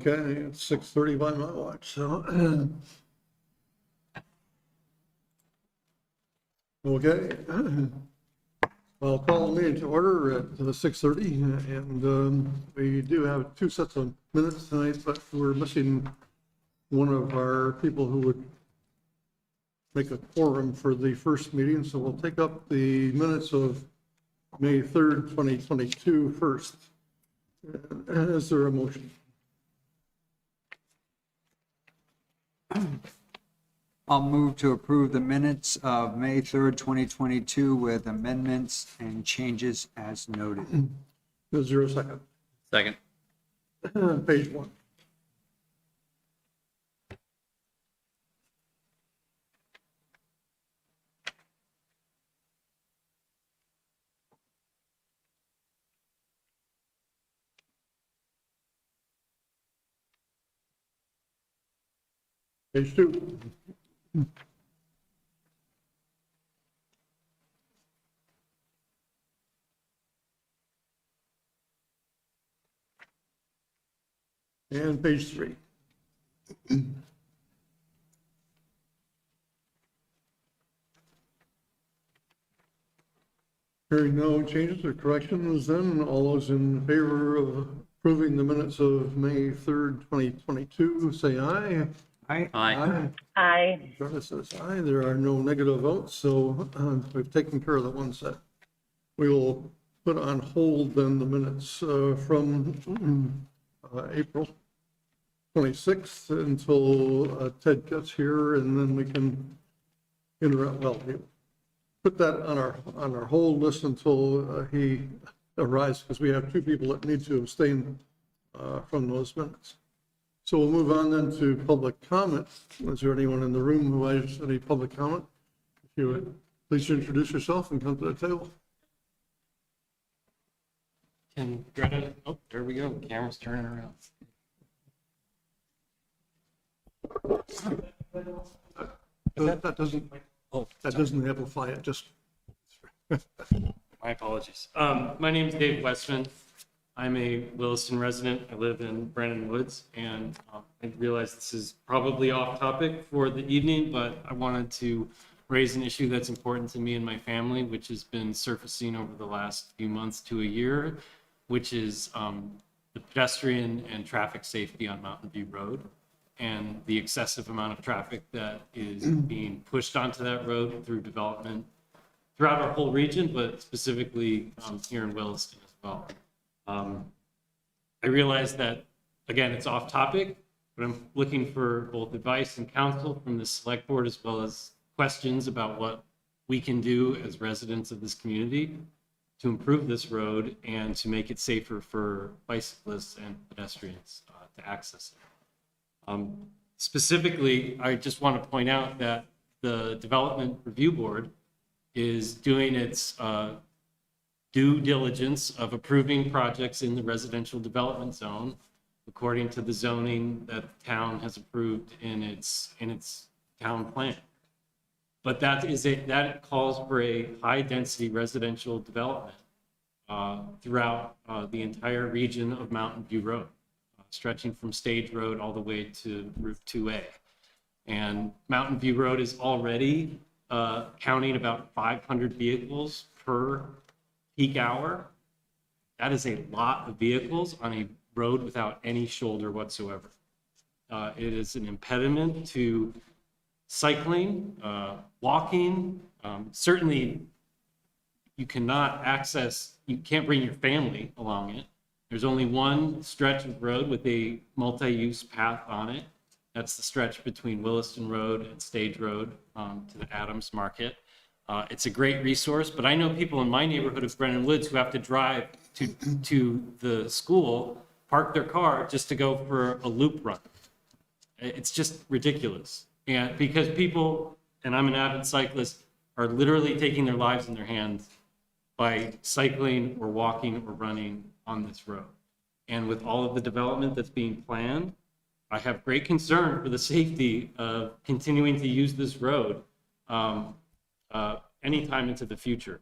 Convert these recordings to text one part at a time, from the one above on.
Okay, it's 6:30 by my watch, so. Okay. I'll call the meeting to order at 6:30, and we do have two sets of minutes tonight, but we're missing one of our people who would make a quorum for the first meeting, so we'll take up the minutes of May 3rd, 2022 first. Is there a motion? I'll move to approve the minutes of May 3rd, 2022 with amendments and changes as noted. Is there a second? Second. Page 1. Page 2. And page 3. Hearing no changes or corrections, then all those in favor of approving the minutes of May 3rd, 2022, say aye. Aye. Aye. Jarvis says aye. There are no negative votes, so we've taken care of the one set. We will put on hold then the minutes from April 26th until Ted gets here, and then we can interrupt. Well, we put that on our hold list until he arrives, because we have two people that need to abstain from those minutes. So we'll move on then to public comment. Is there anyone in the room who has any public comment? If you would please introduce yourself and come to the table. Can Greta, oh, there we go. Camera's turning around. That doesn't amplify it, just. My apologies. My name is Dave Westman. I'm a Williston resident. I live in Brandon Woods, and I realize this is probably off topic for the evening, but I wanted to raise an issue that's important to me and my family, which has been surfacing over the last few months to a year, which is the pedestrian and traffic safety on Mountain View Road, and the excessive amount of traffic that is being pushed onto that road through development throughout our whole region, but specifically here in Williston as well. I realize that, again, it's off topic, but I'm looking for both advice and counsel from the select board, as well as questions about what we can do as residents of this community to improve this road and to make it safer for bicyclists and pedestrians to access it. Specifically, I just want to point out that the Development Review Board is doing its due diligence of approving projects in the residential development zone according to the zoning that the town has approved in its town plan. But that calls for a high density residential development throughout the entire region of Mountain View Road, stretching from Stage Road all the way to Route 2A. And Mountain View Road is already counting about 500 vehicles per peak hour. That is a lot of vehicles on a road without any shoulder whatsoever. It is an impediment to cycling, walking. Certainly, you can't bring your family along it. There's only one stretch of road with a multi-use path on it. That's the stretch between Williston Road and Stage Road to the Adams Market. It's a great resource, but I know people in my neighborhood of Brandon Woods who have to drive to the school, park their car just to go for a loop run. It's just ridiculous. And because people, and I'm an avid cyclist, are literally taking their lives in their hands by cycling or walking or running on this road. And with all of the development that's being planned, I have great concern for the safety of continuing to use this road anytime into the future.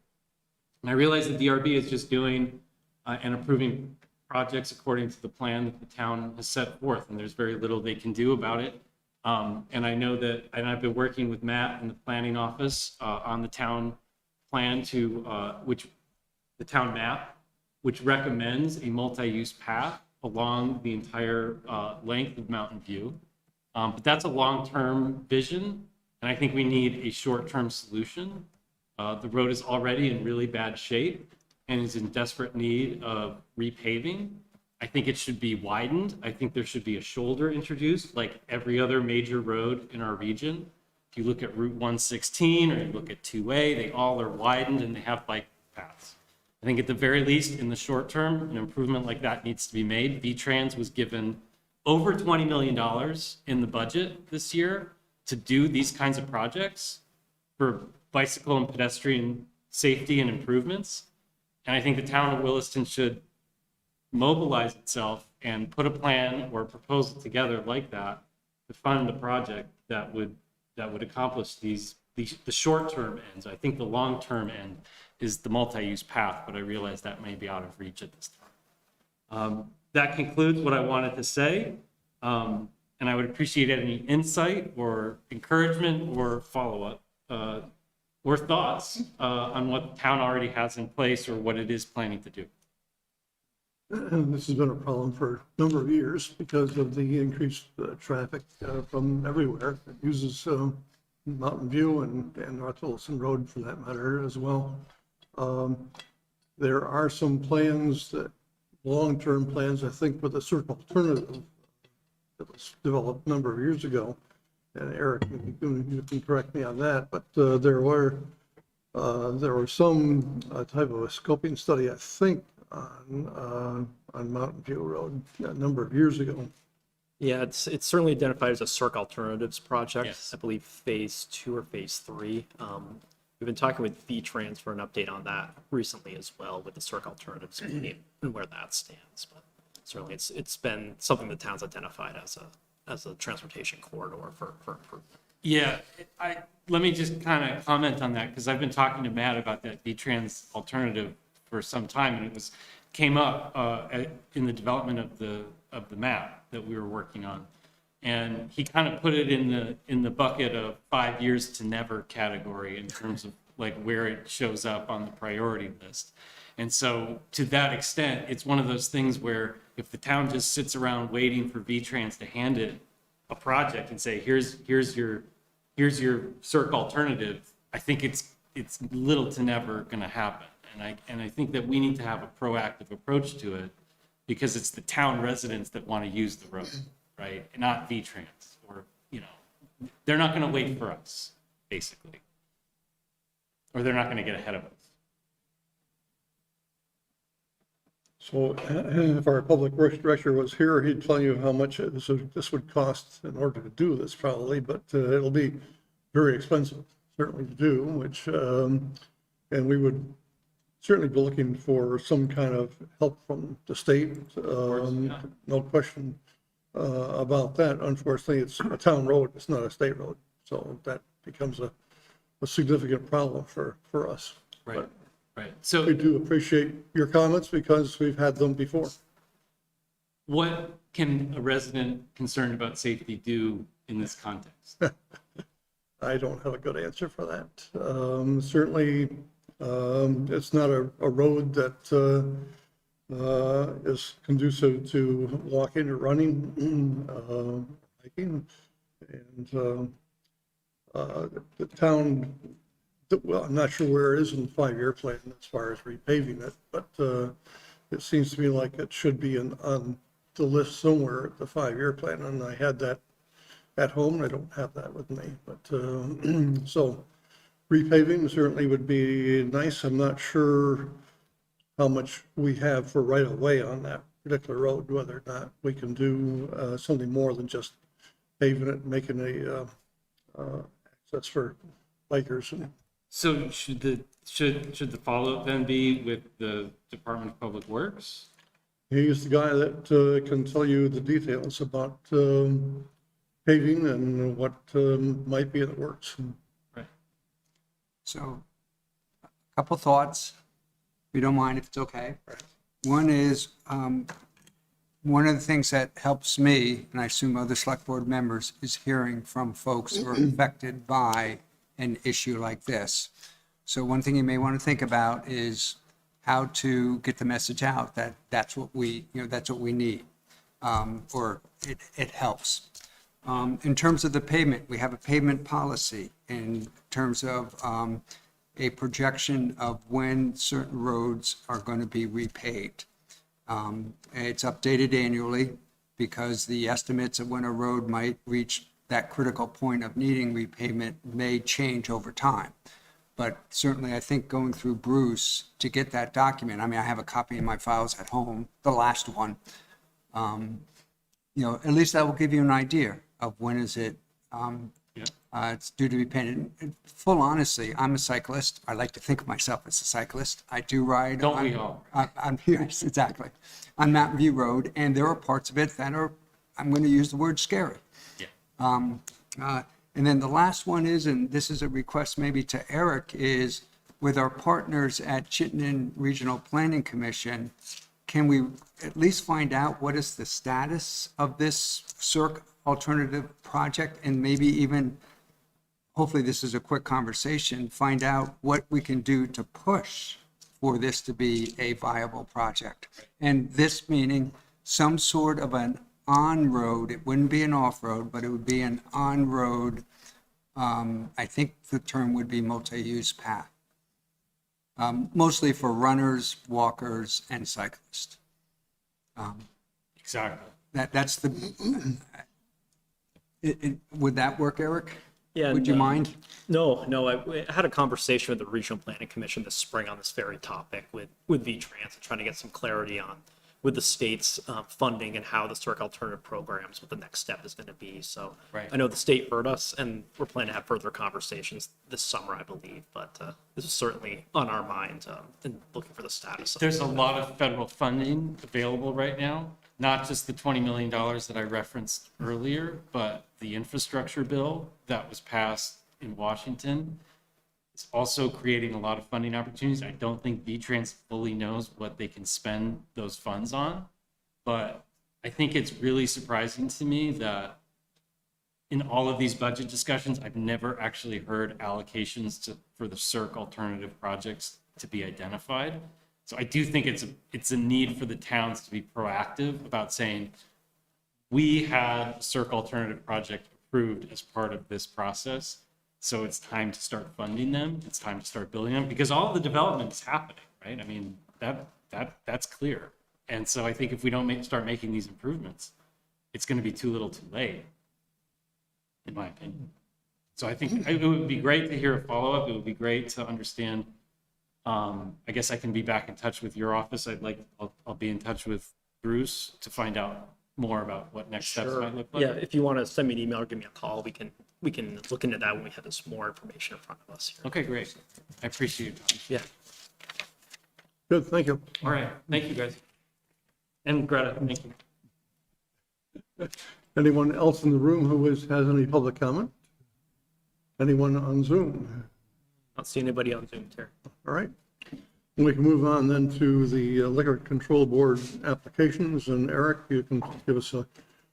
And I realize the DRB is just doing and approving projects according to the plan that the town has set forth, and there's very little they can do about it. And I know that, and I've been working with Matt in the planning office on the town plan the town map, which recommends a multi-use path along the entire length of Mountain View. But that's a long-term vision, and I think we need a short-term solution. The road is already in really bad shape and is in desperate need of repaving. I think it should be widened. I think there should be a shoulder introduced, like every other major road in our region. If you look at Route 116 or you look at 2A, they all are widened and they have bike paths. I think at the very least, in the short term, an improvement like that needs to be made. VTrans was given over $20 million in the budget this year to do these kinds of projects for bicycle and pedestrian safety and improvements. And I think the town of Williston should mobilize itself and put a plan or a proposal together like that to fund a project that would accomplish the short-term ends. I think the long-term end is the multi-use path, but I realize that may be out of reach at this time. That concludes what I wanted to say. And I would appreciate any insight or encouragement or follow-up or thoughts on what the town already has in place or what it is planning to do. And this has been a problem for a number of years because of the increased traffic from everywhere. It uses Mountain View and North Williston Road for that matter as well. There are some plans that, long-term plans, I think, with a certain alternative that was developed a number of years ago. And Eric, you can correct me on that, but there were some type of a scoping study, I think, on Mountain View Road a number of years ago. Yeah, it's certainly identified as a CERC alternatives project. Yes. I believe phase 2 or phase 3. We've been talking with VTrans for an update on that recently as well with the CERC alternatives and where that stands. But certainly it's been something the town's identified as a transportation corridor for improvement. Yeah, let me just kind of comment on that because I've been talking to Matt about that VTrans alternative for some time, and it came up in the development of the map that we were working on, and he kind of put it in the bucket of 5 years to never category in terms of like where it shows up on the priority list. And so to that extent, it's one of those things where if the town just sits around waiting for VTrans to hand it a project and say, here's your CERC alternative, I think it's little to never going to happen. And I think that we need to have a proactive approach to it because it's the town residents that want to use the road, right? Not VTrans or, they're not going to wait for us, basically. Or they're not going to get ahead of us. So if our public works director was here, he'd tell you how much this would cost in order to do this probably, but it'll be very expensive, certainly to do, which, and we would certainly be looking for some kind of help from the state. No question about that. Unfortunately, it's a town road, it's not a state road. So that becomes a significant problem for us. Right. But Right. So we do appreciate your comments because we've had them before. what can a resident concerned about safety do in this context? I don't have a good answer for that. Certainly, it's not a road that is conducive to walking or running, hiking. And the town, well, I'm not sure where it is in the 5-year plan as far as repaving it, but it seems to me like it should be on the list somewhere at the 5-year plan. And I had that at home. I don't have that with me, but so repaving certainly would be nice. I'm not sure how much we have for right of way on that particular road, whether or not we can do something more than just paving it and making a access for bikers. And So should the follow-up then be with the Department of Public Works? he's the guy that can tell you the details about paving and what might be in the works. Right. So, a couple thoughts, if you don't mind, if it's okay. One is, one of the things that helps me, and I assume other select board members, is hearing from folks who are affected by an issue like this. So one thing you may want to think about is how to get the message out that that's what we, that's what we need, or it helps. In terms of the pavement, we have a pavement policy in terms of a projection of when certain roads are going to be repaved. It's updated annually because the estimates of when a road might reach that critical point of needing repavement may change over time. But certainly, I think going through Bruce to get that document, I mean, I have a copy in my files at home, the last one. At least that will give you an idea of when is it, it's due to be painted. Full honesty, I'm a cyclist. I like to think of myself as a cyclist. I do ride. Don't we all? Yes, exactly. On Mountain View Road, and there are parts of it that are, I'm going to use the word scary. Yeah. And then the last one is, and this is a request maybe to Eric, is with our partners at Chittenden Regional Planning Commission, can we at least find out what is the status of this CERC alternative project, and maybe even, hopefully this is a quick conversation, find out what we can do to push for this to be a viable project. And this meaning some sort of an on-road, it wouldn't be an off-road, but it would be an on-road, I think the term would be multi-use path. Mostly for runners, walkers, and cyclists. Exactly. That's the, would that work, Eric? Yeah. Would you mind? No, I had a conversation with the Regional Planning Commission this spring on this very topic with V-Trans and trying to get some clarity on with the state's funding and how the CERC alternative programs, what the next step is going to be. So Right. I know the state heard us, and we're planning to have further conversations this summer, I believe. But this is certainly on our mind and looking for the status of There's a lot of federal funding available right now, not just the $20 million that I referenced earlier, but the infrastructure bill that was passed in Washington is also creating a lot of funding opportunities. I don't think V-Trans fully knows what they can spend those funds on, but I think it's really surprising to me that in all of these budget discussions, I've never actually heard allocations for the CERC alternative projects to be identified. So I do think it's a need for the towns to be proactive about saying, we had a CERC alternative project approved as part of this process. So it's time to start funding them. It's time to start building them because all the development is happening, right? I mean, that's clear. And so I think if we don't start making these improvements, it's going to be too little too late, in my opinion. So I think it would be great to hear a follow-up. It would be great to understand. I guess I can be back in touch with your office. I'll be in touch with Bruce to find out more about what next steps might look like. Yeah, if you want to send me an email or give me a call, we can look into that when we have this more information in front of us here. Okay, great. I appreciate it. Yeah. Good, thank you. All right. Thank you, guys. And Greta, thank you. Anyone else in the room who has any public comment? Anyone on Zoom? Not see anybody on Zoom, Terry. All right. We can move on then to the Liquor Control Board applications. And Eric, you can give us a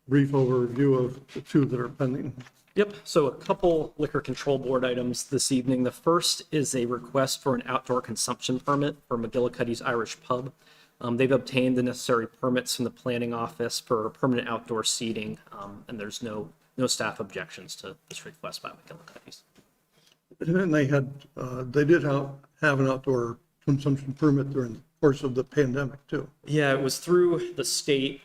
brief overview of the two that are pending. Yep, so a couple liquor control board items this evening. The first is a request for an outdoor consumption permit for McGillicuddy's Irish Pub. They've obtained the necessary permits from the planning office for permanent outdoor seating, and there's no staff objections to this request by McGillicuddy's. And they did have an outdoor consumption permit during the course of the pandemic too. Yeah, it was through the state,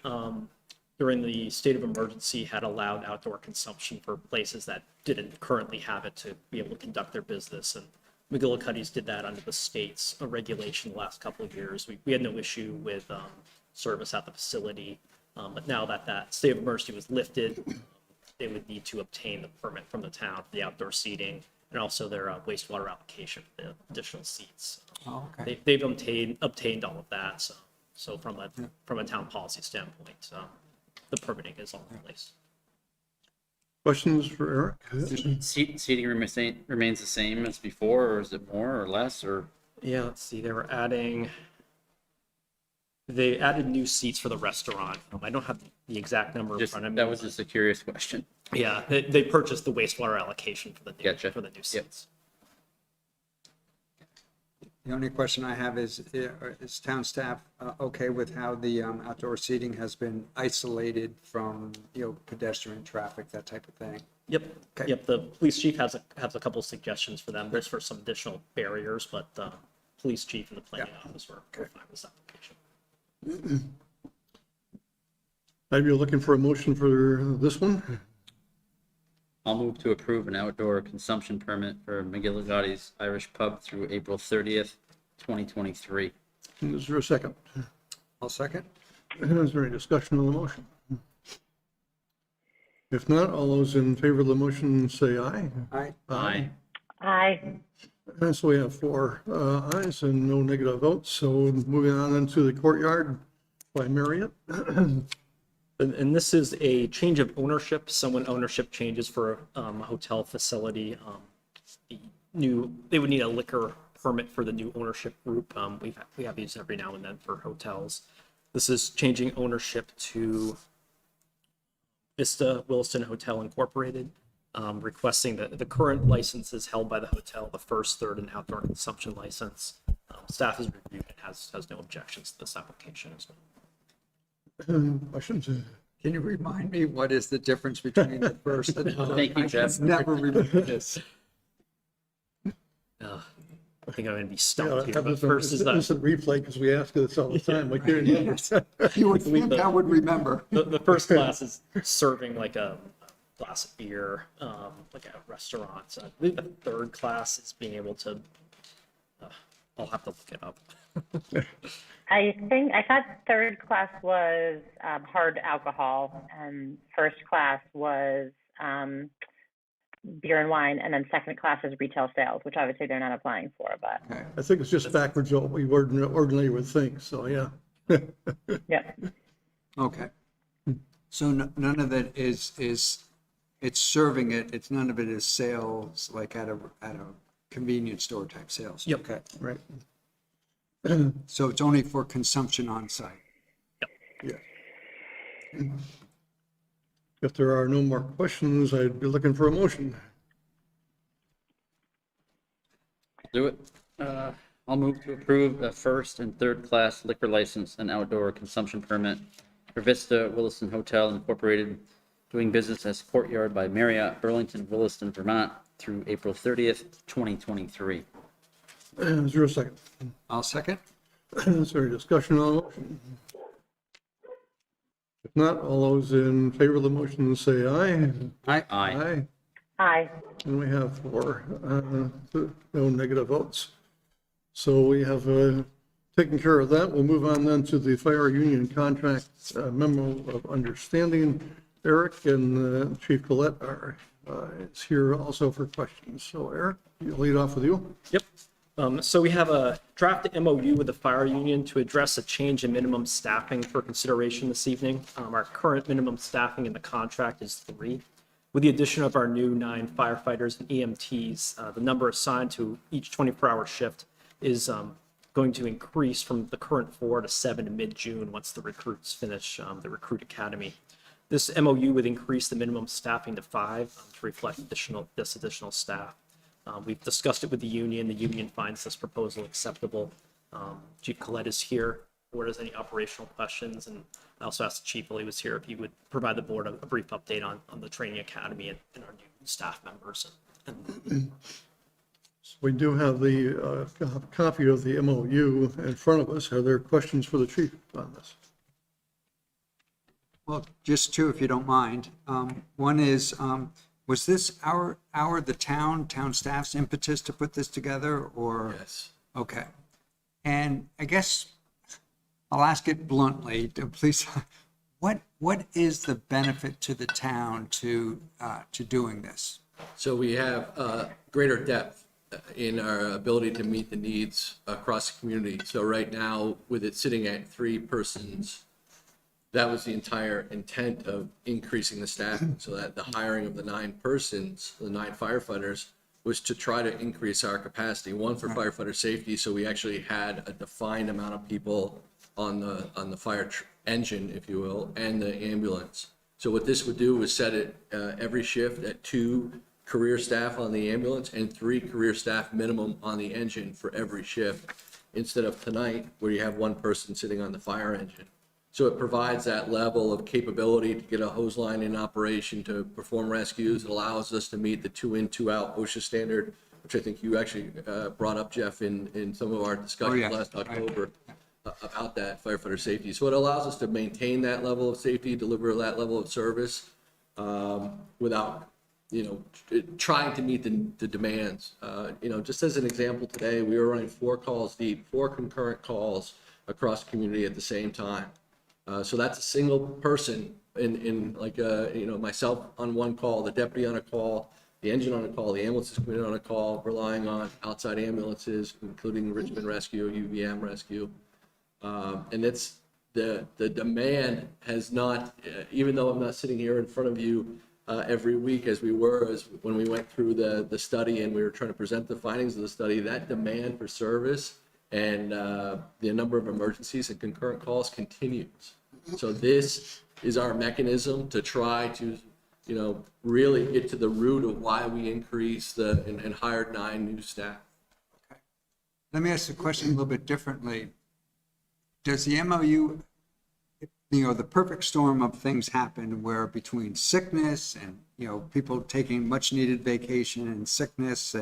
during the state of emergency, had allowed outdoor consumption for places that didn't currently have it to be able to conduct their business. And McGillicuddy's did that under the state's regulation the last couple of years. We had no issue with service at the facility. But now that state of emergency was lifted, they would need to obtain the permit from the town for the outdoor seating and also their wastewater application for the additional seats. Oh, okay. They've obtained all of that. So from a town policy standpoint, the permitting is all in place. Questions for Eric? Seating remains the same as before, or is it more or less, or? Yeah, let's see. They were adding They added new seats for the restaurant. I don't have the exact number in Just, front of me. that was just a curious question. Yeah, they purchased the wastewater allocation for the new, Gotcha. for the new Yep. seats. The only question I have is town staff okay with how the outdoor seating has been isolated from, pedestrian traffic, that type of thing? Yep, Okay. yep, the police chief has a couple of suggestions for them. There's for some additional barriers, but the police chief and the planning office were fine with this application. I'd be looking for a motion for this one. I'll move to approve an outdoor consumption permit for McGilligotti's Irish Pub through April 30th, 2023. Is there a second? I'll second. Is there any discussion on the motion? If not, all those in favor of the motion say aye. Aye. Aye. Aye. And so we have 4 ayes and no negative votes. So moving on into the courtyard by Marriott. And this is a change of ownership. So when ownership changes for a hotel facility, they would need a liquor permit for the new ownership group. We have these every now and then for hotels. This is changing ownership to Vista Williston Hotel Incorporated, requesting that the current license is held by the hotel, the first, third, and outdoor consumption license. Staff has reviewed and has no objections to this application as well. Questions? Can you remind me what is the difference between the first and the Thank you, Jeff. Never remember this. I think I'm going to be Yeah, stumped here, have but this first is instant replay because we ask this all the time. Like, here you go. You would think I would remember. the first class is serving like a glass of beer, like a restaurant. So I believe the third class is being able to, I'll have to look it up. I thought third class was hard alcohol and first class was beer and wine, and then second class is retail sales, which obviously they're not applying for, but I think it's just backwards what we ordinarily would think. So, yeah. yep. Okay. So none of that is, it's serving it, none of it is sales, like at a convenience store type sales? Yep. Okay. Right. So it's only for consumption on site? Yeah. If there are no more questions, I'd be looking for a motion. Do it. I'll move to approve a first and third class liquor license and outdoor consumption permit for Vista Williston Hotel Incorporated, doing business as Courtyard by Marriott, Burlington, Williston, Vermont, through April 30th, 2023. Is there a second? I'll second. Is there any discussion on the motion? If not, all those in favor of the motion say aye. Aye. Aye. Aye. And we have 4, no negative votes. So we have taken care of that. We'll move on then to the fire union contract memo of understanding. Eric and Chief Collette is here also for questions. So Eric, you'll lead off with you. Yep. So we have a draft MOU with the fire union to address a change in minimum staffing for consideration this evening. Our current minimum staffing in the contract is 3. With the addition of our new 9 firefighters and EMTs, the number assigned to each 24-hour shift is going to increase from the current 4 to 7 in mid-June once the recruits finish the recruit academy. This MOU would increase the minimum staffing to 5 to reflect this additional staff. We've discussed it with the union. The union finds this proposal acceptable. Chief Collette is here. Board has any operational questions, and I also asked the chief while he was here if he would provide the board a brief update on the training academy and our new staff members. We do have the copy of the MOU in front of us. Are there questions for the chief on this? Well, just 2, if you don't mind. One is, was this the town staff's impetus to put this together, or? Yes. Okay. And I guess I'll ask it bluntly, please. What is the benefit to the town to doing this? So we have greater depth in our ability to meet the needs across the community. So right now, with it sitting at 3 persons, that was the entire intent of increasing the staffing, so that the hiring of the 9 persons, the 9 firefighters, was to try to increase our capacity. 1, for firefighter safety, so we actually had a defined amount of people on the engine, if you will, and the ambulance. So what this would do is set it every shift at 2 career staff on the ambulance and 3 career staff minimum on the engine for every shift, instead of tonight where you have 1 person sitting on the fire engine. So it provides that level of capability to get a hose line in operation to perform rescues. It allows us to meet the 2 in, 2 out OSHA standard, which I think you actually brought up, Jeff, in some of our discussions yeah. last October about that firefighter safety. So it allows us to maintain that level of safety, deliver that level of service without, trying to meet the demands. Just as an example, today we were running 4 calls deep, 4 concurrent calls across the community at the same time. So that's a single person in like, myself on 1 call, the deputy on a call, the engine on a call, the ambulances coming in on a call, relying on outside ambulances, including Richmond Rescue, UVM Rescue. And it's the demand has not, even though I'm not sitting here in front of you every week as we were, as when we went through the study and we were trying to present the findings of the study, that demand for service and the number of emergencies and concurrent calls continues. So this is our mechanism to try to, really get to the root of why we increased and hired 9 new staff. Let me ask the question a little bit differently. Does the MOU, the perfect storm of things happen where between sickness and, people taking much needed vacation and sickness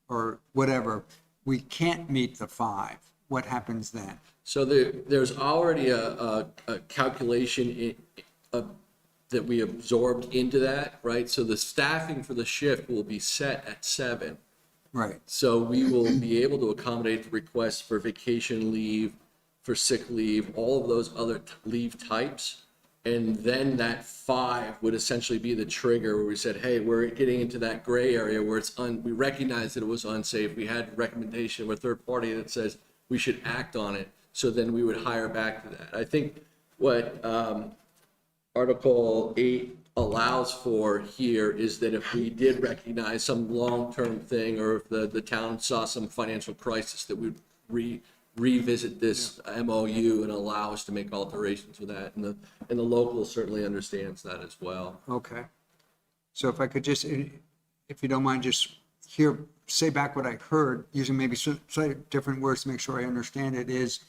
or whatever, we can't meet the 5. What happens then? So there's already a calculation that we absorbed into that, right? So the staffing for the shift will be set at 7. Right. So we will be able to accommodate the requests for vacation leave, for sick leave, all of those other leave types. And then that 5 would essentially be the trigger where we said, hey, we're getting into that gray area where we recognize that it was unsafe. We had a recommendation of a third party that says we should act on it. So then we would hire back to that. I think what Article 8 allows for here is that if we did recognize some long-term thing, or if the town saw some financial crisis, that we'd revisit this MOU and allow us to make alterations with that. And the local certainly understands that as well. Okay. So if I could just, if you don't mind, just say back what I heard, using maybe slightly different words to make sure I understand it, is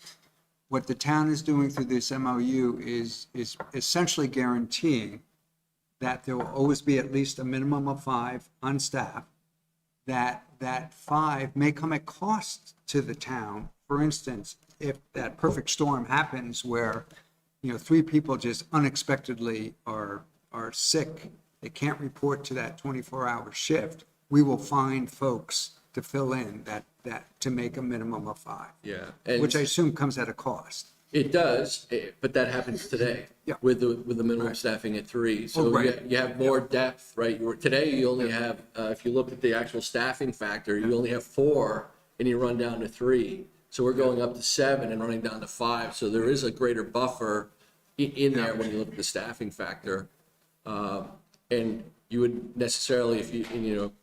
what the town is doing through this MOU is essentially guaranteeing that there will always be at least a minimum of 5 on staff, that 5 may come at cost to the town. For instance, if that perfect storm happens where, 3 people just unexpectedly are sick, they can't report to that 24-hour shift, we will find folks to fill in that to make a minimum of 5. Yeah. Which I assume comes at a cost. It does, but that happens today. Yeah. With the minimum staffing at 3. So right. you have more depth, right? Today you only have, if you look at the actual staffing factor, you only have 4 and you run down to 3. So we're going up to 7 and running down to 5. So there is a greater buffer in there when you look at the staffing factor. And you would necessarily, if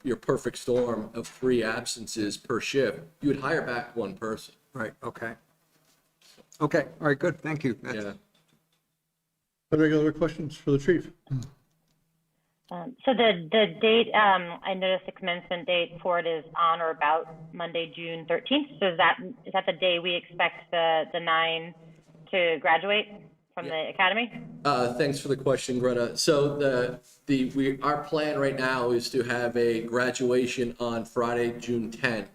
your perfect storm of 3 absences per shift, you would hire back 1 person. Right, okay. Okay, all right, good, thank you. Yeah. Any other questions for the chief? So the date, I noticed the commencement date for it is on or about Monday, June 13th. So is that the day we expect the 9 to graduate from the academy? Thanks for the question, Greta. So our plan right now is to have a graduation on Friday, June 10th.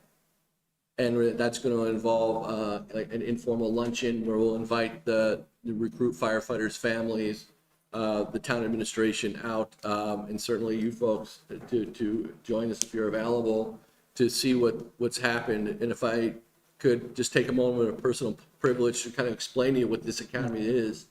And that's going to involve like an informal luncheon where we'll invite the recruit firefighters' families, the town administration out, and certainly you folks to join us if you're available to see what's happened. And if I could just take a moment of personal privilege to kind of explain to you what this academy is.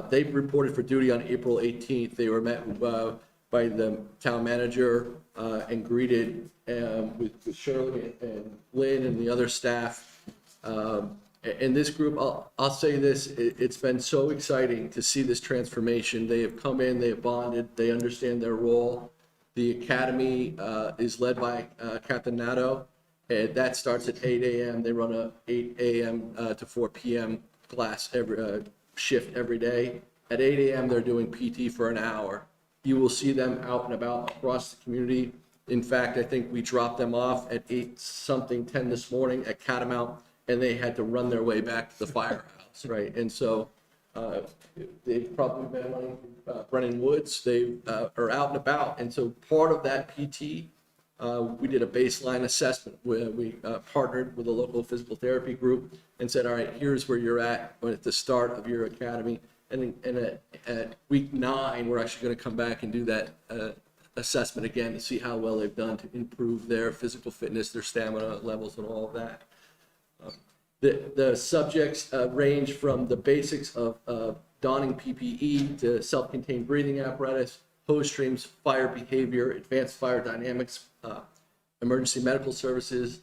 They reported for duty on April 18th. They were met by the town manager and greeted with Shirley and Lynn and the other staff. And this group, I'll say this, it's been so exciting to see this transformation. They have come in, they have bonded, they understand their role. The academy is led by Captain Nato. And that starts at 8 a.m. They run a 8 a.m. to 4 p.m. class shift every day. At 8 a.m., they're doing PT for an hour. You will see them out and about across the community. In fact, I think we dropped them off at 10 this morning at Catamount, and they had to run their way back to the firehouse, right? And so they've probably been running Brennan Woods. They are out and about. And so part of that PT, we did a baseline assessment where we partnered with a local physical therapy group and said, all right, here's where you're at the start of your academy. And at week 9, we're actually going to come back and do that assessment again to see how well they've done to improve their physical fitness, their stamina levels, and all of that. The subjects range from the basics of donning PPE to self-contained breathing apparatus, hose streams, fire behavior, advanced fire dynamics, emergency medical services.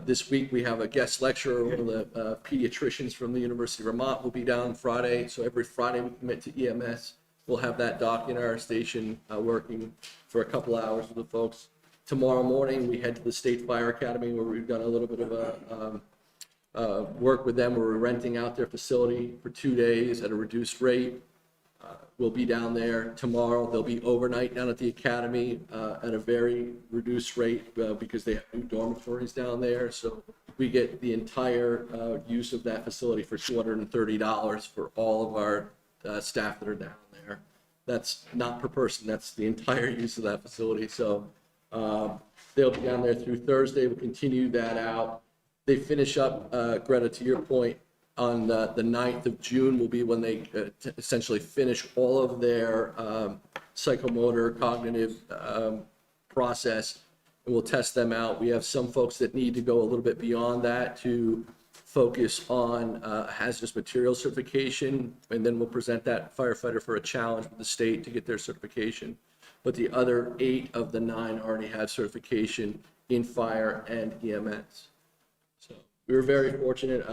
This week we have a guest lecturer, one of the pediatricians from the University of Vermont will be down Friday. So every Friday we commit to EMS. We'll have that doc in our station working for a couple hours with the folks. Tomorrow morning we head to the State Fire Academy where we've done a little bit of a work with them where we're renting out their facility for 2 days at a reduced rate. We'll be down there tomorrow. They'll be overnight down at the academy at a very reduced rate because they have new dormitories down there. So we get the entire use of that facility for $230 for all of our staff that are down there. That's not per person. That's the entire use of that facility. So they'll be down there through Thursday. We'll continue that out. They finish up, Greta, to your point, on the 9th of June will be when they essentially finish all of their psychomotor, cognitive process, and we'll test them out. We have some folks that need to go a little bit beyond that to focus on hazardous material certification, and then we'll present that firefighter for a challenge with the state to get their certification. But the other 8 of the 9 already have certification in fire and EMS. So we were very fortunate.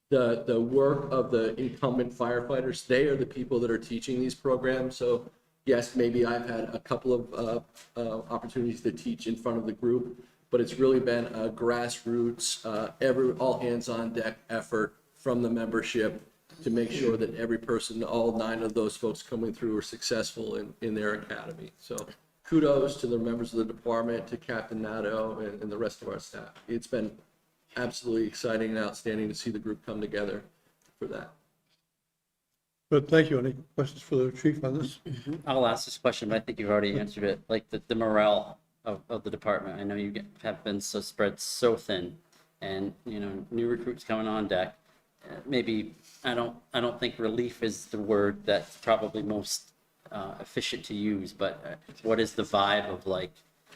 The work of the incumbent firefighters, they are the people that are teaching these programs. So yes, maybe I've had a couple of opportunities to teach in front of the group, but it's really been a grassroots, all hands on deck effort from the membership to make sure that every person, all 9 of those folks coming through are successful in their academy. So kudos to the members of the department, to Captain Nato and the rest of our staff. It's been absolutely exciting and outstanding to see the group come together for that. But thank you. Any questions for the chief on this? I'll ask this question, but I think you've already answered it. Like the morale of the department. I know you have been spread so thin, and new recruits coming on deck. Maybe I don't think relief is the word that's probably most efficient to use, but what is the vibe of like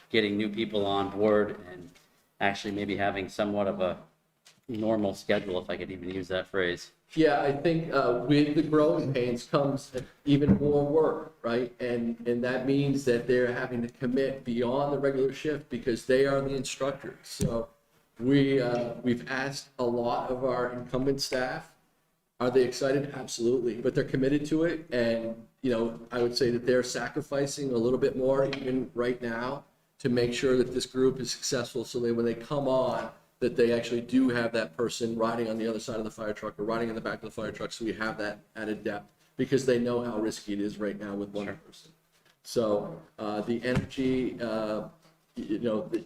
getting new people on board and actually maybe having somewhat of a normal schedule, if I could even use that phrase? Yeah, I think with the growing pains comes even more work, right? And that means that they're having to commit beyond the regular shift because they are the instructors. So we've asked a lot of our incumbent staff, are they excited? Absolutely, but they're committed to it. And, I would say that they're sacrificing a little bit more even right now to make sure that this group is successful so that when they come on, that they actually do have that person riding on the other side of the fire truck or riding in the back of the fire truck, so we have that added depth because they know how risky it is right now with one person. So the energy,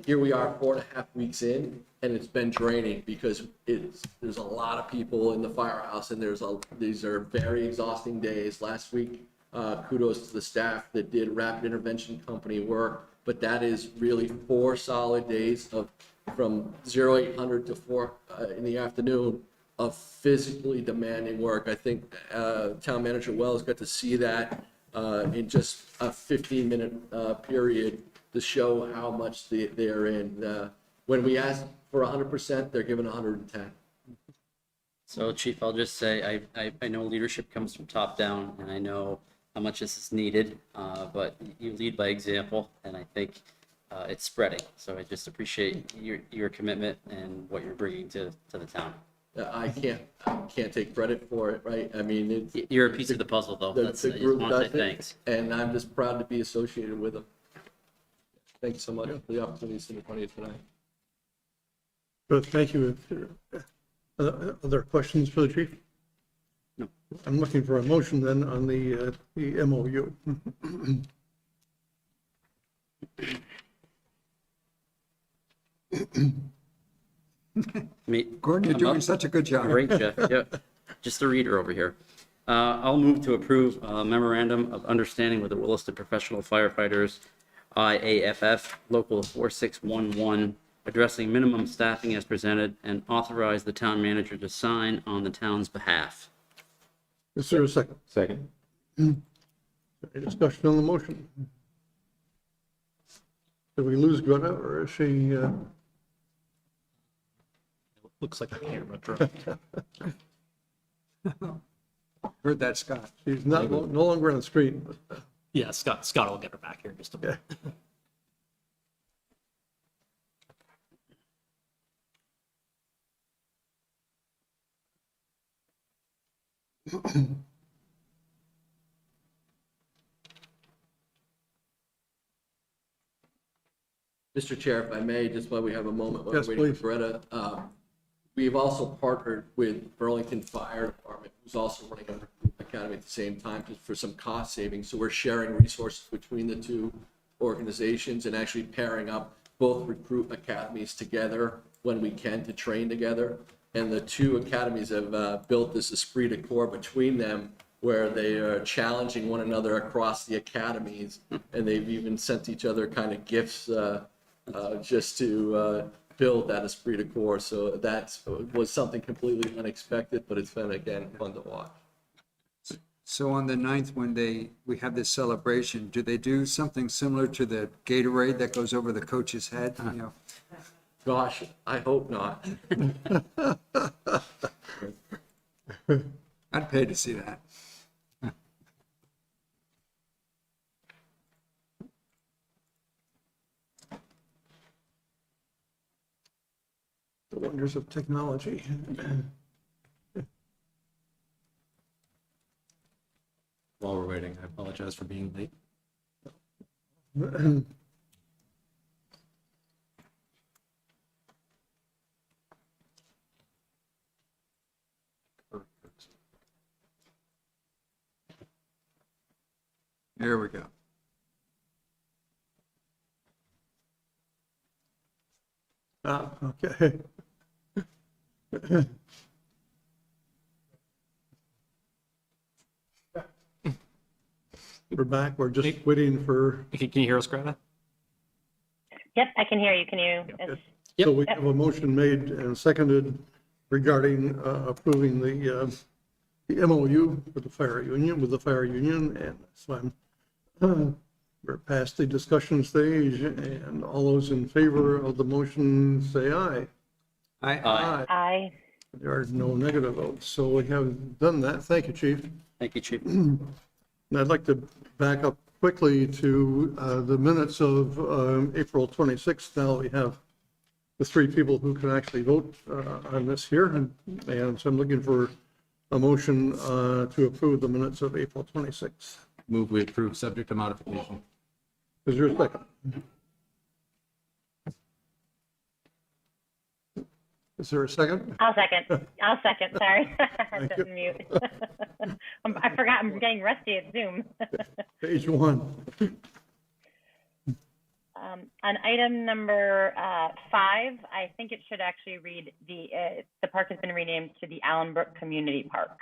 here we are 4.5 weeks in, and it's been draining because there's a lot of people in the firehouse, and these are very exhausting days. Last week, kudos to the staff that did rapid intervention company work, but that is really 4 solid days from 0800 to 4 in the afternoon of physically demanding work. I think Town Manager Wells got to see that in just a 15-minute period to show how much they're in. When we ask for 100%, they're given 110. So, Chief, I'll just say I know leadership comes from top down, and I know how much this is needed, but you lead by example, and I think it's spreading. So I just appreciate your commitment and what you're bringing to the town. I can't take credit for it, right? I mean, You're a piece of the puzzle, though. The I just group want to does say it, thanks. and I'm just proud to be associated with them. Thanks so much for the opportunity to sit in front of you tonight. But thank you. Other questions for the chief? No. I'm looking for a motion then on the MOU. Gordon, you're doing such a good job. Great, Jeff. Yep. Just the reader over here. I'll move to approve a memorandum of understanding with the Williston Professional Firefighters, IAFF, Local 4611, addressing minimum staffing as presented, and authorize the town manager to sign on the town's behalf. Is there a second? Second. Any discussion on the motion? Did we lose Greta, or is she, Looks like a camera drone. Heard that, Scott. she's not, no longer on the screen, but Yeah, Scott will get her back here in just a minute. Mr. Chair, if I may, just while we have a moment, while Yes, we're waiting please. for Greta, we've also partnered with Burlington Fire Department, who's also running a recruit academy at the same time, just for some cost savings. So we're sharing resources between the two organizations and actually pairing up both recruit academies together when we can to train together. And the two academies have built this esprit de corps between them, where they are challenging one another across the academies, and they've even sent each other kind of gifts just to build that esprit de corps. So that was something completely unexpected, but it's been, again, fun to watch. So on the 9th, when we have this celebration, do they do something similar to the Gatorade that goes over the coach's head? You know, Gosh, I hope not. I'd pay to see that. the wonders of technology. While we're waiting, I apologize for being late. There we go. Okay. We're back, we're just waiting for, Can you hear us, Greta? Yep, I can hear you. Can you? so we have a motion made and seconded regarding approving the MOU with the fire union, and so we're past the discussion stage, and all those in favor of the motion say aye. Aye. I, There are no negative votes, so we have done that. Thank you, Chief. Thank you, Chief. And I'd like to back up quickly to the minutes of April 26th. Now we have the three people who can actually vote on this here, and so I'm looking for a motion to approve the minutes of April 26th. Move we approve subject to modification. Is there a second? Is there a second? I'll second. I'll second. Sorry. I had Thank to mute. I forgot I'm getting rusty at Zoom. Page one. On item number 5, I think it should actually read the park has been renamed to the Allenbrook Community Park.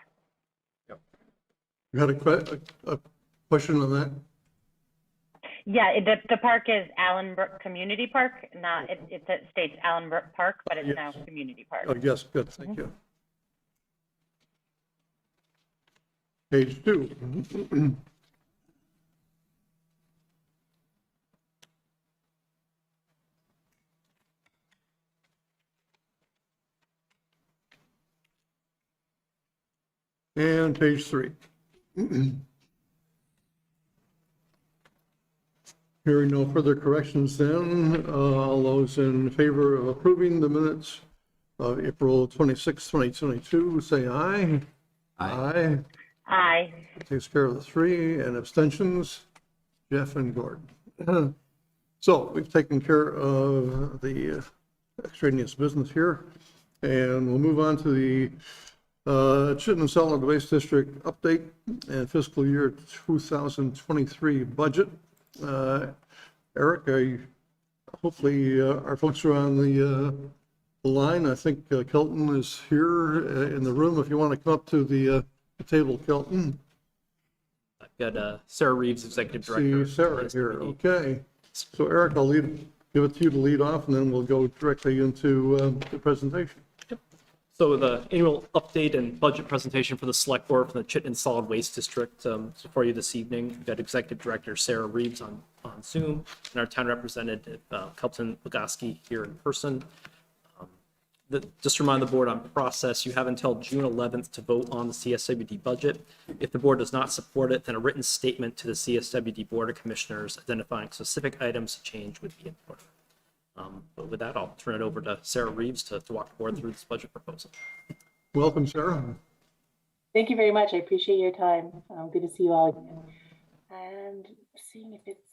You had a question on that? Yeah, the park is Allenbrook Community Park, not, it states Allenbrook Park, but it's now Community Park. Oh, yes, good, thank you. Page 2. And page 3. Hearing no further corrections then, all those in favor of approving the minutes of April 26, 2022, say aye. Aye. Aye. Takes care of the 3, and abstentions, Jeff and Gordon. So we've taken care of the extraneous business here. And we'll move on to the Chittenden Solid Waste District update and fiscal year 2023 budget. Eric, hopefully our folks are on the line. I think Kelton is here in the room. If you want to come up to the table, Kelton. I've got Sarah Reeves, Executive Director. See Sarah here. Okay. So Eric, I'll give it to you to lead off, and then we'll go directly into the presentation. So the annual update and budget presentation for the Select Board for the Chittenden Solid Waste District is for you this evening. We've got Executive Director Sarah Reeves on Zoom, and our town representative Kelton Legoski here in person. Just to remind the board on process, you have until June 11th to vote on the CSWD budget. If the board does not support it, then a written statement to the CSWD Board of Commissioners identifying specific items to change would be important. But with that, I'll turn it over to Sarah Reeves to walk the board through this budget proposal. Welcome, Sarah. Thank you very much. I appreciate your time. Good to see you all again. And seeing if it's,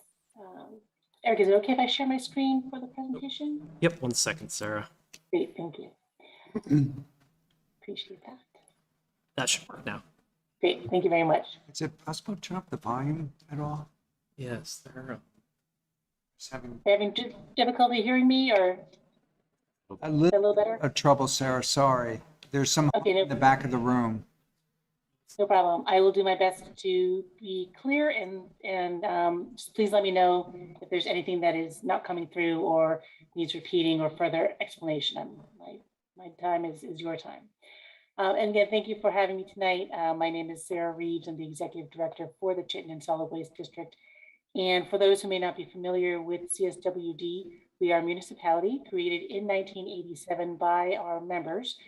Eric, is it okay if I share my screen for the presentation? Yep, 1 second, Sarah. Great, thank you. Appreciate that. That should work now. Great, thank you very much. Is it possible to turn up the volume at all? Yes, Sarah. Just having Are you having difficulty hearing me, or a is it a little little better? of trouble, Sarah, sorry. There's some Okay, no- in the back of the room. No problem. I will do my best to be clear, and just please let me know if there's anything that is not coming through or needs repeating or further explanation. My time is your time. And again, thank you for having me tonight. My name is Sarah Reeves. I'm the Executive Director for the Chittenden Solid Waste District. And for those who may not be familiar with CSWD, we are a municipality created in 1987 by our members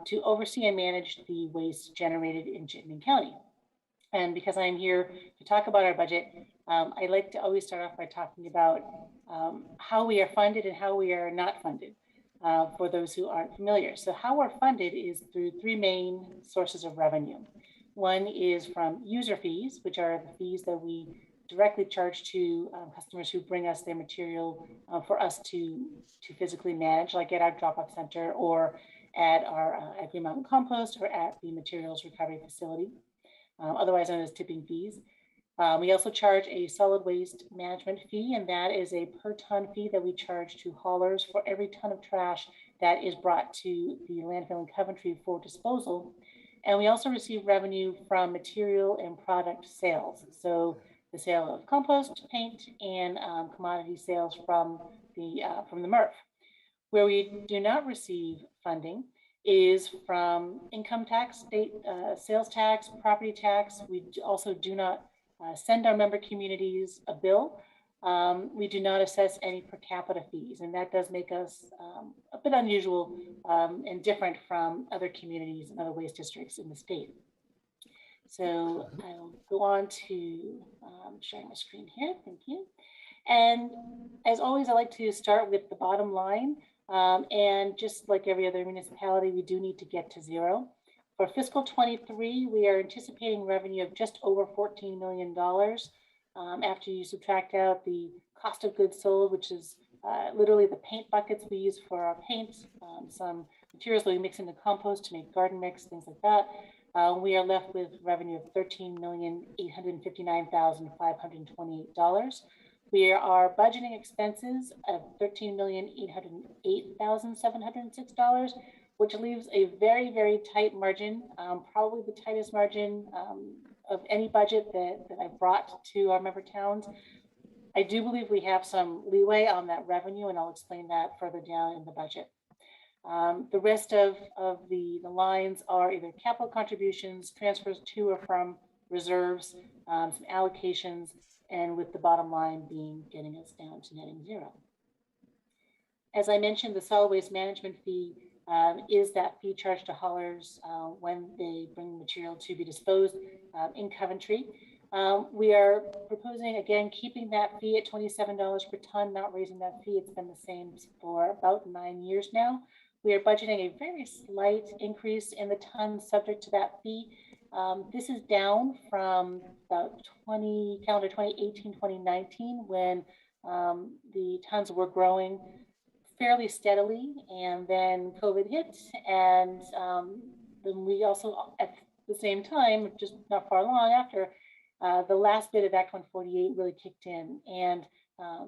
to oversee and manage the waste generated in Chittenden County. And because I'm here to talk about our budget, I like to always start off by talking about how we are funded and how we are not funded, for those who aren't familiar. So how we're funded is through three main sources of revenue. One is from user fees, which are the fees that we directly charge to customers who bring us their material for us to physically manage, like at our drop-off center or at our at Green Mountain Compost or at the materials recovery facility, otherwise known as tipping fees. We also charge a solid waste management fee, and that is a per ton fee that we charge to haulers for every ton of trash that is brought to the landfill in Coventry for disposal. And we also receive revenue from material and product sales. So the sale of compost, paint, and commodity sales from the MRF. Where we do not receive funding is from income tax, state sales tax, property tax. We also do not send our member communities a bill. We do not assess any per capita fees, and that does make us a bit unusual and different from other communities and other waste districts in the state. So I'll go on to sharing my screen here. Thank you. And as always, I like to start with the bottom line. And just like every other municipality, we do need to get to zero. For fiscal 23, we are anticipating revenue of just over $14 million after you subtract out the cost of goods sold, which is literally the paint buckets we use for our paint, some materials that we mix into compost to make garden mix, things like that. We are left with revenue of $13,859,528. We are budgeting expenses of $13,808,706, which leaves a very, very tight margin, probably the tightest margin of any budget that I've brought to our member towns. I do believe we have some leeway on that revenue, and I'll explain that further down in the budget. The rest of the lines are either capital contributions, transfers to or from reserves, some allocations, and with the bottom line being getting us down to netting zero. As I mentioned, the solid waste management fee is that fee charged to haulers when they bring material to be disposed in Coventry. We are proposing, again, keeping that fee at $27 per ton, not raising that fee. It's been the same for about 9 years now. We are budgeting a very slight increase in the tons subject to that fee. This is down from about calendar 2018, 2019, when the tons were growing fairly steadily, and then COVID hit, and then we also, at the same time, just not far long after, the last bit of Act 148 really kicked in, and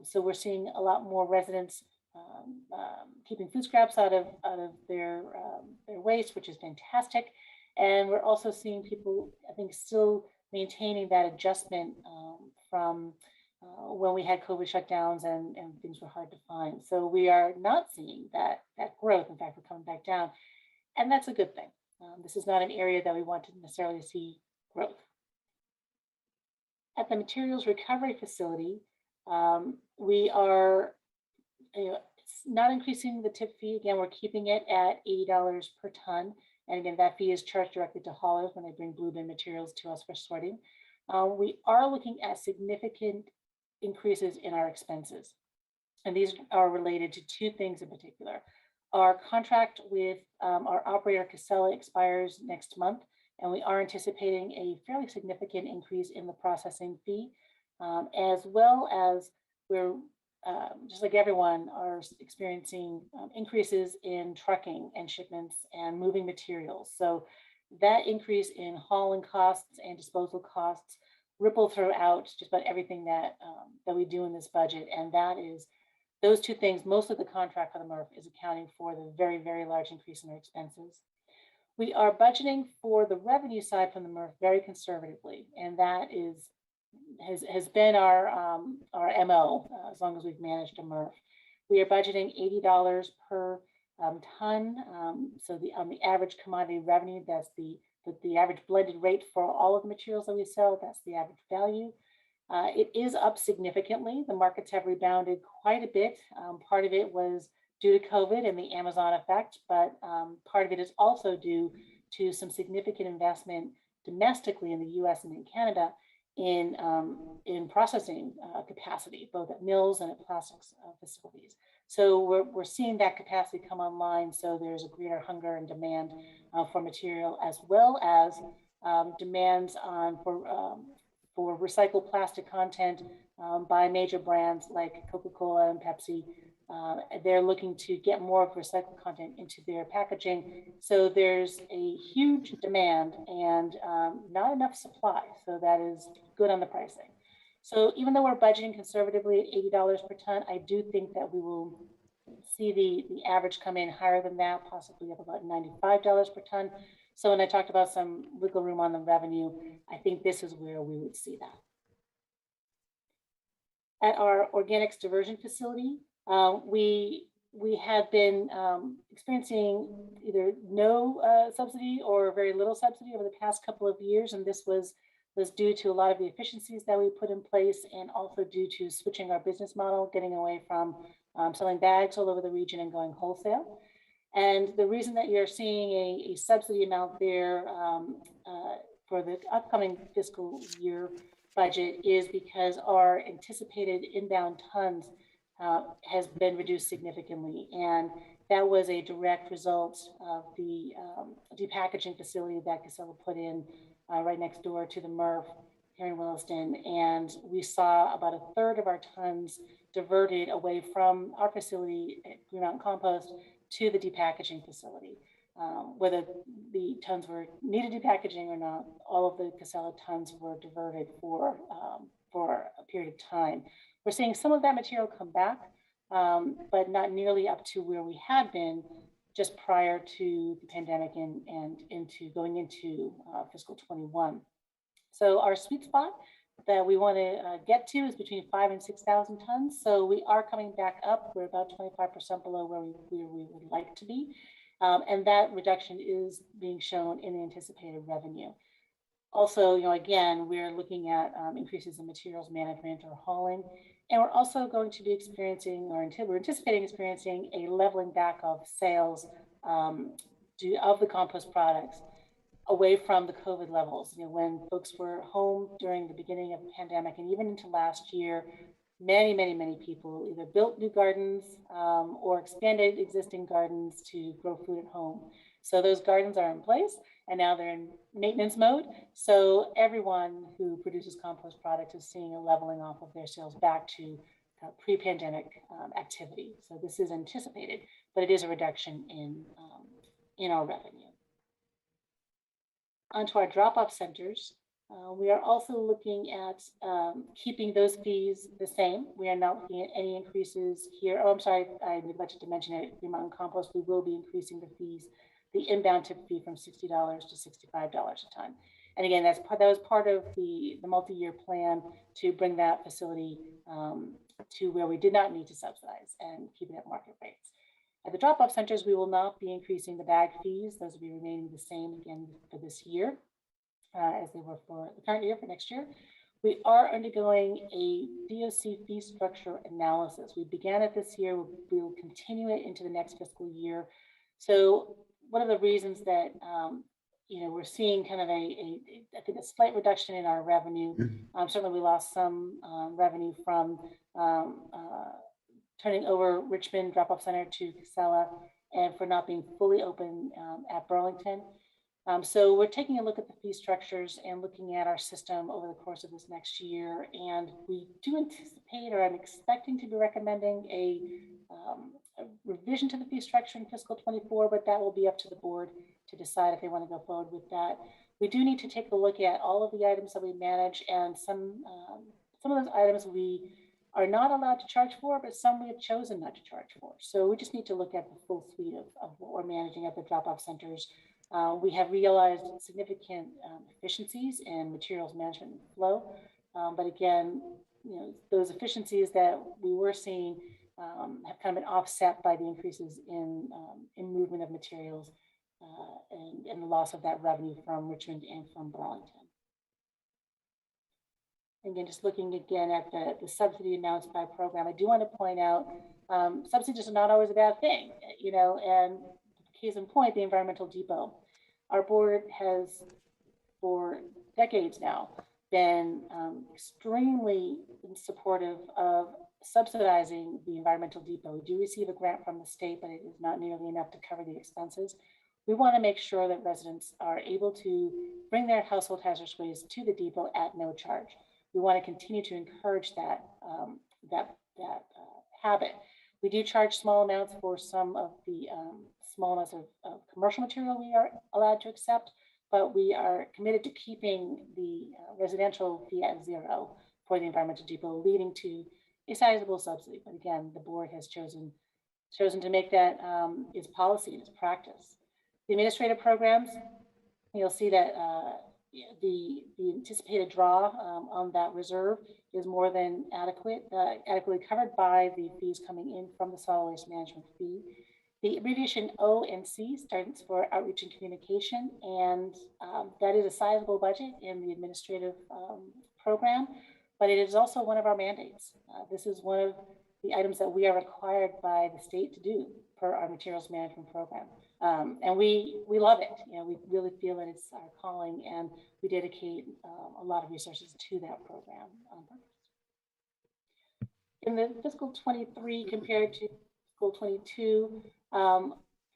so we're seeing a lot more residents keeping food scraps out of their waste, which is fantastic. And we're also seeing people, I think, still maintaining that adjustment from when we had COVID shutdowns and things were hard to find. So we are not seeing that growth. In fact, we're coming back down, and that's a good thing. This is not an area that we want to necessarily see growth. At the materials recovery facility, we are it's not increasing the tip fee. Again, we're keeping it at $80 per ton. And again, that fee is charged directly to haulers when they bring blue bin materials to us for sorting. We are looking at significant increases in our expenses. And these are related to two things in particular. Our contract with our operator Casella expires next month, and we are anticipating a fairly significant increase in the processing fee, as well as we're just like everyone are experiencing increases in trucking and shipments and moving materials. So that increase in hauling costs and disposal costs ripple throughout just about everything that we do in this budget. And that is those two things. Most of the contract for the MRF is accounting for the very, very large increase in our expenses. We are budgeting for the revenue side from the MRF very conservatively, and that has been our MO as long as we've managed a MRF. We are budgeting $80 per ton. So on the average commodity revenue, that's the average blended rate for all of the materials that we sell. That's the average value. It is up significantly. The markets have rebounded quite a bit. Part of it was due to COVID and the Amazon effect, but part of it is also due to some significant investment domestically in the US and in Canada in processing capacity, both at mills and at plastics facilities. So we're seeing that capacity come online. So there's a greater hunger and demand for material, as well as demands for recycled plastic content by major brands like Coca-Cola and Pepsi. They're looking to get more of recycled content into their packaging. So there's a huge demand and not enough supply. So that is good on the pricing. So even though we're budgeting conservatively at $80 per ton, I do think that we will see the average come in higher than that, possibly up about $95 per ton. So when I talked about some wiggle room on the revenue, I think this is where we would see that. At our organics diversion facility, we had been experiencing either no subsidy or very little subsidy over the past couple of years, and this was due to a lot of the efficiencies that we put in place, and also due to switching our business model, getting away from selling bags all over the region and going wholesale. And the reason that you're seeing a subsidy amount there for the upcoming fiscal year budget is because our anticipated inbound tons has been reduced significantly. And that was a direct result of the depackaging facility that Casella put in right next door to the MRF here in Williston. And we saw about a third of our tons diverted away from our facility at Green Mountain Compost to the depackaging facility. Whether the tons were needed depackaging or not, all of the Casella tons were diverted for a period of time. We're seeing some of that material come back, but not nearly up to where we had been just prior to the pandemic and going into fiscal 21. So our sweet spot that we want to get to is between 5,000 and 6,000 tons. So we are coming back up. We're about 25% below where we would like to be. And that reduction is being shown in the anticipated revenue. Also, again, we're looking at increases in materials management or hauling. And we're also going to be experiencing, or we're anticipating experiencing, a leveling back of sales of the compost products away from the COVID levels. When folks were home during the beginning of the pandemic and even into last year, many people either built new gardens or expanded existing gardens to grow food at home. So those gardens are in place, and now they're in maintenance mode. So everyone who produces compost products is seeing a leveling off of their sales back to pre-pandemic activity. So this is anticipated, but it is a reduction in our revenue. Onto our drop-off centers. We are also looking at keeping those fees the same. We are not looking at any increases here. Oh, I'm sorry, I neglected to mention it. Fremont and Compost, we will be increasing the fees, the inbound tip fee from $60 to $65 a ton. And again, that was part of the multi-year plan to bring that facility to where we did not need to subsidize and keep it at market rates. At the drop-off centers, we will not be increasing the bag fees. Those will be remaining the same again for this year as they were for the current year, for next year. We are undergoing a DOC fee structure analysis. We began it this year. We will continue it into the next fiscal year. So one of the reasons that we're seeing kind of I think a slight reduction in our revenue. Certainly we lost some revenue from turning over Richmond drop-off center to Casella and for not being fully open at Burlington. So we're taking a look at the fee structures and looking at our system over the course of this next year. And we do anticipate, or I'm expecting to be recommending a revision to the fee structure in fiscal 24, but that will be up to the board to decide if they want to go forward with that. We do need to take a look at all of the items that we manage, and some of those items we are not allowed to charge for, but some we have chosen not to charge for. So we just need to look at the full suite of what we're managing at the drop-off centers. We have realized significant efficiencies in materials management and flow. But again, those efficiencies that we were seeing have kind of been offset by the increases in movement of materials and the loss of that revenue from Richmond and from Burlington. Again, just looking again at the subsidy amounts by program, I do want to point out subsidies are not always a bad thing, and case in point, the Environmental Depot. Our board has, for decades now, been extremely supportive of subsidizing the Environmental Depot. We do receive a grant from the state, but it is not nearly enough to cover the expenses. We want to make sure that residents are able to bring their household hazardous waste to the depot at no charge. We want to continue to encourage that habit. We do charge small amounts for some of the small amounts of commercial material we are allowed to accept, but we are committed to keeping the residential fee at zero for the Environmental Depot, leading to a sizable subsidy. But again, the board has chosen to make that its policy and its practice. The administrative programs, you'll see that the anticipated draw on that reserve is more than adequately covered by the fees coming in from the solid waste management fee. The abbreviation O and C stands for outreach and communication, and that is a sizable budget in the administrative program, but it is also one of our mandates. This is one of the items that we are required by the state to do per our materials management program. And we love it. We really feel that it's our calling, and we dedicate a lot of resources to that program on purpose. In the fiscal 23 compared to fiscal 22,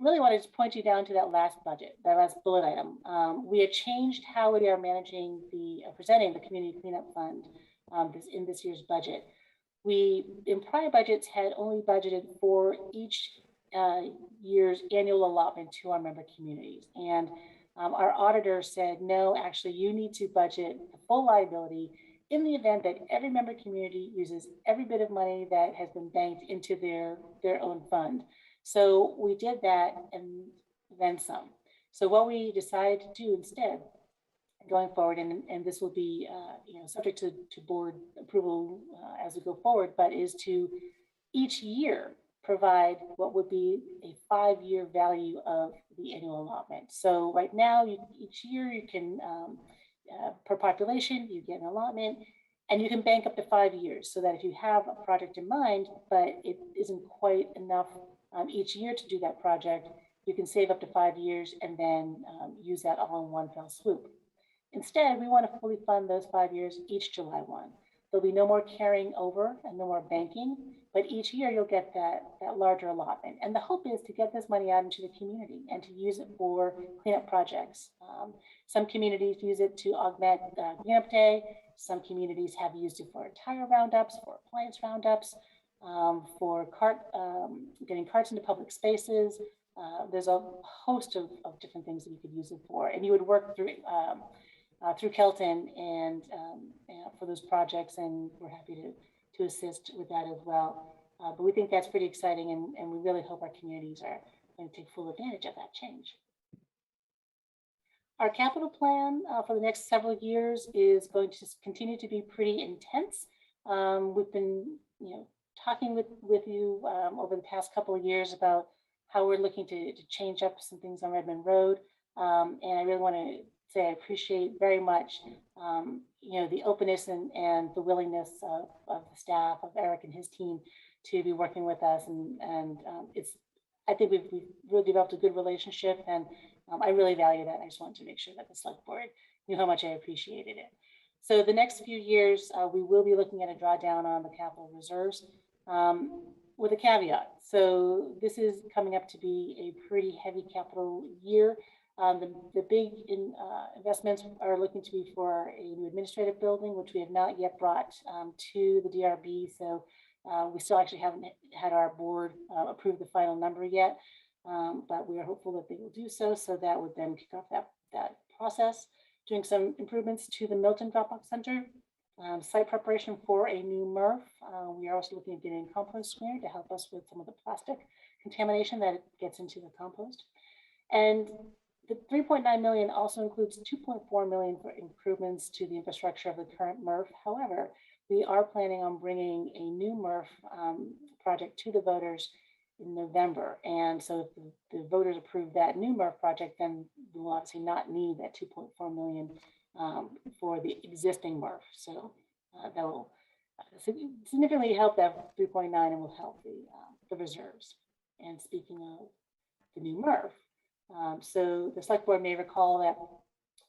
really wanted to point you down to that last budget, that last bullet item. We had changed how we are managing presenting the community cleanup fund in this year's budget. We, in prior budgets, had only budgeted for each year's annual allotment to our member communities. And our auditor said, no, actually, you need to budget the full liability in the event that every member community uses every bit of money that has been banked into their own fund. So we did that and then some. So what we decided to do instead, going forward, and this will be subject to board approval as we go forward, but is to each year provide what would be a 5-year value of the annual allotment. So right now, each year you can, per population, you get an allotment, and you can bank up to 5 years, so that if you have a project in mind, but it isn't quite enough each year to do that project, you can save up to 5 years and then use that all in one fell swoop. Instead, we want to fully fund those 5 years each July 1. There'll be no more carrying over and no more banking, but each year you'll get that larger allotment. And the hope is to get this money out into the community and to use it for cleanup projects. Some communities use it to augment cleanup day. Some communities have used it for tire roundups, for appliance roundups. for getting carts into public spaces. There's a host of different things that you could use it for, and you would work through Kelton and for those projects, and we're happy to assist with that as well. But we think that's pretty exciting, and we really hope our communities are going to take full advantage of that change. Our capital plan for the next several years is going to just continue to be pretty intense. We've been, talking with you over the past couple of years about how we're looking to change up some things on Redmond Road. And I really want to say I appreciate very much, the openness and the willingness of the staff, of Eric and his team, to be working with us. And I think we've really developed a good relationship, and I really value that. I just wanted to make sure that the select board knew how much I appreciated it. So the next few years, we will be looking at a drawdown on the capital reserves with a caveat. So this is coming up to be a pretty heavy capital year. The big investments are looking to be for a new administrative building, which we have not yet brought to the DRB. So we still actually haven't had our board approve the final number yet, but we are hopeful that they will do so. So that would then kick off that process. Doing some improvements to the Milton Drop-Off Center, site preparation for a new MRF. We are also looking at getting a compost screener to help us with some of the plastic contamination that gets into the compost. And the 3.9 million also includes 2.4 million for improvements to the infrastructure of the current MRF. However, we are planning on bringing a new MRF project to the voters in November. And so if the voters approve that new MRF project, then we will obviously not need that 2.4 million for the existing MRF. So that will significantly help that 3.9 and will help the reserves. And speaking of the new MRF, so the select board may recall that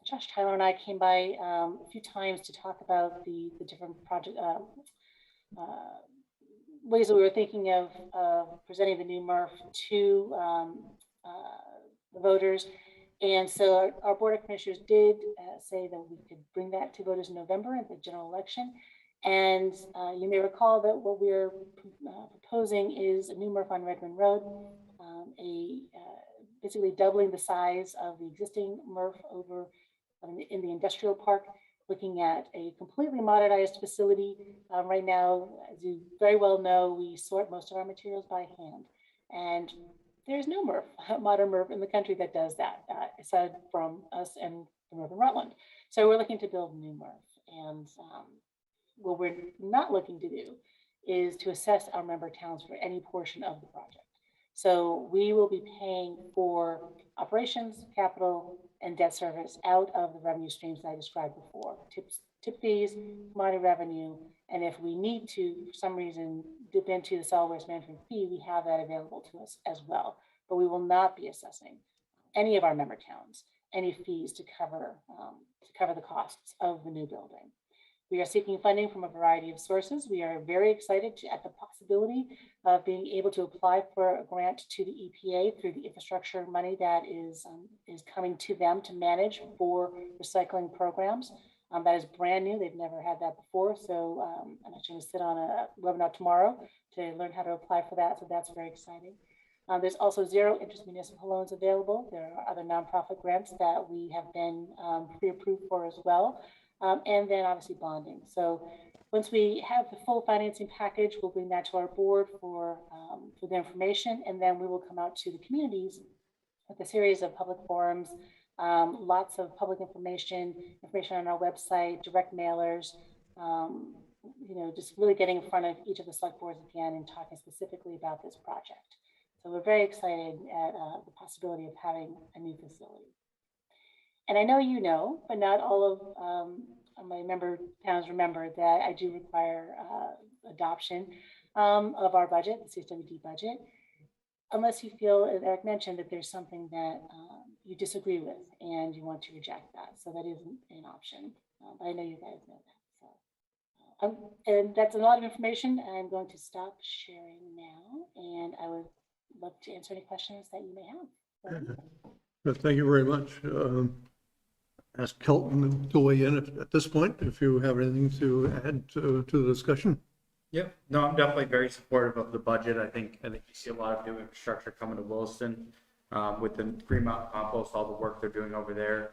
Josh Tyler and I came by a few times to talk about the different project ways that we were thinking of presenting the new MRF to the voters. And so our board of commissioners did say that we could bring that to voters in November at the general election. And you may recall that what we're proposing is a new MRF on Redmond Road, basically doubling the size of the existing MRF over in the industrial park, looking at a completely modernized facility. Right now, as you very well know, we sort most of our materials by hand. And there's no MRF, modern MRF in the country that does that, aside from us and Northern Rutland. So we're looking to build a new MRF. And what we're not looking to do is to assess our member towns for any portion of the project. So we will be paying for operations, capital, and debt service out of the revenue streams that I described before, tip fees, commodity revenue, and if we need to, for some reason, dip into the solid waste management fee, we have that available to us as well. But we will not be assessing any of our member towns any fees to cover the costs of the new building. We are seeking funding from a variety of sources. We are very excited at the possibility of being able to apply for a grant to the EPA through the infrastructure money that is coming to them to manage for recycling programs. That is brand new. They've never had that before. So I'm actually going to sit on a webinar tomorrow to learn how to apply for that. So that's very exciting. There's also zero interest municipal loans available. There are other nonprofit grants that we have been pre-approved for as well. And then obviously bonding. So once we have the full financing package, we'll bring that to our board for the information, and then we will come out to the communities with a series of public forums, lots of public information on our website, direct mailers, just really getting in front of each of the select boards again and talking specifically about this project. So we're very excited at the possibility of having a new facility. And I know you know, but not all of my member towns remember that I do require adoption of our budget, the CSWD budget, unless you feel, as Eric mentioned, that there's something that you disagree with and you want to reject that. So that isn't an option. But I know you guys know that. So, and that's a lot of information. I'm going to stop sharing now, and I would love to answer any questions that you may have. Thank you very much. Ask Kelton to weigh in at this point, if you have anything to add to the discussion. Yep, no, I'm definitely very supportive of the budget. I think you see a lot of new infrastructure coming to Williston, with the Green Mountain Compost, all the work they're doing over there,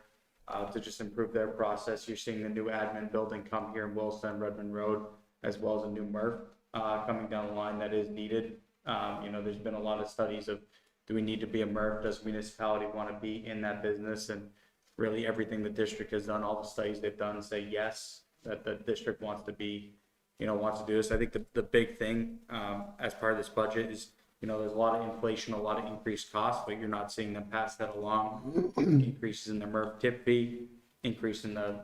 to just improve their process. You're seeing the new admin building come here in Williston, Redmond Road, as well as a new MRF, coming down the line that is needed. There's been a lot of studies of, do we need to be a MRF? Does municipality want to be in that business? And really everything the district has done, all the studies they've done say yes, that the district wants to be, wants to do this. I think the big thing, as part of this budget is, there's a lot of inflation, a lot of increased costs, but you're not seeing them pass that along. Increases in the MRF tip fee, increase in the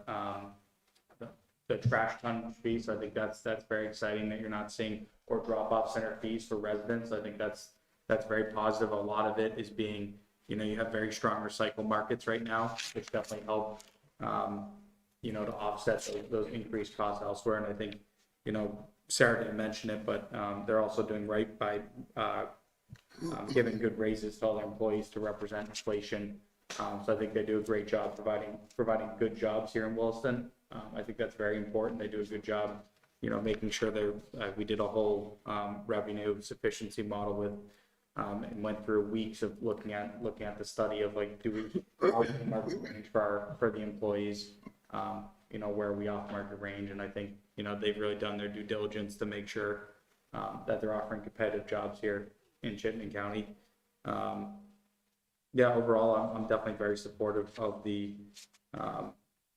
trash ton fee. So I think that's very exciting that you're not seeing, or drop off center fees for residents. I think that's very positive. A lot of it is being, you have very strong recycle markets right now, which definitely help, to offset those increased costs elsewhere. And I think, Sarah didn't mention it, but they're also doing right by giving good raises to all their employees to represent inflation. So I think they do a great job providing good jobs here in Williston. I think that's very important. They do a good job, making sure we did a whole revenue sufficiency model with, and went through weeks of looking at the study of like, do we market range for the employees, where are we off market range? And I think, they've really done their due diligence to make sure that they're offering competitive jobs here in Chittenden County. Overall, I'm definitely very supportive of the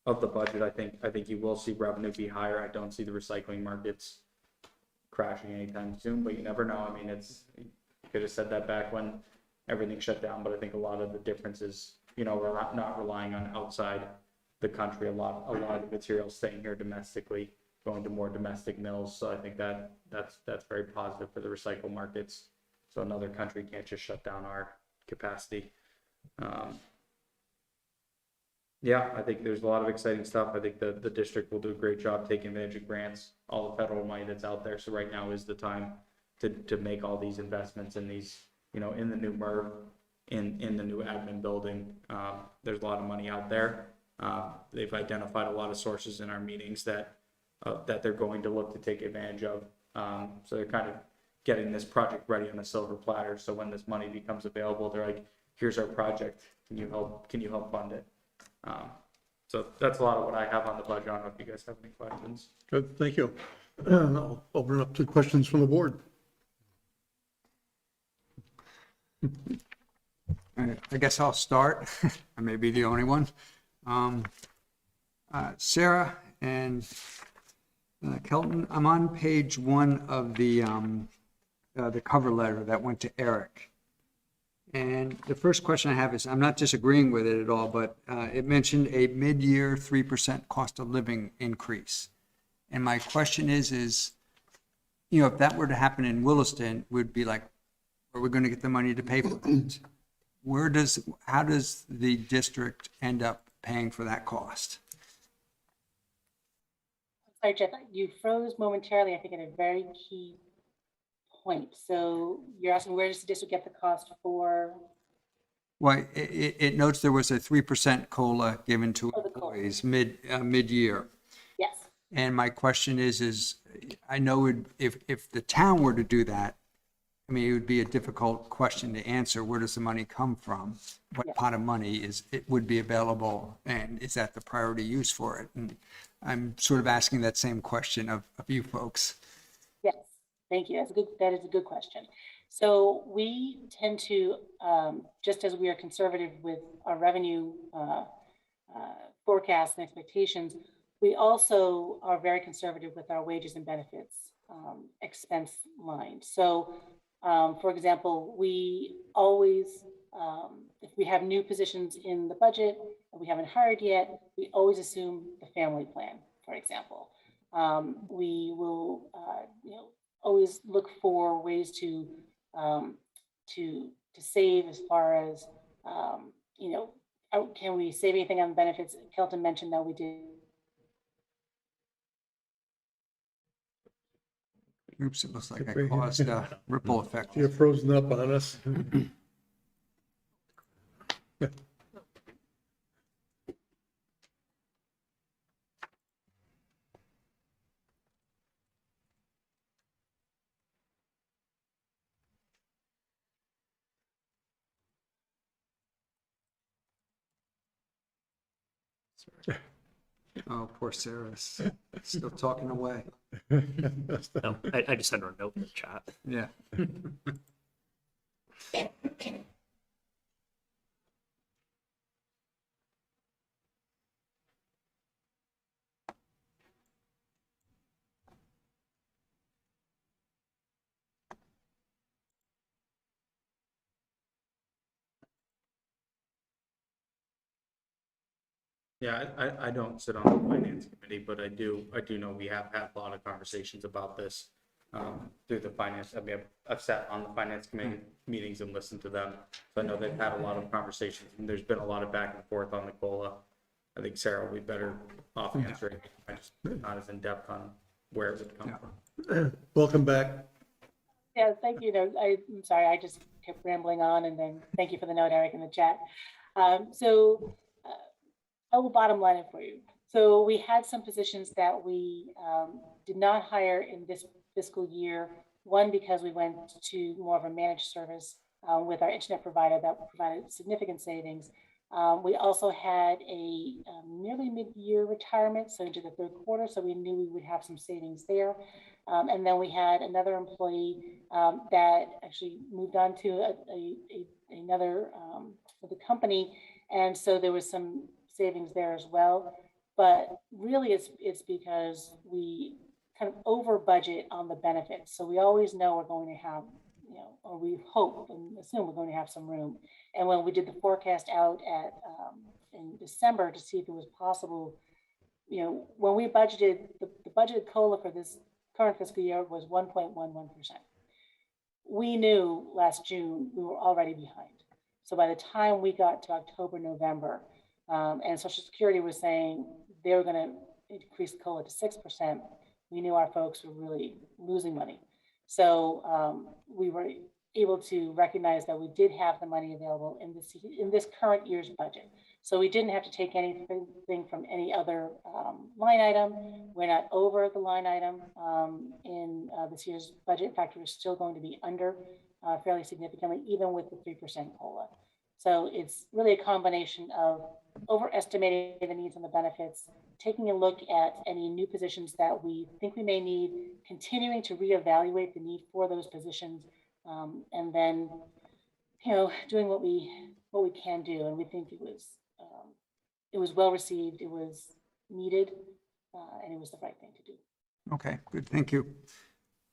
budget. I think you will see revenue be higher. I don't see the recycling markets crashing anytime soon, but you never know. I mean, you could have said that back when everything shut down, but I think a lot of the difference is, we're not relying on outside the country. A lot of the material staying here domestically, going to more domestic mills. So I think that's very positive for the recycle markets. So another country can't just shut down our capacity. I think there's a lot of exciting stuff. I think the district will do a great job taking advantage of grants, all the federal money that's out there. So right now is the time to make all these investments in these, in the new MRF, in the new admin building. There's a lot of money out there. They've identified a lot of sources in our meetings that they're going to look to take advantage of. So they're kind of getting this project ready on a silver platter. So when this money becomes available, they're like, here's our project. Can you help fund it? So that's a lot of what I have on the budget. I don't know if you guys have any questions. Good, thank you. I'll open it up to questions from the board. I guess I'll start. I may be the only one. Sarah and Kelton, I'm on page 1 of the cover letter that went to Eric. And the first question I have is, I'm not disagreeing with it at all, but it mentioned a mid-year 3% cost of living increase. And my question is, if that were to happen in Williston, we'd be like, are we going to get the money to pay for it? How does the district end up paying for that cost? Sorry, Jeff, you froze momentarily, I think, at a very key point. So you're asking, where does the district get the cost for? Well, it notes there was a 3% COLA given to Oh, the COLA. employees mid-year. Yes. And my question is I know if the town were to do that, I mean, it would be a difficult question to answer. Where does the money come from? What pot of money would be available, and is that the priority use for it? And I'm sort of asking that same question of you folks. Yes, thank you. That is a good question. So we tend to, just as we are conservative with our revenue forecasts and expectations, we also are very conservative with our wages and benefits expense line. So, for example, we always, if we have new positions in the budget and we haven't hired yet, we always assume the family plan, for example. We will, always look for ways to save as far as, can we save anything on benefits? Kelton mentioned that we did. Oops, it looks like I caused a ripple effect. You're frozen up on us. Oh, poor Sarah's still talking away. No, I just sent her a note in the chat. Yeah. Yeah, I don't sit on the finance committee, but I do know we have had a lot of conversations about this through the finance. I mean, I've sat on the finance committee meetings and listened to them. So I know they've had a lot of conversations and there's been a lot of back and forth on the COLA. I think Sarah will be better off answering. I just not as in depth on where it would come from. Welcome back. Yeah, thank you. No, I'm sorry, I just kept rambling on, and then thank you for the note, Eric, in the chat. I will bottom line it for you. So we had some positions that we did not hire in this fiscal year. One, because we went to more of a managed service with our internet provider that provided significant savings. We also had a nearly mid-year retirement, so into the third quarter, so we knew we would have some savings there. And then we had another employee that actually moved on to another the company, and so there was some savings there as well. But really, it's because we kind of over budget on the benefits. So we always know we're going to have, or we hope and assume we're going to have some room. And when we did the forecast out at in December to see if it was possible, when we budgeted, the budgeted COLA for this current fiscal year was 1.11%. We knew last June we were already behind. So by the time we got to October, November, and Social Security was saying they were going to increase COLA to 6%, we knew our folks were really losing money. So we were able to recognize that we did have the money available in this current year's budget. So we didn't have to take anything from any other line item. We're not over the line item in this year's budget. In fact, we're still going to be under fairly significantly, even with the 3% COLA. So it's really a combination of overestimating the needs and the benefits, taking a look at any new positions that we think we may need, continuing to reevaluate the need for those positions, and then, doing what we can do. And we think it was well received, it was needed, and it was the right thing to do. Okay, good, thank you.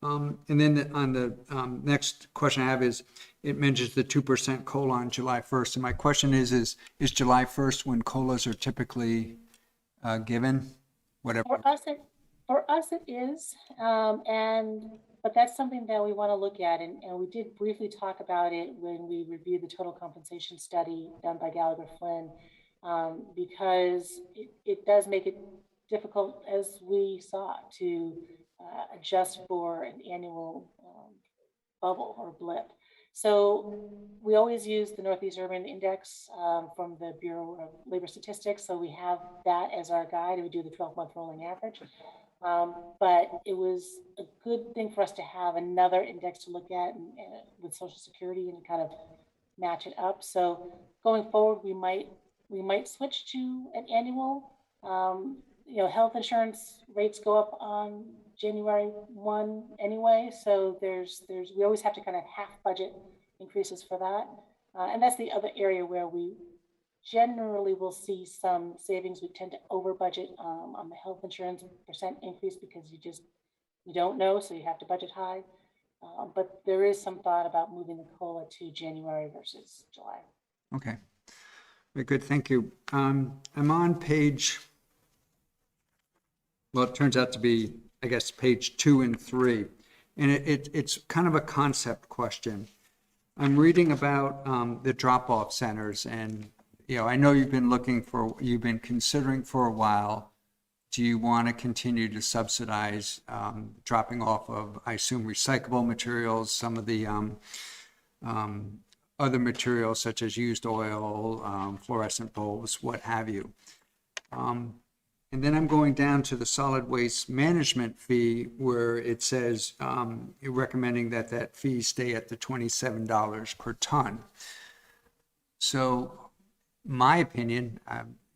And then on the next question I have is, it mentions the 2% COLA on July 1st. And my question is July 1st when COLAs are typically given? Whatever. For us it is, but that's something that we want to look at. And we did briefly talk about it when we reviewed the total compensation study done by Gallagher Flynn, because it does make it difficult, as we saw, to adjust for an annual bubble or blip. So we always use the Northeast Urban Index from the Bureau of Labor Statistics. So we have that as our guide, and we do the 12-month rolling average. But it was a good thing for us to have another index to look at and with Social Security and kind of match it up. So going forward, we might switch to an annual. Health insurance rates go up on January 1 anyway, so we always have to kind of half budget increases for that, and that's the other area where we generally will see some savings. We tend to over budget on the health insurance percent increase because you don't know, so you have to budget high. But there is some thought about moving the COLA to January versus July. Okay, very good, thank you. I'm on page, well, it turns out to be, I guess, page 2 and 3. And it's kind of a concept question. I'm reading about the drop-off centers, and, I know you've been considering for a while, do you want to continue to subsidize dropping off of, I assume, recyclable materials, some of the other materials such as used oil, fluorescent bulbs, what have you. And then I'm going down to the solid waste management fee where it says you're recommending that fee stay at the $27 per ton. So my opinion,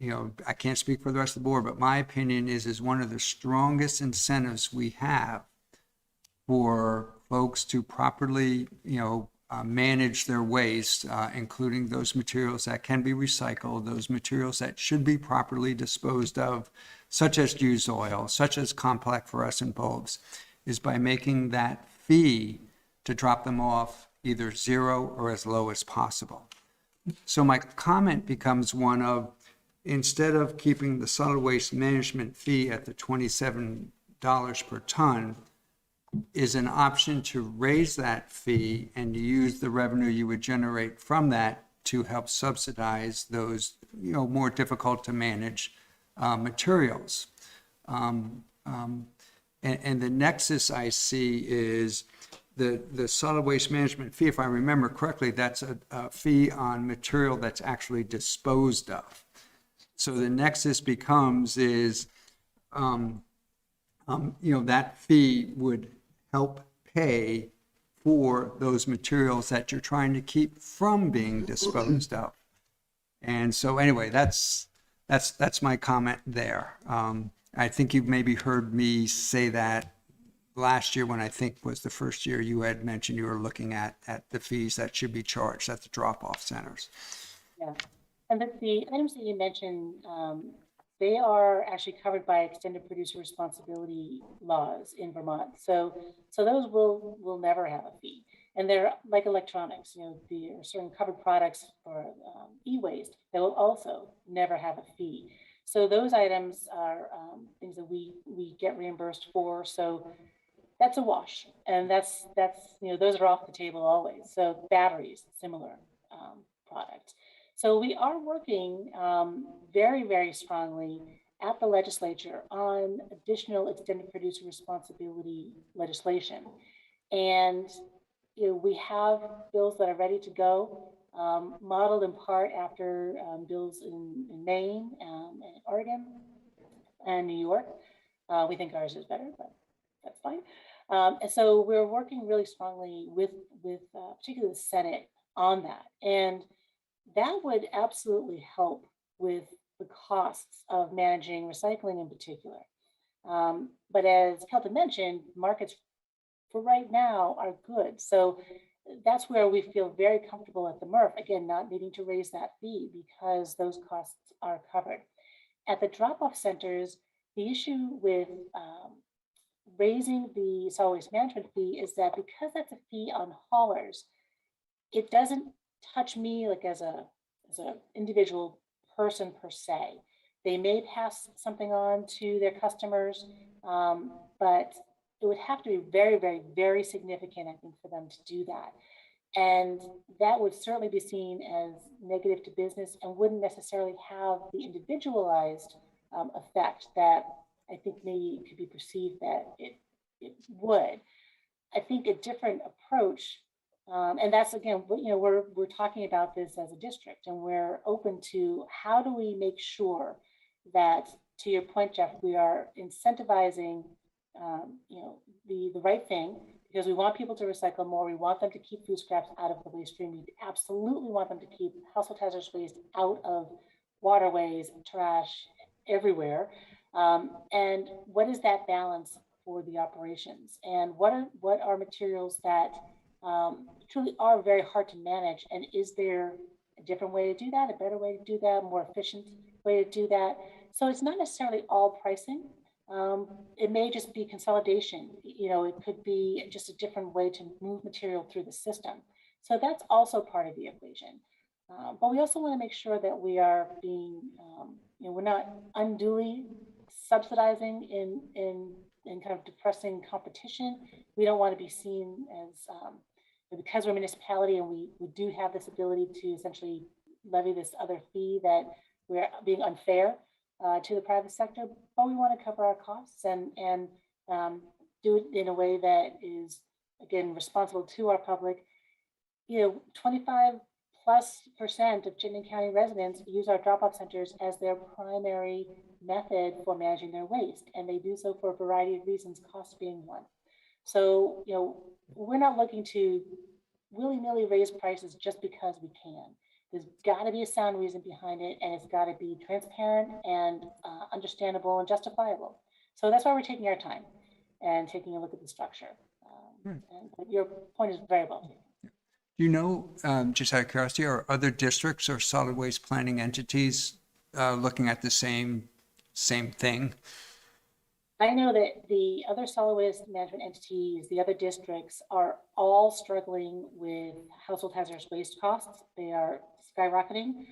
I can't speak for the rest of the board, but my opinion is one of the strongest incentives we have for folks to properly, manage their waste, including those materials that can be recycled, those materials that should be properly disposed of, such as used oil, such as complex fluorescent bulbs, is by making that fee to drop them off either zero or as low as possible. So my comment becomes one of, instead of keeping the solid waste management fee at the $27 per ton, is an option to raise that fee and use the revenue you would generate from that to help subsidize those, more difficult to manage materials. And the nexus I see is the solid waste management fee, if I remember correctly, that's a fee on material that's actually disposed of. So the nexus becomes that fee would help pay for those materials that you're trying to keep from being disposed of. And so anyway, that's my comment there. I think you've maybe heard me say that last year when I think was the first year you had mentioned you were looking at the fees that should be charged at the drop-off centers. Yeah, and the items that you mentioned, they are actually covered by extended producer responsibility laws in Vermont. So those will never have a fee. And they're like electronics, there are certain covered products for e-waste that will also never have a fee. So those items are things that we get reimbursed for. So that's a wash. And that's those are off the table always. So batteries, similar product. So we are working very, very strongly at the legislature on additional extended producer responsibility legislation. And we have bills that are ready to go, modeled in part after bills in Maine and Oregon and New York. We think ours is better, but that's fine. And so we're working really strongly with particularly the Senate on that. And that would absolutely help with the costs of managing recycling in particular. But as Kelton mentioned, markets for right now are good. So that's where we feel very comfortable at the MRF, again, not needing to raise that fee because those costs are covered. At the drop-off centers, the issue with raising the solid waste management fee is that because that's a fee on haulers, it doesn't touch me like as a individual person per se. They may pass something on to their customers, but it would have to be very, very, very significant, I think, for them to do that. And that would certainly be seen as negative to business and wouldn't necessarily have the individualized effect that I think maybe could be perceived that it would. I think a different approach, and that's again, we're talking about this as a district, and we're open to how do we make sure that, to your point, Jeff, we are incentivizing, the right thing, because we want people to recycle more. We want them to keep food scraps out of the waste stream. We absolutely want them to keep household hazardous waste out of waterways, trash, everywhere. And what is that balance for the operations? And what are materials that truly are very hard to manage? And is there a different way to do that, a better way to do that, a more efficient way to do that? So it's not necessarily all pricing. It may just be consolidation. It could be just a different way to move material through the system. So that's also part of the equation. But we also want to make sure that we are being, we're not unduly subsidizing in kind of depressing competition. We don't want to be seen as, because we're a municipality and we do have this ability to essentially levy this other fee, that we're being unfair to the private sector, but we want to cover our costs and do it in a way that is, again, responsible to our public. 25+% of Chittenden County residents use our drop-off centers as their primary method for managing their waste, and they do so for a variety of reasons, cost being one. So, we're not looking to willy-nilly raise prices just because we can. There's got to be a sound reason behind it, and it's got to be transparent and understandable and justifiable. So that's why we're taking our time and taking a look at the structure. And your point is very well taken. Do you know, just out of curiosity, are other districts or solid waste planning entities looking at the same thing? I know that the other solid waste management entities, the other districts, are all struggling with household hazardous waste costs. They are skyrocketing.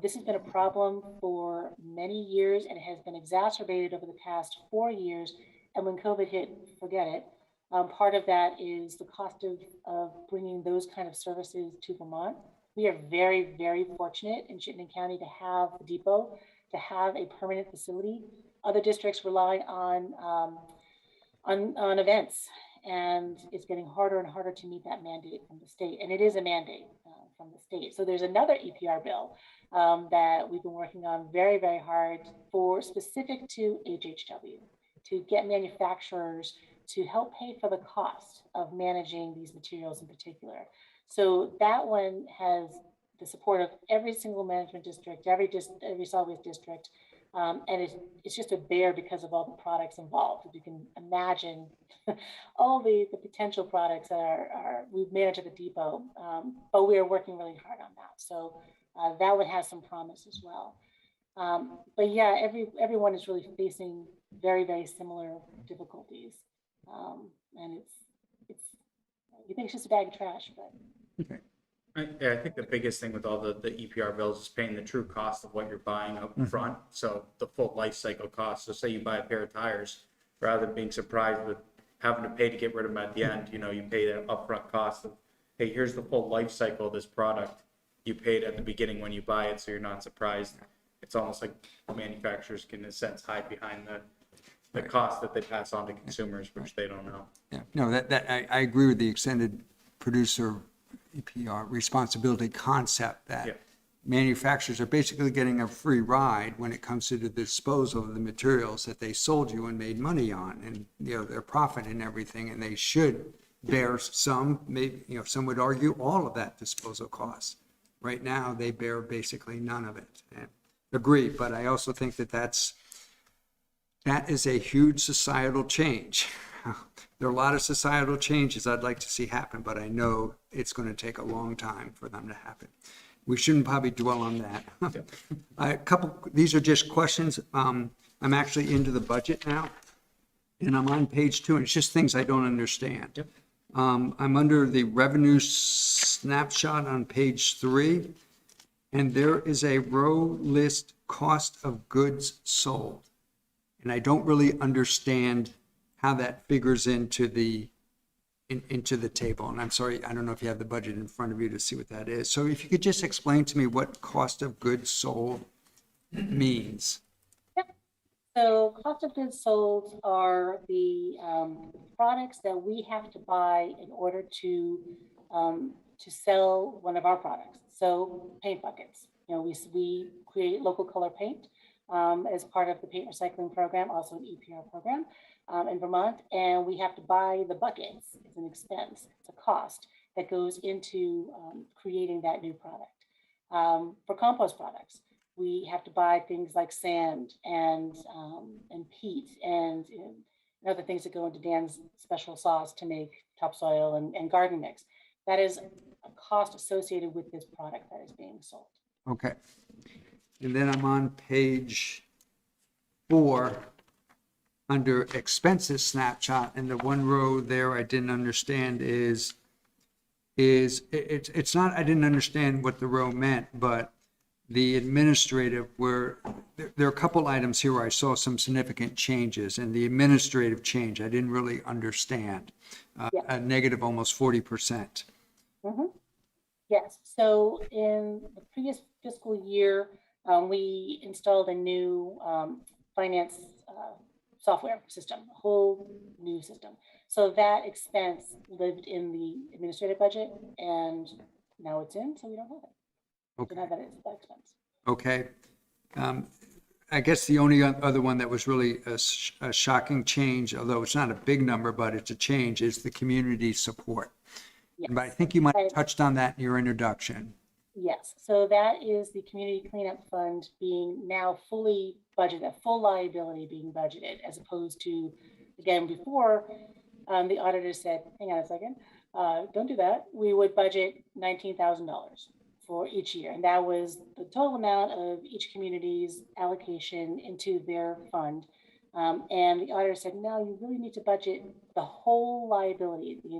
This has been a problem for many years, and it has been exacerbated over the past 4 years. And when COVID hit, forget it. Part of that is the cost of bringing those kind of services to Vermont. We are very, very fortunate in Chittenden County to have the depot, to have a permanent facility. Other districts rely on events, and it's getting harder and harder to meet that mandate from the state. And it is a mandate from the state. So there's another EPR bill that we've been working on very, very hard for specific to HHW, to get manufacturers to help pay for the cost of managing these materials in particular. So that one has the support of every single management district, every solid waste district. And it's just a bear because of all the products involved. If you can imagine all the potential products that we've managed at the depot, but we are working really hard on that. So that one has some promise as well. But yeah, everyone is really facing very, very similar difficulties. And it's you think it's just a bag of trash, but. Okay. I think the biggest thing with all the EPR bills is paying the true cost of what you're buying up front. So the full life cycle cost. So say you buy a pair of tires, rather than being surprised with having to pay to get rid of them at the end, you pay the upfront cost of, hey, here's the full life cycle of this product. You paid at the beginning when you buy it, so you're not surprised. It's almost like manufacturers can, in a sense, hide behind the cost that they pass on to consumers, which they don't know. Yeah, no, I agree with the extended producer EPR responsibility concept that manufacturers are basically getting a free ride when it comes to the disposal of the materials that they sold you and made money on, and their profit and everything, and they should bear some, maybe some would argue all of that disposal cost. Right now, they bear basically none of it. And agree, but I also think that is a huge societal change. There are a lot of societal changes I'd like to see happen, but I know it's going to take a long time for them to happen. We shouldn't probably dwell on that. These are just questions. I'm actually into the budget now, and I'm on page 2, and it's just things I don't understand. I'm under the revenue snapshot on page 3, and there is a row list cost of goods sold. And I don't really understand how that figures into the table. And I'm sorry, I don't know if you have the budget in front of you to see what that is. So if you could just explain to me what cost of goods sold means. Yep. So cost of goods sold are the products that we have to buy in order to sell one of our products. So paint buckets. We create local color paint as part of the paint recycling program, also an EPR program. In Vermont, and we have to buy the buckets. It's an expense, it's a cost that goes into creating that new product. For compost products, we have to buy things like sand and peat and other things that go into Dan's special sauce to make topsoil and garden mix. That is a cost associated with this product that is being sold. Okay. And then I'm on page 4. Under expenses snapshot, and the one row there I didn't understand is it's not, I didn't understand what the row meant, but the administrative, where there are a couple items here where I saw some significant changes, and the administrative change I didn't really understand. A negative almost 40%. Mm-hmm. Yes, so in the previous fiscal year, we installed a new finance software system, a whole new system. So that expense lived in the administrative budget, and now it's in, so we don't have it. Okay. So now that is that expense. Okay. I guess the only other one that was really a shocking change, although it's not a big number, but it's a change, is the community support. Yes. But I think you might have touched on that in your introduction. Yes, so that is the community cleanup fund being now fully budgeted, full liability being budgeted, as opposed to, again, before, the auditor said, hang on a second, don't do that. We would budget $19,000 for each year, and that was the total amount of each community's allocation into their fund. And the auditor said, no, you really need to budget the whole liability, the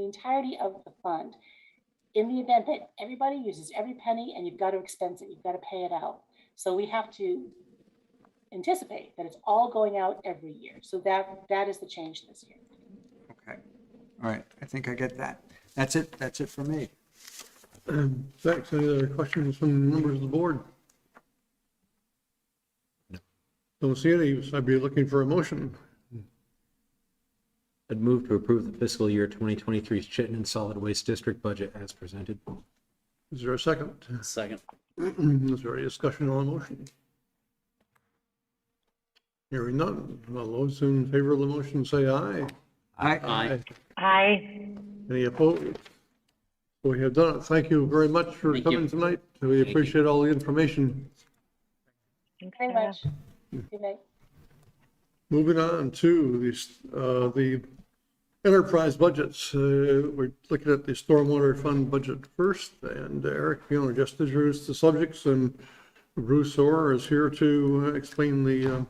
entirety of the fund, in the event that everybody uses every penny and you've got to expense it, you've got to pay it out. So we have to anticipate that it's all going out every year. So that is the change this year. Okay. All right. I think I get that. That's it. That's it for me. Thanks. Any other questions from members of the board? Don't see any, so I'd be looking for a motion. I'd move to approve the fiscal year 2023 Chittenden Solid Waste District budget as presented. Is there a second? Second. Is there any discussion on the motion? Hearing none. All those in favor of the motion say aye. Aye. Aye. Any opposed? We have done it. Thank you very much for Thank you. coming tonight. We appreciate all the information. Thanks, Very Sarah. much. Good night. Moving on to the enterprise budgets. We're looking at the stormwater fund budget first, and Eric, just introduce the subjects, and Bruce Orr is here to explain the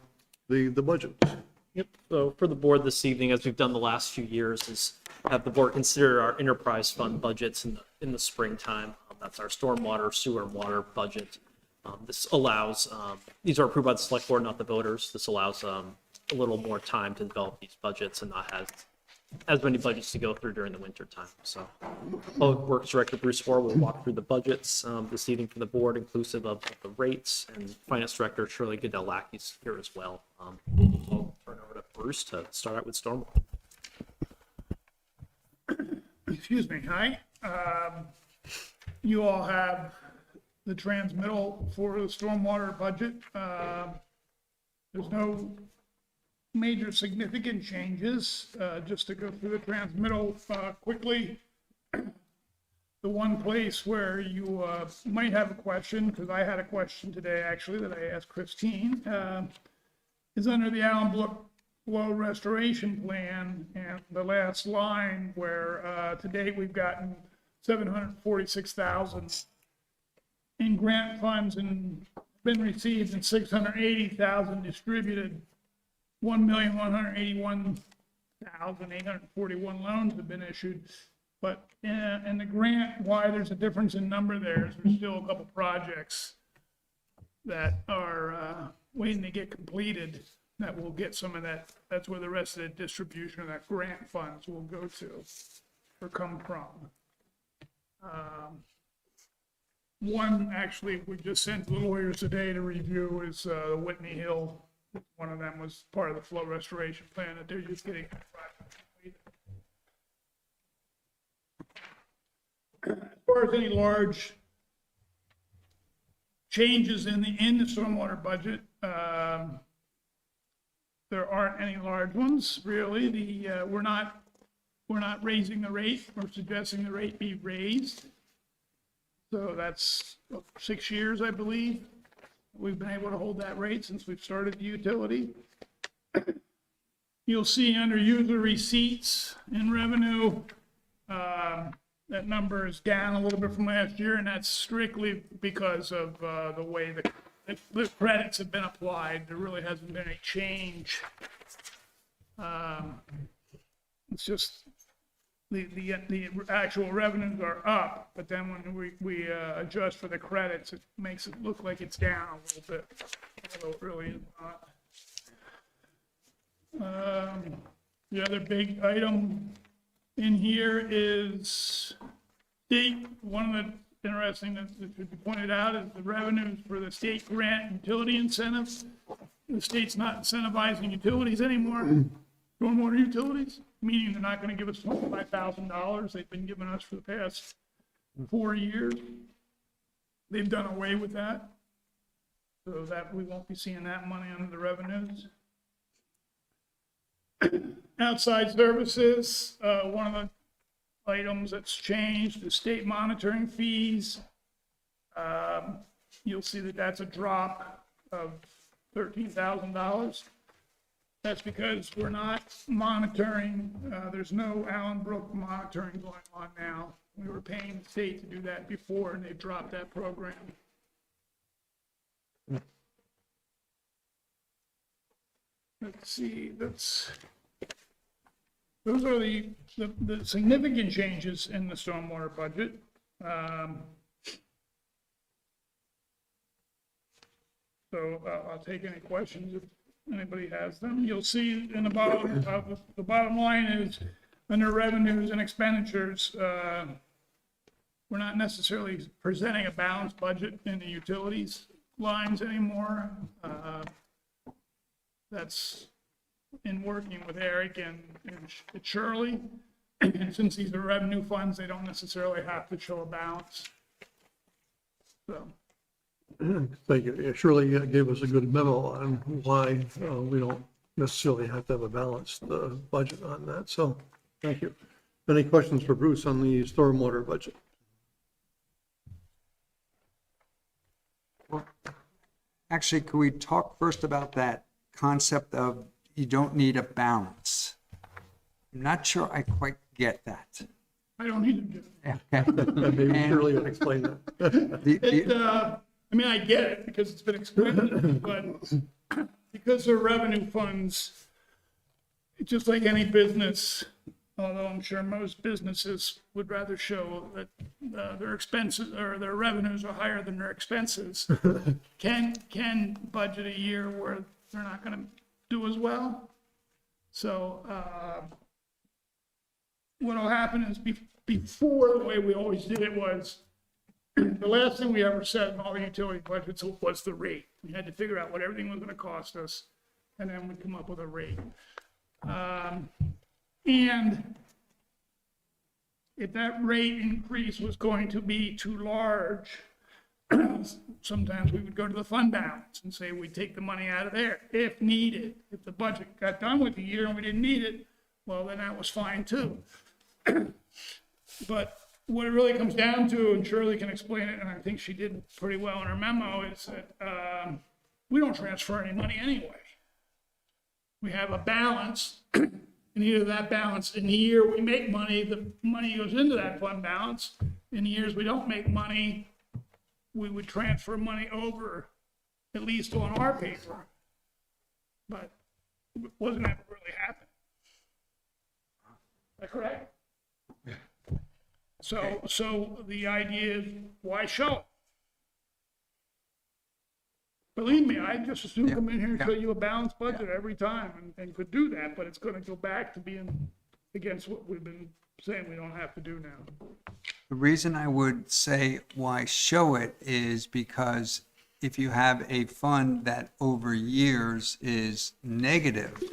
budget. Yep. So for the board this evening, as we've done the last few years, is have the board consider our enterprise fund budgets in the springtime. That's our stormwater, sewer, and water budget. This allows, these are approved by the select board, not the voters. This allows a little more time to develop these budgets and not have as many budgets to go through during the winter time. So Public Works Director Bruce Orr will walk through the budgets this evening for the board, inclusive of the rates, and Finance Director Shirley Goodell-Lackey is here as well. I'll turn over to Bruce to start out with stormwater. Excuse me, hi. You all have the transmittal for the stormwater budget. There's no major significant changes. Just to go through the transmittal quickly. The one place where you might have a question, because I had a question today actually that I asked Christine, is under the Allen Blow Restoration Plan, and the last line where to date we've gotten $746,000 in grant funds and been received, and $680,000 distributed. 1,181,841 loans have been issued. But in the grant, why there's a difference in number there is there's still a couple projects that are waiting to get completed that will get some of that. That's where the rest of the distribution of that grant funds will go to or come from. One actually we just sent to the lawyers today to review is Whitney Hill. One of them was part of the flow restoration plan that they're just getting. As far as any large changes in the stormwater budget, there aren't any large ones really. We're not raising the rate. We're suggesting the rate be raised. So that's 6 years, I believe. We've been able to hold that rate since we've started the utility. You'll see under user receipts and revenue, that number is down a little bit from last year, and that's strictly because of the way the credits have been applied. There really hasn't been any change. It's just the actual revenues are up, but then when we adjust for the credits, it makes it look like it's down a little bit, although it really is not. The other big item in here is state. One of the interesting that should be pointed out is the revenues for the state grant utility incentives. The state's not incentivizing utilities anymore, stormwater utilities, meaning they're not going to give us $25,000 they've been giving us for the past 4 years. They've done away with that, so that we won't be seeing that money under the revenues. Outside services, one of the items that's changed is state monitoring fees. You'll see that that's a drop of $13,000. That's because we're not monitoring, there's no Allen Brook monitoring going on now. We were paying the state to do that before, and they dropped that program. Let's see, those are the significant changes in the stormwater budget. So I'll take any questions if anybody has them. You'll see in the bottom, the bottom line is under revenues and expenditures, we're not necessarily presenting a balanced budget in the utilities lines anymore. That's in working with Eric and Shirley. And since these are revenue funds, they don't necessarily have to show a balance. So. Thank you. Yeah, Shirley gave us a good memo on why we don't necessarily have to have a balanced budget on that. So thank you. Any questions for Bruce on the stormwater budget? Actually, could we talk first about that concept of you don't need a balance? I'm not sure I quite get that. I don't need to do Okay. Maybe And- Shirley will explain that. it. I mean, I get it because it's been explained, but because they're revenue funds, just like any business, although I'm sure most businesses would rather show that their expenses or their revenues are higher than their expenses, can budget a year where they're not going to do as well. So what will happen is before, the way we always did it was, the last thing we ever said in all the utility budgets was the rate. We had to figure out what everything was going to cost us, and then we'd come up with a rate. And if that rate increase was going to be too large, sometimes we would go to the fund balance and say we'd take the money out of there if needed. If the budget got done with the year and we didn't need it, well, then that was fine too. But what it really comes down to, and Shirley can explain it, and I think she did pretty well in her memo, is that we don't transfer any money anyway. We have a balance, and either that balance, in the year we make money, the money goes into that fund balance. In the years we don't make money, we would transfer money over, at least on our paper. But it wasn't ever really happening. Is that correct? So the idea is, why show it? Believe me, I just as soon come in here and show you a balanced budget every time and could do that, but it's gonna go back to being against what we've been saying we don't have to do now. The reason I would say why show it is because if you have a fund that over years is negative,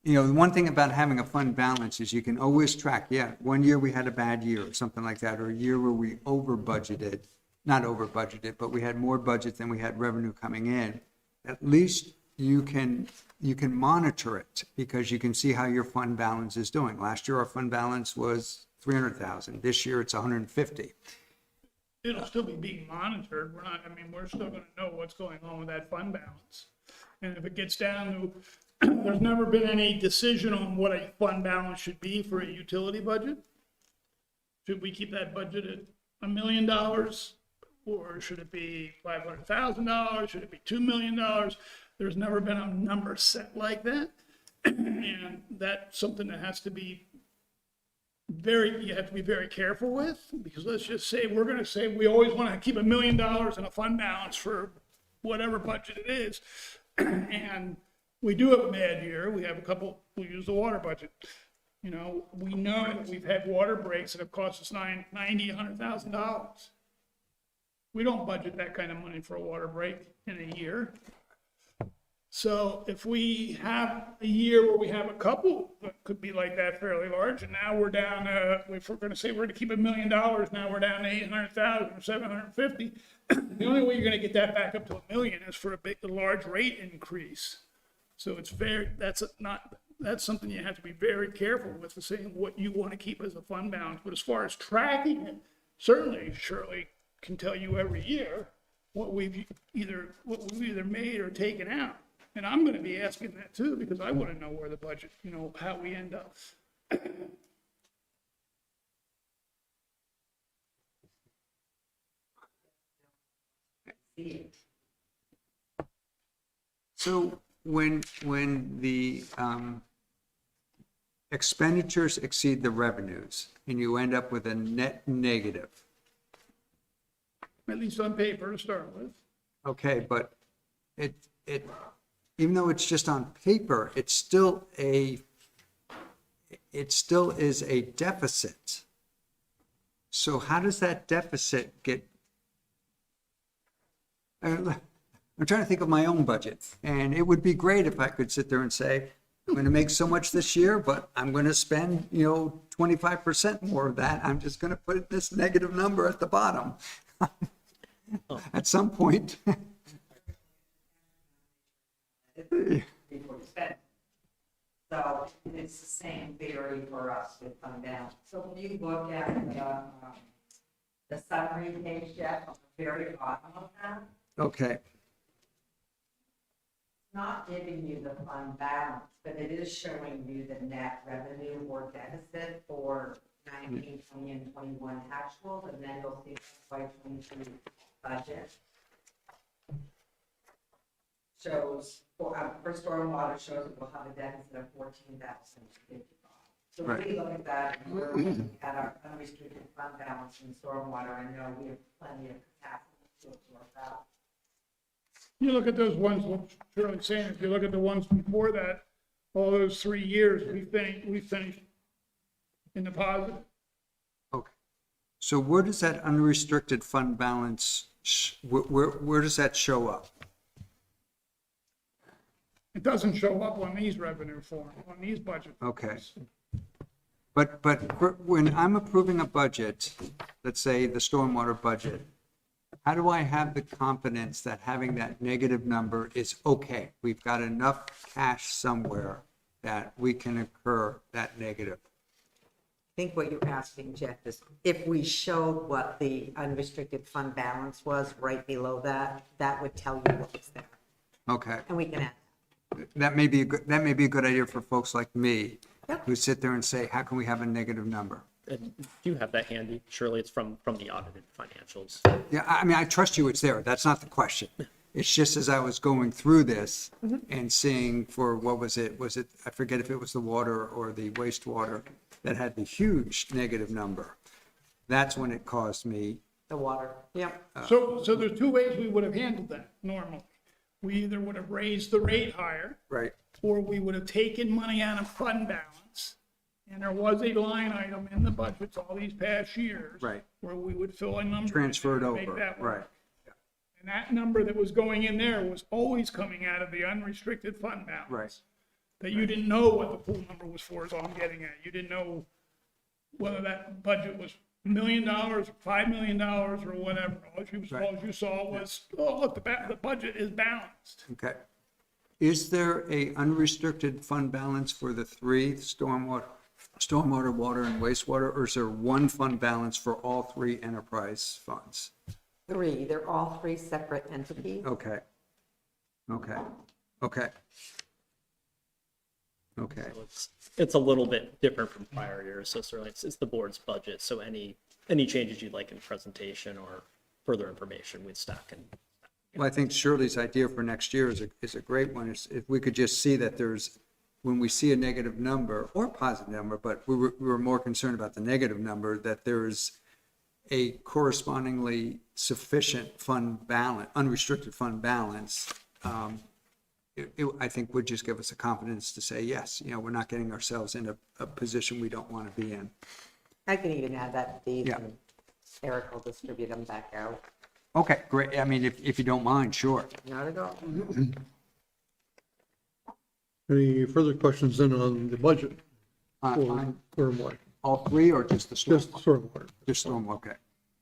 you know, the one thing about having a fund balance is you can always track, yeah, 1 year we had a bad year or something like that, or a year where we over budgeted, not over budgeted, but we had more budget than we had revenue coming in. At least you can monitor it because you can see how your fund balance is doing. Last year, our fund balance was 300,000. This year, it's 150. It'll still be being monitored. We're still gonna know what's going on with that fund balance. And if it gets down to, there's never been any decision on what a fund balance should be for a utility budget. Should we keep that budget at $1 million? Or should it be $500,000? Should it be $2 million? There's never been a number set like that. And that's something that has to be you have to be very careful with, because let's just say, we're gonna say we always wanna keep $1 million in a fund balance for whatever budget it is. And we do have a bad year. We use the water budget. You know, we know that we've had water breaks that have cost us $100,000. We don't budget that kind of money for a water break in a year. So if we have a year where we have a couple that could be like that fairly large, and now we're down, if we're gonna say we're gonna keep $1 million, now we're down to 800,000 or 750. The only way you're gonna get that back up to $1 million is for a large rate increase. So that's something you have to be very careful with, saying what you want to keep as a fund balance. But as far as tracking it, certainly Shirley can tell you every year what we've either made or taken out. And I'm gonna be asking that too, because I wanna know where the budget, how we end up. So when the expenditures exceed the revenues and you end up with a net negative, At least on paper to start with. okay, but it, even though it's just on paper, it's still it still is a deficit. So how does that deficit get? I'm trying to think of my own budget, and it would be great if I could sit there and say, I'm going to make so much this year, but I'm going to spend, 25% more of that. I'm just going to put this negative number at the bottom. At some point. So it's the same theory for us with fund balance. So when you look at the summary page, Jeff, on the very bottom of that, Okay, it's not giving you the fund balance, but it is showing you the net revenue or deficit for 19, 20, and 21 actuals, and then you'll see FY 22 budget. Shows, for stormwater, shows that we'll have a deficit of 14,055. So when Right. we look at that, and we're looking at our unrestricted fund balance in stormwater, I know we have plenty of capacity to absorb that. You look at those ones, what Shirley's saying, if you look at the ones before that, all those 3 years, we finished in the positive. okay. So where does that unrestricted fund balance, where does that show up? It doesn't show up on these revenue forms, on these budget. Okay. But when I'm approving a budget, let's say the stormwater budget, how do I have the confidence that having that negative number is okay? We've got enough cash somewhere that we can incur that negative. I think what you're asking, Jeff, is if we showed what the unrestricted fund balance was right below that, that would tell you what was there. Okay. And we can add. That may be a good idea for folks like me Yep. who sit there and say, how can we have a negative number? And do you have that handy? Surely it's from the audited financials. Yeah, I mean, I trust you, it's there. That's not the question. It's just as I was going through this and seeing for, what was it, I forget if it was the water or the wastewater that had the huge negative number. That's when it caused me, The water, yep. So there's 2 ways we would have handled that normally. We either would have raised the rate higher, right, or we would have taken money out of fund balance. And there was a line item in the budgets all these past years. Right. Where we would fill a number. transferred to make over, that work. right, And that number that was going in there was always coming out of the unrestricted fund balance. right. That you didn't know what the pool number was for, is all I'm getting at. You didn't know whether that budget was $1 million, $5 million, or whatever. All you saw was, oh, look, the budget is balanced. Okay. Is there a unrestricted fund balance for the 3, stormwater, water, and wastewater, or is there one fund balance for all 3 enterprise funds? 3, they're all 3 separate entities. Okay. Okay. Okay. Okay. So it's a little bit different from prior years. So certainly it's the board's budget. So any changes you'd like in presentation or further information, we'd stack and. Well, I think Shirley's idea for next year is a great one. If we could just see that there's, when we see a negative number or positive number, but we were more concerned about the negative number, that there's a correspondingly sufficient fund balance, unrestricted fund balance. I think would just give us the confidence to say, yes, we're not getting ourselves in a position we don't want to be in. I can even add that to these, Yeah. and Eric will distribute them back out. Okay, great. I mean, if you don't mind, sure. Not at all. Any further questions then on the budget for On stormwater? all 3 or just the Just storm? stormwater. Just storm, okay.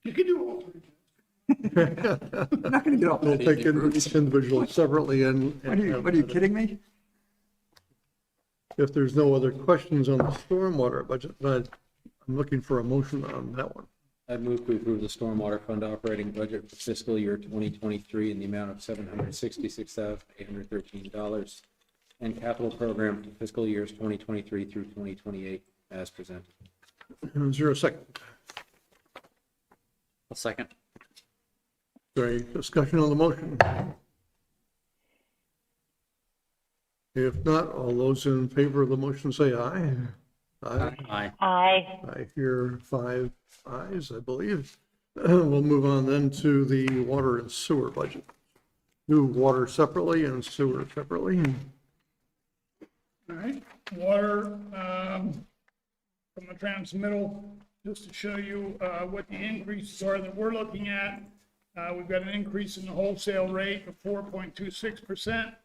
You can do all 3. I'm not going to get off We'll that take easy route. each individual separately and. What are you kidding me? If there's no other questions on the stormwater budget, then I'm looking for a motion on that one. I move to approve the Stormwater Fund operating budget for fiscal year 2023 in the amount of $766,813 and capital program for fiscal years 2023 through 2028 as presented. Is there a second? I'll second. Is there any discussion on the motion? If not, all those in favor of the motion say aye. Aye. Aye. Aye. I hear 5 ayes, I believe. We'll move on then to the water and sewer budget. Do water separately and sewer separately. All right, water, from the transmittal, just to show you, what the increases are that we're looking at. We've got an increase in the wholesale rate of 4.26%.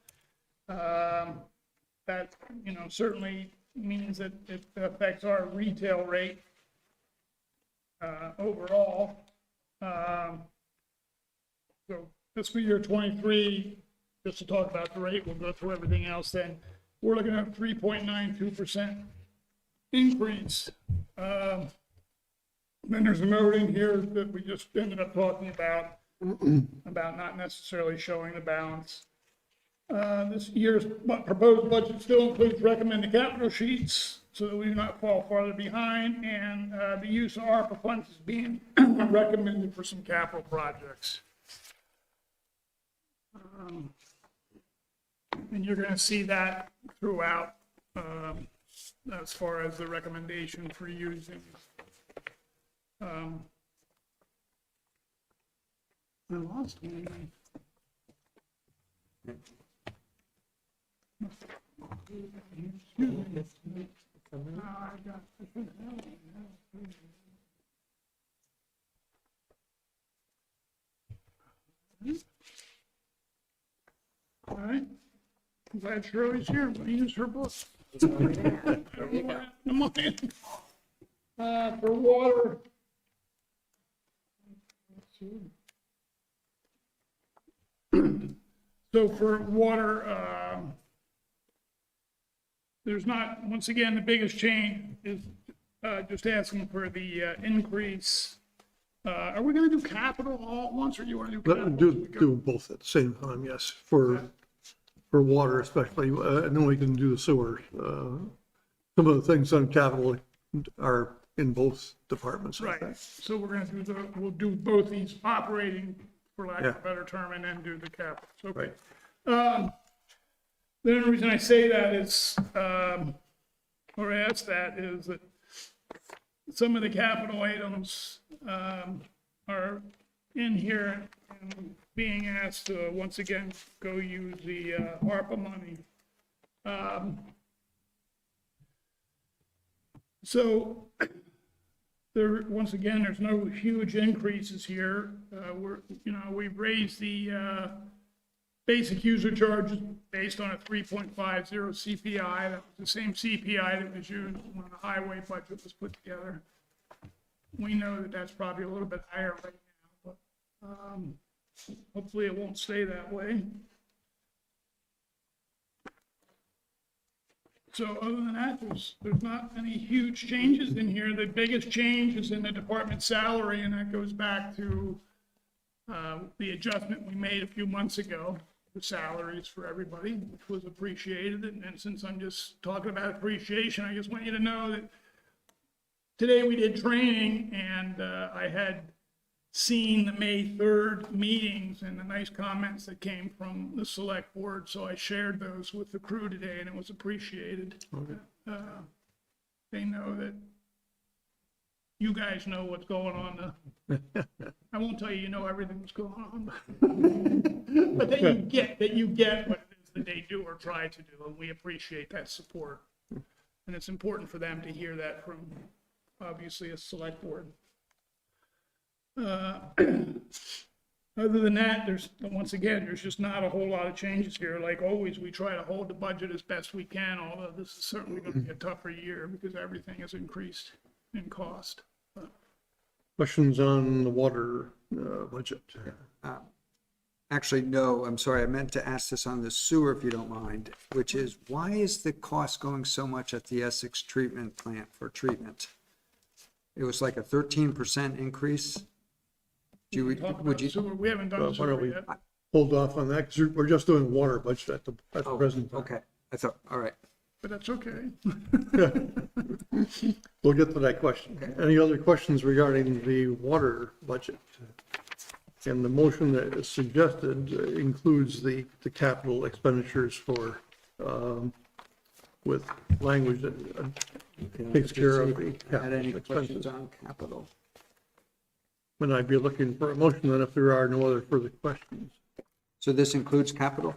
That, certainly means that it affects our retail rate, overall. So fiscal year 23, just to talk about the rate, we'll go through everything else then. We're looking at 3.92% increase. Then there's a note in here that we just ended up talking about not necessarily showing the balance. This year's proposed budget still includes recommended capital sheets so that we do not fall farther behind, and the use of ARPA funds is being recommended for some capital projects. And you're going to see that throughout, as far as the recommendation for using. I lost one. All right. I'm glad Shirley's here. We'll use her book. For water. So for water, there's not, once again, the biggest change is just asking for the increase. Are we going to do capital all at once, or do you want to do capital? Do both at the same time, yes, for water especially, and then we can do the sewer. Some of the things on capital are in both departments, I Right, think. so we're going to do we'll do both these operating, for lack of Yeah. a better term, and then do the capital. Okay. Right. The only reason I say that is, or ask that, is that some of the capital items are in here and being asked to, once again, go use the ARPA money. So there, once again, there's no huge increases here. We've raised the basic user charges based on a 3.50 CPI. That was the same CPI that was used when the highway budget was put together. We know that that's probably a little bit higher right now, but hopefully it won't stay that way. So other than that, there's not any huge changes in here. The biggest change is in the department salary, and that goes back to the adjustment we made a few months ago, the salaries for everybody, which was appreciated. And since I'm just talking about appreciation, I just want you to know that today we did training, and I had seen the May 3rd meetings and the nice comments that came from the select board. So I shared those with the crew today, and it was appreciated. Okay. They know that you guys know what's going on. I won't tell you everything that's going on, but that you get what it is that they do or try to do, and we appreciate that support. And it's important for them to hear that from, obviously, a select board. Other than that, once again, there's just not a whole lot of changes here. Like always, we try to hold the budget as best we can, although this is certainly going to be a tougher year because everything has increased in cost. Questions on the water budget? Actually, no, I'm sorry, I meant to ask this on the sewer, if you don't mind, which is, why is the cost going so much at the Essex treatment plant for treatment? it was like a 13% increase. Do you, Talk would about you? sewer. We haven't Why done don't sewer we yet. hold off on that, because we're just doing water budget at the Oh, present time. okay, I thought, all right. But that's okay. We'll get to that question. Any other questions regarding the water budget? And the motion that is suggested includes the capital expenditures for, with language that takes care of the Had any capital questions expenses. on capital? And I'd be looking for a motion then if there are no other further questions. So this includes capital?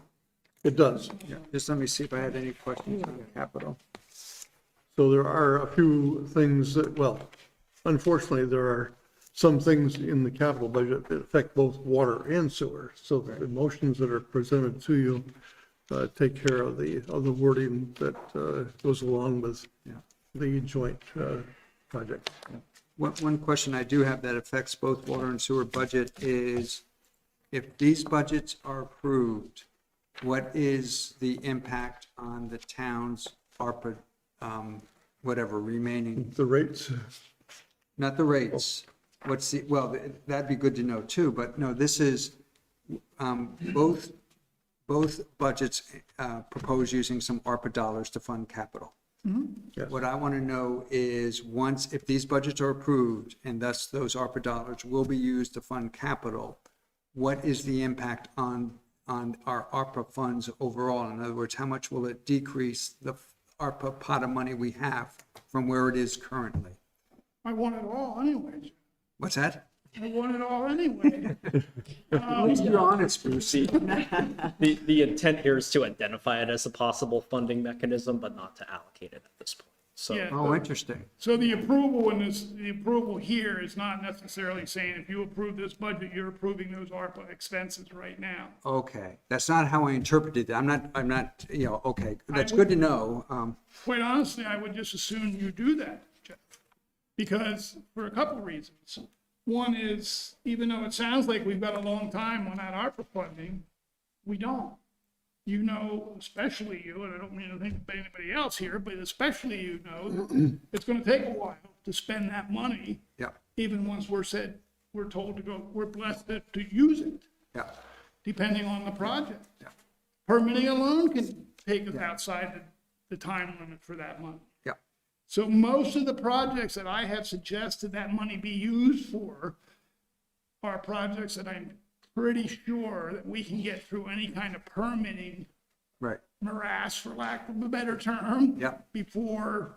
It does. Just let me see if I had any questions on capital. So there are a few things that, well, unfortunately, there are some things in the capital budget that affect both water and sewer. So the motions that are presented to you take care of the wording that goes along with the joint project. One question I do have that affects both water and sewer budget is, if these budgets are approved, what is the impact on the town's ARPA, whatever, remaining? The rates, Not the rates. What's the, well, that'd be good to know too, but no, this is, both budgets propose using some ARPA dollars to fund capital. yes. What I want to know is, once, if these budgets are approved, and thus those ARPA dollars will be used to fund capital, what is the impact on our ARPA funds overall? In other words, how much will it decrease the ARPA pot of money we have from where it is currently? I want it all anyway. What's that? I want it all anyway. At least you're honest, Bruce. The intent here is to identify it as a possible funding mechanism, but not to allocate it at this point. So Yeah. Oh, interesting. So the approval in this, the approval here is not necessarily saying if you approve this budget, you're approving those ARPA expenses right now. Okay, that's not how I interpreted it. I'm not, okay, that's good to know. Quite honestly, I would just assume you do that, Jeff. Because, for a couple of reasons. One is, even though it sounds like we've got a long time on that ARPA funding, we don't. You know, especially you, and I don't mean to think about anybody else here, but especially you know, it's gonna take a while to spend that money. Yeah, Even once we're told to go, we're blessed to use it, yeah, depending on the project. Yeah. Permitting alone can take us outside the time limit for that money. yeah. So most of the projects that I have suggested that money be used for are projects that I'm pretty sure that we can get through any kind of permitting Right, morass, for lack of a better term. Yeah. Before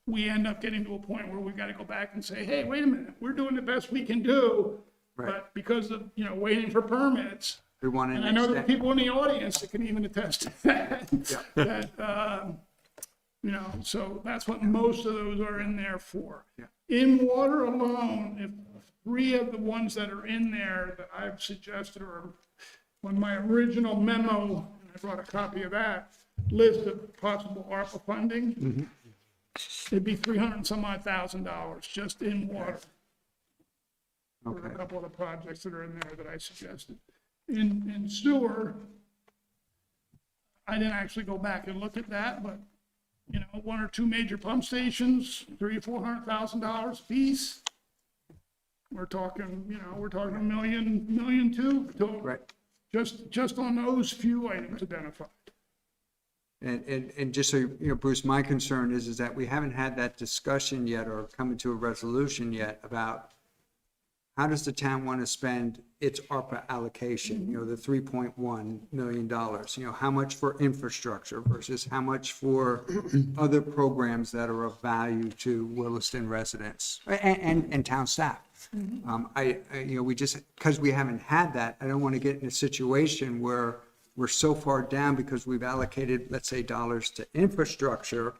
we end up getting to a point where we've got to go back and say, hey, wait a minute, we're doing the best we can do. Right. But because of, waiting for permits, we want and to I know there are extend, people in the audience that can even attest to that. Yeah. That, so that's what most of those are in there for. Yeah. In water alone, if 3 of the ones that are in there that I've suggested are on my original memo, and I brought a copy of that, list of possible ARPA funding, it'd be $300 and some odd thousand just in water. For Okay. a couple of the projects that are in there that I suggested. In sewer, I didn't actually go back and look at that, but, 1 or 2 major pump stations, $300,000 or $400,000 apiece. We're talking, $1 million, $1.2 million total. right. Just on those few items identified. And just so, Bruce, my concern is that we haven't had that discussion yet or come to a resolution yet about how does the town want to spend its ARPA allocation, the $3.1 million? How much for infrastructure versus how much for other programs that are of value to Williston residents and town staff? We just, because we haven't had that, I don't want to get in a situation where we're so far down because we've allocated, let's say, dollars to infrastructure,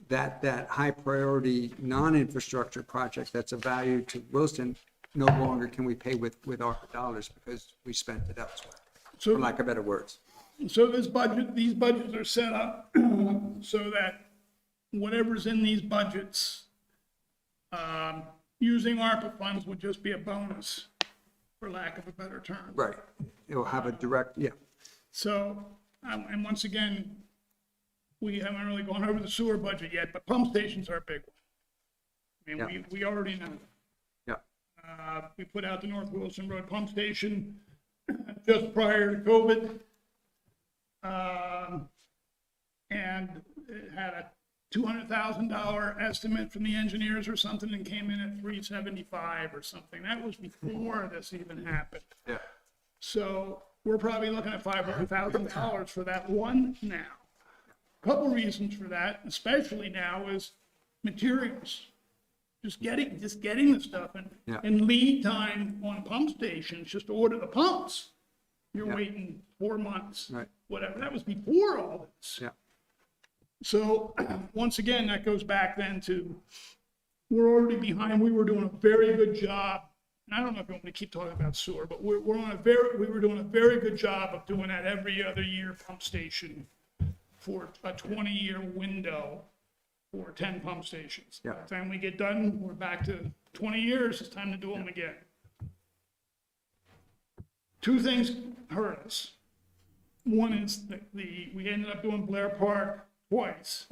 that high priority non-infrastructure project that's of value to Williston, no longer can we pay with our dollars because we spent it elsewhere, So, for lack of better words. so these budgets are set up so that whatever's in these budgets, using ARPA funds would just be a bonus, for lack of a better term. Right. It'll have a direct, yeah. So, and once again, we haven't really gone over the sewer budget yet, but pump stations are a big one. I mean, Yeah. we already know. Yeah. We put out the North Williston Road Pump Station just prior to COVID. And it had a $200,000 estimate from the engineers or something and came in at 375 or something. That was before this even happened. Yeah. So we're probably looking at $500,000 for that one now. Couple reasons for that, especially now, is materials. Just getting the stuff Yeah. and lead time on pump stations, just to order the pumps. You're Yeah. waiting 4 months, Right. whatever. That was before all this. Yeah. So once again, that goes back then to, we're already behind. We were doing a very good job. And I don't know if you want me to keep talking about sewer, but we were doing a very good job of doing that every other year pump station for a 20-year window for 10 pump stations. Yeah. By the time we get done, we're back to 20 years. It's time to do them again. Two things hurt us. One is we ended up doing Blair Park twice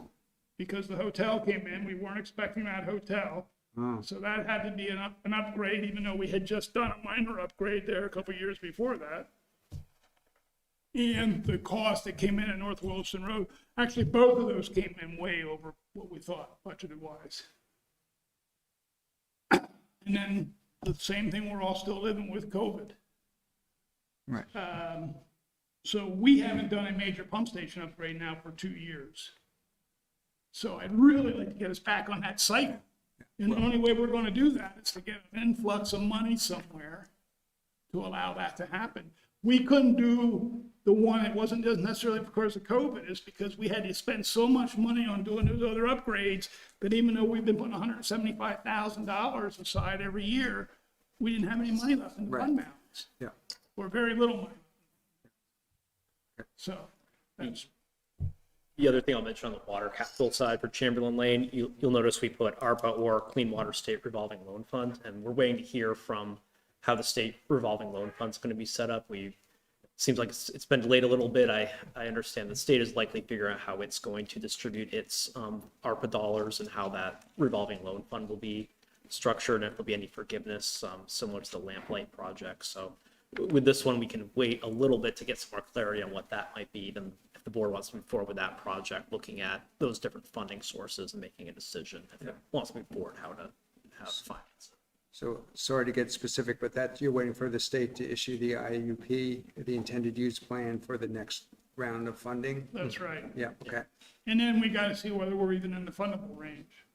because the hotel came in. We weren't expecting that hotel. So that had to be an upgrade, even though we had just done a minor upgrade there a couple years before that. And the cost that came in at North Williston Road, actually both of those came in way over what we thought budgeted wise. And then the same thing we're all still living with, COVID. Right. So we haven't done a major pump station upgrade now for 2 years. So I'd really like to get us back on that cycle. And the only way we're going to do that is to get an influx of money somewhere to allow that to happen. We couldn't do the one, it wasn't just necessarily because of COVID, it's because we had to spend so much money on doing those other upgrades that even though we've been putting $175,000 aside every year, we didn't have any money left in the fund balance. Yeah. Or very little money. So that's. The other thing I'll mention on the water capital side for Chamberlain Lane, you'll notice we put ARPA or Clean Water State Revolving Loan Fund, and we're waiting to hear from how the state revolving loan fund's going to be set up. Seems like it's been delayed a little bit. I understand the state is likely figuring out how it's going to distribute its ARPA dollars and how that revolving loan fund will be structured, and if there'll be any forgiveness similar to the Lamplight project. So with this one, we can wait a little bit to get some more clarity on what that might be. Then if the board wants to move forward with that project, looking at those different funding sources and making a decision if it wants to move forward, how to finance it. So sorry to get specific, but that you're waiting for the state to issue the IUP, the intended use plan for the next round of funding? That's right. Yeah, okay, And then we got to see whether we're even in the fundable range.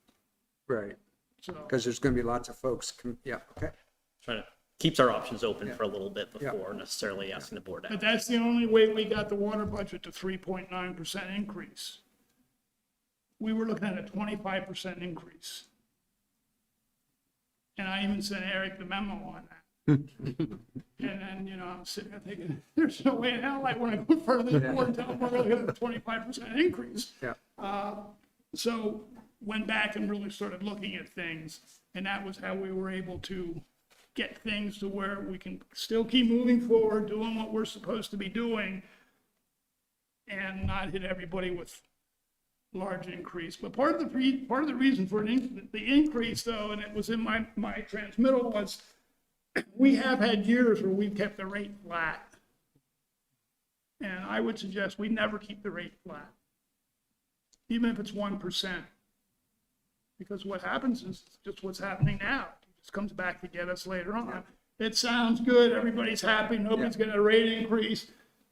right. So, Because there's going to be lots of folks, yeah, okay. Trying to keeps our options open Yeah. for a little bit Yeah. before necessarily asking the board to but act. that's the only way we got the water budget to 3.9% increase. We were looking at a 25% increase. And I even sent Eric the memo on that. And then, I'm sitting there thinking, there's no way in hell I want to go in front of this board and tell them we're looking at a 25% increase. Yeah. So went back and really started looking at things, and that was how we were able to get things to where we can still keep moving forward, doing what we're supposed to be doing, and not hit everybody with large increase. But part of the reason for the increase, though, and it was in my transmittal, was we have had years where we've kept the rate flat. And I would suggest we never keep the rate flat, even if it's 1%. Because what happens is just what's happening now. It just comes back to get us later on. It sounds good, everybody's happy, nobody's getting a rate increase,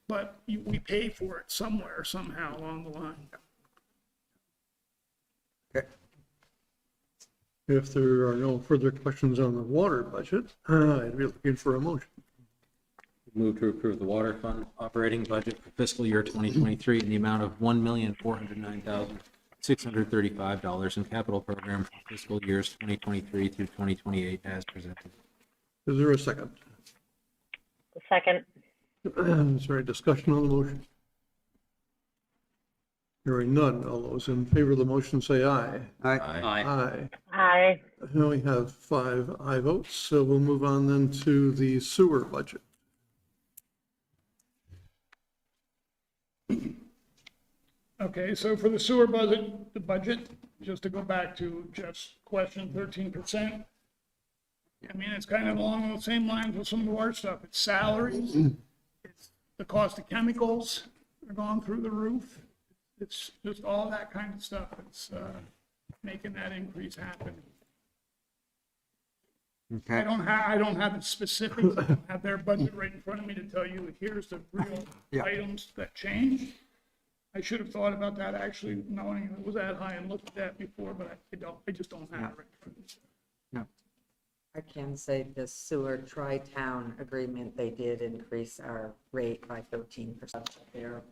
but we pay for it somewhere, somehow along the line. Okay. If there are no further questions on the water budget, I'd be looking for a motion. Move to approve the water fund operating budget for fiscal year 2023 in the amount of $1,409,635 and capital program for fiscal years 2023 through 2028 as presented. Is there a second? Second. Is there any discussion on the motion? Hearing none. All those in favor of the motion say aye. Aye. Aye. Aye. And we have 5 aye votes, so we'll move on then to the sewer budget. Okay, so for the sewer budget, just to go back to Jeff's question, 13%. I mean, it's kind of along the same lines with some of our stuff. It's salaries, it's the cost of chemicals are going through the roof. It's just all that kind of stuff that's making that increase happen. Okay. I don't have the specifics, I don't have their budget right in front of me to tell you, here's the real Yeah. items that changed. I should have thought about that actually, knowing it was that high and looked at that before, but I just don't have it right in front of me. No. I can say the sewer tri-town agreement, they did increase our rate by 13% of their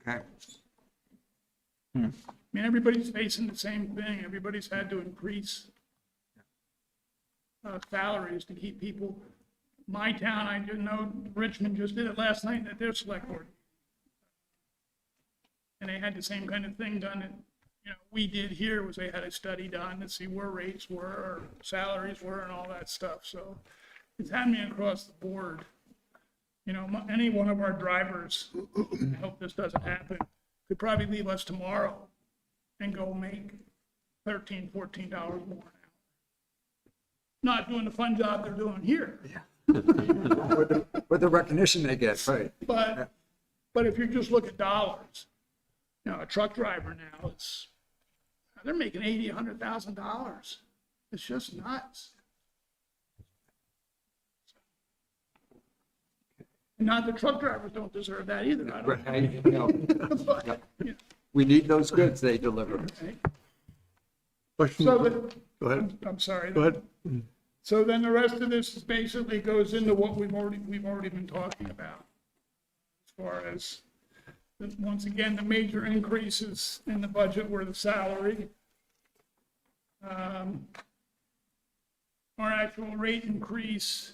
Okay. I mean, everybody's facing the same thing. Everybody's had to increase salaries to keep people. My town, I didn't know, Richmond just did it last night at their select board. And they had the same kind of thing done that, you know, we did here, was they had a study done to see where rates were, or salaries were, and all that stuff. So it's happening across the board. You know, any one of our drivers, I hope this doesn't happen, could probably leave us tomorrow and go make $13, $14 more an hour. Not doing the fun job they're doing here. With the recognition they get, right? But if you just look at dollars, you know, a truck driver now, they're making $80,000, $100,000. It's just nuts. And not that truck drivers don't deserve that either. I don't Right, no. But, Yep. you know, We need those goods they deliver. okay. Question, So go the, ahead, I'm sorry. go ahead. So then the rest of this basically goes into what we've already been talking about. As far as, once again, the major increases in the budget were the salary. Our actual rate increase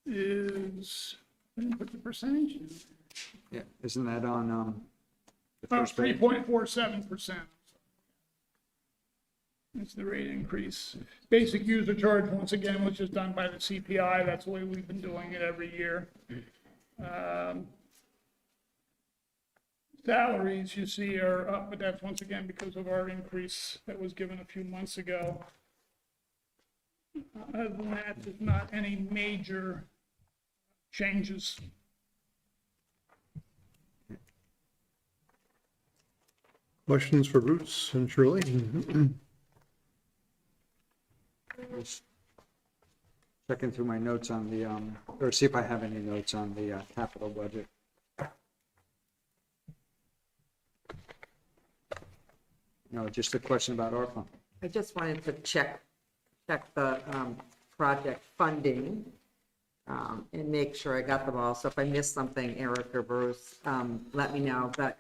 is, I didn't put the percentage in. Yeah, isn't that on the Oh, first page? 3.47%. That's the rate increase. Basic user charge, once again, which is done by the CPI. That's the way we've been doing it every year. Salaries, you see, are up, but that's once again because of our increase that was given a few months ago. Other than that, there's not any major changes. Questions for Bruce and Shirley? Just checking through my notes on the, or see if I have any notes on the capital budget. No, just a question about ARPA. I just wanted to check the project funding and make sure I got them all. So if I missed something, Eric or Bruce, let me know. But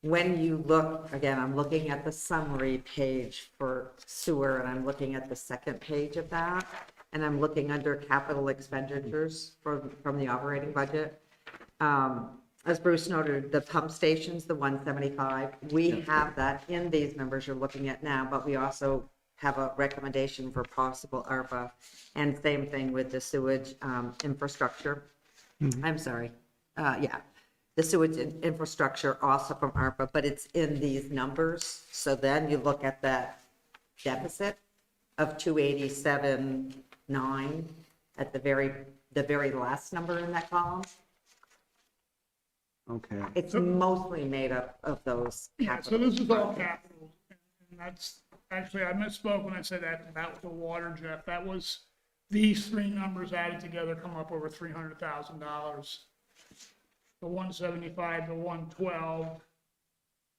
when you look, again, I'm looking at the summary page for sewer, and I'm looking at the second page of that, and I'm looking under capital expenditures from the operating budget. As Bruce noted, the pump stations, the 175, we have that in these numbers you're looking at now, but we also have a recommendation for possible ARPA, and same thing with the sewage infrastructure. I'm sorry, the sewage infrastructure also from ARPA, but it's in these numbers. So then you look at that deficit of 287.9 at the very last number in that column. Okay. It's mostly made up of those Yeah, so capital this is all projects. capital. And that's, actually, I misspoke when I said that about the water, Jeff. That was, these three numbers added together come up over $300,000. The 175, the 112,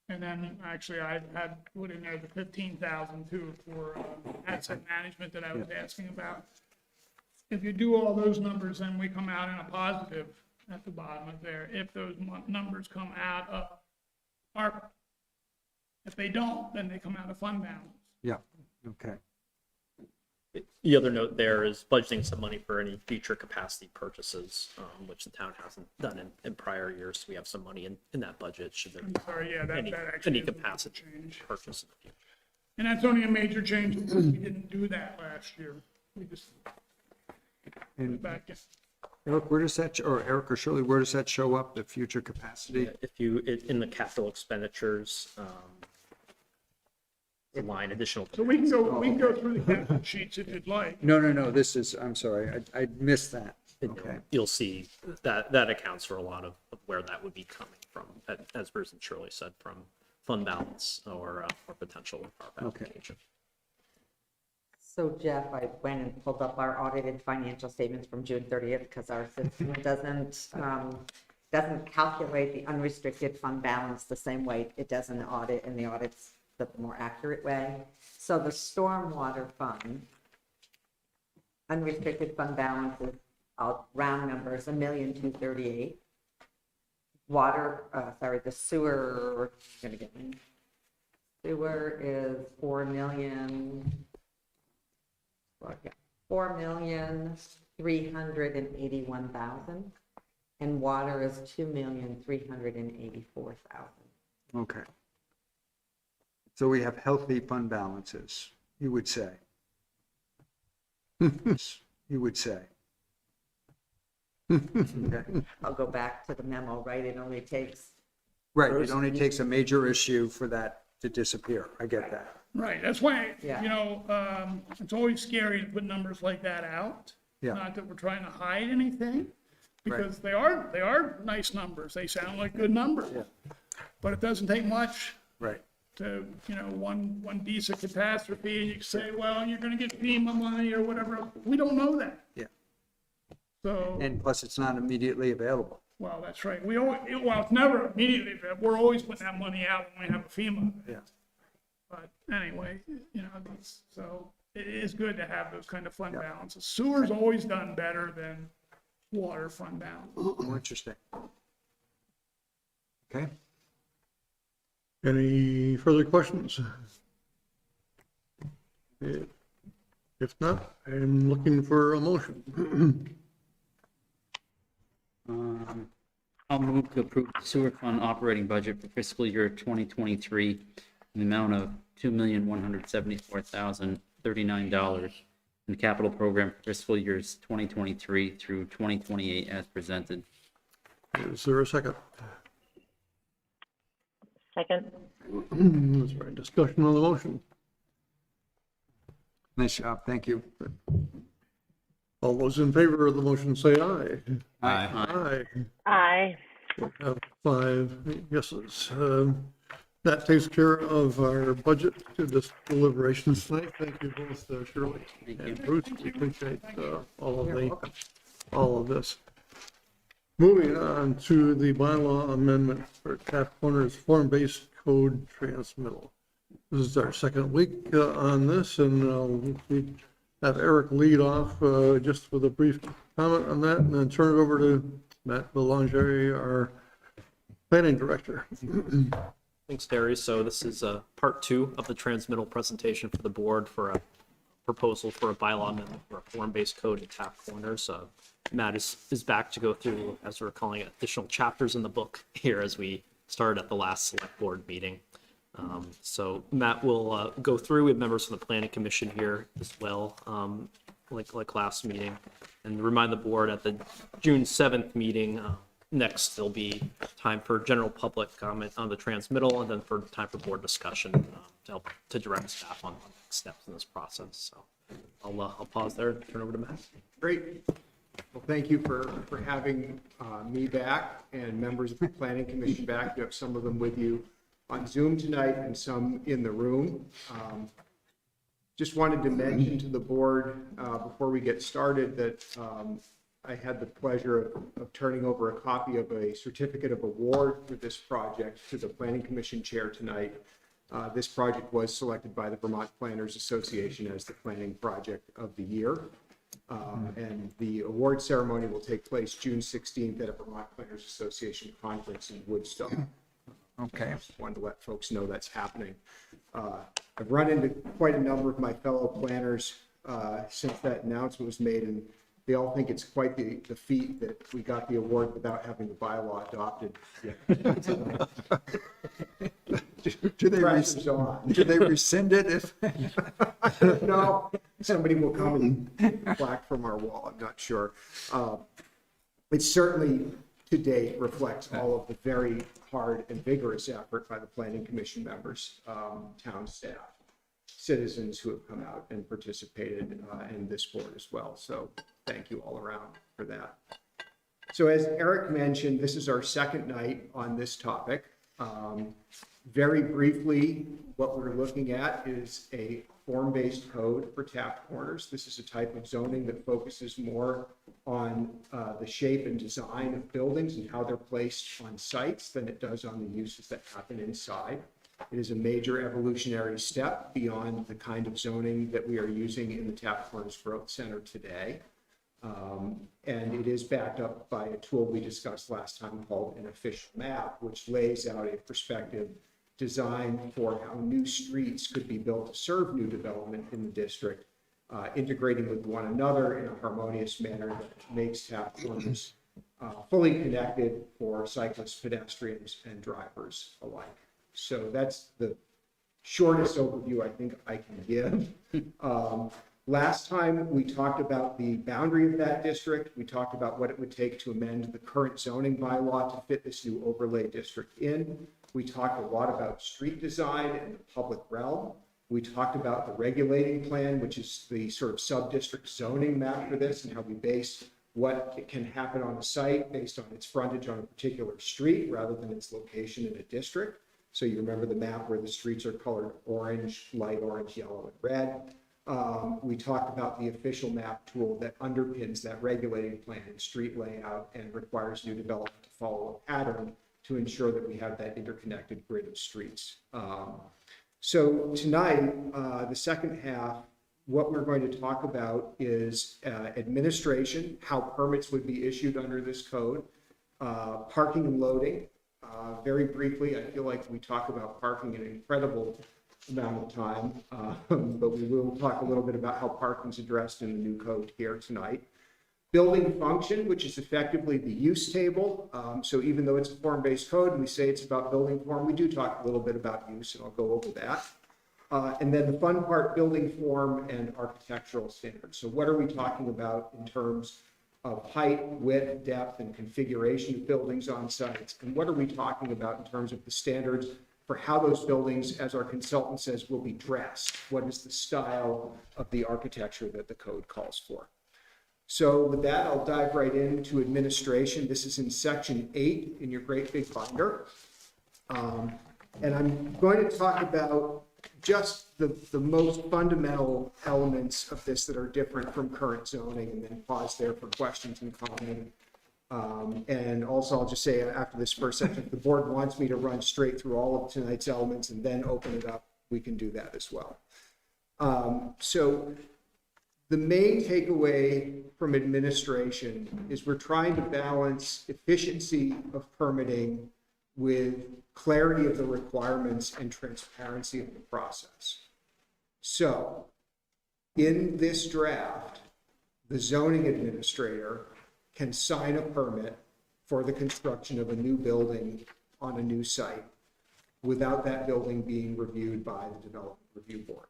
and then actually I had put in there the 15,000 too for asset management that I was asking about. If you do all those numbers, then we come out in a positive at the bottom of there, if those numbers come out of ARPA. If they don't, then they come out of fund balance. Yeah, okay. The other note there is budgeting some money for any future capacity purchases, which the town hasn't done in prior years. So we have some money in that budget should there I'm sorry, yeah, any, that actually any is a major capacity change. purchase in the future. And that's only a major change because we didn't do that last year. We just put it And back in. Eric, where does that, or Eric or Shirley, where does that show up, the future capacity? If you, in the capital expenditures, the line additional. So we can go through the capital sheets if you'd like. No, this is, I'm sorry, I missed that. Okay. You'll see that accounts for a lot of where that would be coming from, as Bruce and Shirley said, from fund balance or potential ARP Okay. application. So Jeff, I went and pulled up our audited financial statements from June 30th because our system doesn't calculate the unrestricted fund balance the same way it does in the audit, and the audit's the more accurate way. So the stormwater fund, unrestricted fund balance is, round numbers, $1,238,000. Water, the sewer, sewer is $4,381,000, and water is $2,384,000. Okay. So we have healthy fund balances, you would say. You would say. Okay. I'll go back to the memo, right? It only takes, Right, it only takes a major issue for that to disappear. I get that. Right, that's why, Yeah. you know, it's always scary to put numbers like that out. Yeah. Not that we're trying to hide anything, because they are nice numbers. They sound like good numbers. Yeah. But it doesn't take much Right. to, you know, one decent catastrophe, and you can say, well, you're gonna get FEMA money or whatever. We don't know that. Yeah. So, And plus, it's not immediately available. well, that's right. It's never immediately, we're always putting that money out when we have a FEMA. Yeah. But anyway, you know, so it is good to have those kind of fund balances. Sewer's always done better than water fund balance. More interesting. Okay. Any further questions? If not, I'm looking for a motion. I'll move to approve the sewer fund operating budget for fiscal year 2023 in the amount of $2,174,039 and the capital program for fiscal years 2023 through 2028 as presented. Is there a second? Second. Is there any discussion on the motion? Nice job, thank you. All those in favor of the motion say aye. Aye. Aye. Aye. We have 5 yeses. That takes care of our budget to this deliberations tonight. Thank you both, Shirley and Bruce. We appreciate all of this. Moving on to the bylaw amendment for Taft Corners form-based code transmittal. This is our second week on this, and we have Eric lead off just with a brief comment on that, and then turn it over to Matt Belanger, our planning director. Thanks, Terry. So this is part 2 of the transmittal presentation for the board for a proposal for a bylaw amendment for a form-based code in Taft Corners. Matt is back to go through, as we're calling it, additional chapters in the book here as we started at the last select board meeting. So Matt will go through. We have members from the planning commission here as well, like last meeting, and remind the board at the June 7th meeting. Next, there'll be time for general public comment on the transmittal, and then for time for board discussion to help to direct staff on the next steps in this process. So I'll pause there and turn over to Matt. Great. Well, thank you for having me back and members of the Planning Commission back. You have some of them with you on Zoom tonight and some in the room. Just wanted to mention to the board before we get started that I had the pleasure of turning over a copy of a certificate of award for this project to the Planning Commission chair tonight. This project was selected by the Vermont Planners Association as the planning project of the year. And the award ceremony will take place June 16th at a Vermont Planners Association conference in Woodstock. Okay. Just wanted to let folks know that's happening. I've run into quite a number of my fellow planners since that announcement was made, and they all think it's quite the feat that we got the award without having the bylaw adopted yet. Do they rescind it if? No, somebody will come and plaque from our wall, I'm not sure. it certainly to date reflects all of the very hard and vigorous effort by the Planning Commission members, town staff, citizens who have come out and participated in this board as well. So thank you all around for that. So as Eric mentioned, this is our second night on this topic. Very briefly, what we're looking at is a form-based code for Taft corners. This is a type of zoning that focuses more on the shape and design of buildings and how they're placed on sites than it does on the uses that happen inside. It is a major evolutionary step beyond the kind of zoning that we are using in the Taft Corners Growth Center today. And it is backed up by a tool we discussed last time called an official map, which lays out a perspective designed for how new streets could be built to serve new development in the district, integrating with one another in a harmonious manner that makes Taft Corners fully connected for cyclists, pedestrians, and drivers alike. So that's the shortest overview I think I can give. Last time we talked about the boundary of that district. We talked about what it would take to amend the current zoning bylaw to fit this new overlay district in. We talked a lot about street design and the public realm. We talked about the regulating plan, which is the sort of sub-district zoning map for this, and how we base what can happen on a site based on its frontage on a particular street rather than its location in a district. So you remember the map where the streets are colored orange, light orange, yellow, and red. We talked about the official map tool that underpins that regulating plan and street layout and requires new development to follow a pattern to ensure that we have that interconnected grid of streets. So tonight, the second half, what we're going to talk about is administration, how permits would be issued under this code, parking and loading. Very briefly, I feel like we talk about parking an incredible amount of time, but we will talk a little bit about how parking is addressed in the new code here tonight. Building function, which is effectively the use table. So even though it's a form-based code and we say it's about building form, we do talk a little bit about use, and I'll go over that. And then the fun part, building form and architectural standards. So what are we talking about in terms of height, width, depth, and configuration of buildings on sites? And what are we talking about in terms of the standards for how those buildings, as our consultant says, will be dressed? What is the style of the architecture that the code calls for? So with that, I'll dive right into administration. This is in section 8 in your great big binder. And I'm going to talk about just the most fundamental elements of this that are different from current zoning, and then pause there for questions and comment. And also I'll just say after this first section, if the board wants me to run straight through all of tonight's elements and then open it up, we can do that as well. So the main takeaway from administration is we're trying to balance efficiency of permitting with clarity of the requirements and transparency of the process. So in this draft, the zoning administrator can sign a permit for the construction of a new building on a new site without that building being reviewed by the Development Review Board.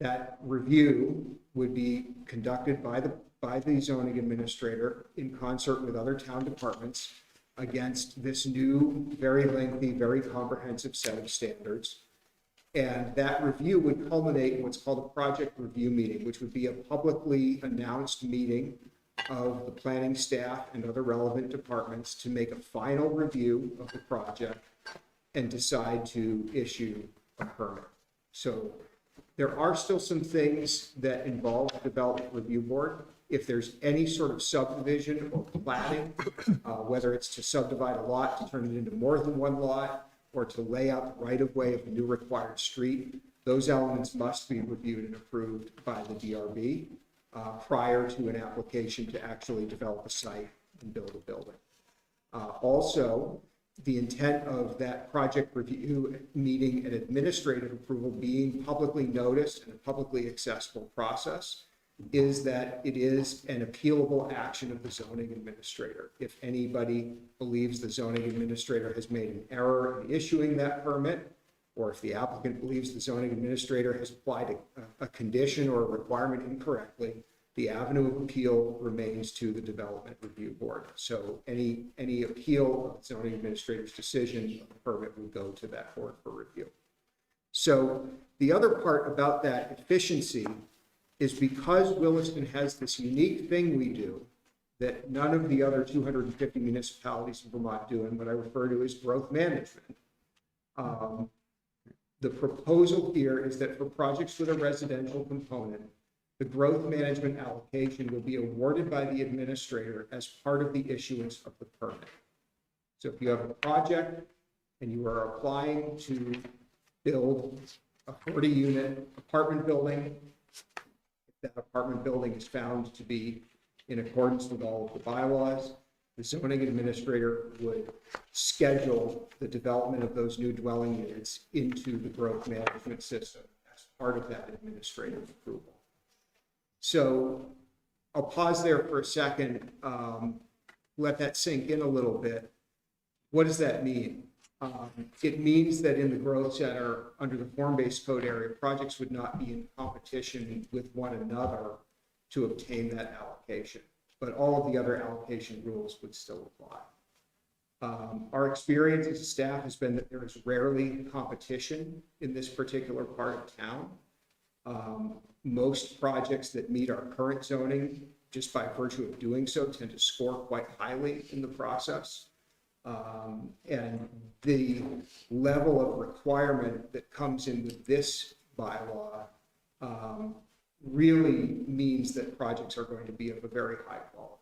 That review would be conducted by the zoning administrator in concert with other town departments against this new, very lengthy, very comprehensive set of standards. And that review would culminate in what's called a project review meeting, which would be a publicly announced meeting of the planning staff and other relevant departments to make a final review of the project and decide to issue a permit. So there are still some things that involve the Development Review Board. If there's any sort of subdivision or platting, whether it's to subdivide a lot to turn it into more than one lot, or to lay out the right-of-way of the new required street, those elements must be reviewed and approved by the DRB prior to an application to actually develop a site and build a building. Also, the intent of that project review meeting and administrative approval being publicly noticed and a publicly accessible process is that it is an appealable action of the zoning administrator. If anybody believes the zoning administrator has made an error in issuing that permit, or if the applicant believes the zoning administrator has applied a condition or a requirement incorrectly, the avenue of appeal remains to the Development Review Board. So any appeal of the zoning administrator's decision of the permit would go to that board for review. So the other part about that efficiency is because Williston has this unique thing we do that none of the other 250 municipalities in Vermont do, and what I refer to as growth management. The proposal here is that for projects with a residential component, the growth management allocation will be awarded by the administrator as part of the issuance of the permit. So if you have a project and you are applying to build a 40-unit apartment building, if that apartment building is found to be in accordance with all of the bylaws, the zoning administrator would schedule the development of those new dwelling units into the growth management system as part of that administrative approval. So I'll pause there for a second, let that sink in a little bit. What does that mean? It means that in the growth center, under the form-based code area, projects would not be in competition with one another to obtain that allocation, but all of the other allocation rules would still apply. Our experience as a staff has been that there is rarely competition in this particular part of town. Most projects that meet our current zoning, just by virtue of doing so, tend to score quite highly in the process. And the level of requirement that comes in with this bylaw really means that projects are going to be of a very high quality.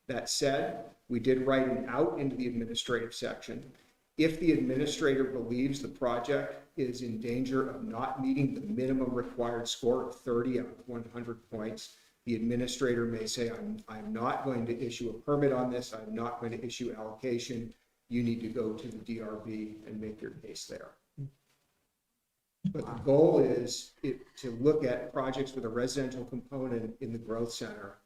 That said, we did write an out into the administrative section. If the administrator believes the project is in danger of not meeting the minimum required score of 30 out of 100 points, the administrator may say, I'm not going to issue a permit on this. I'm not going to issue allocation. You need to go to the DRB and make your case there. But the goal is to look at projects with a residential component in the growth center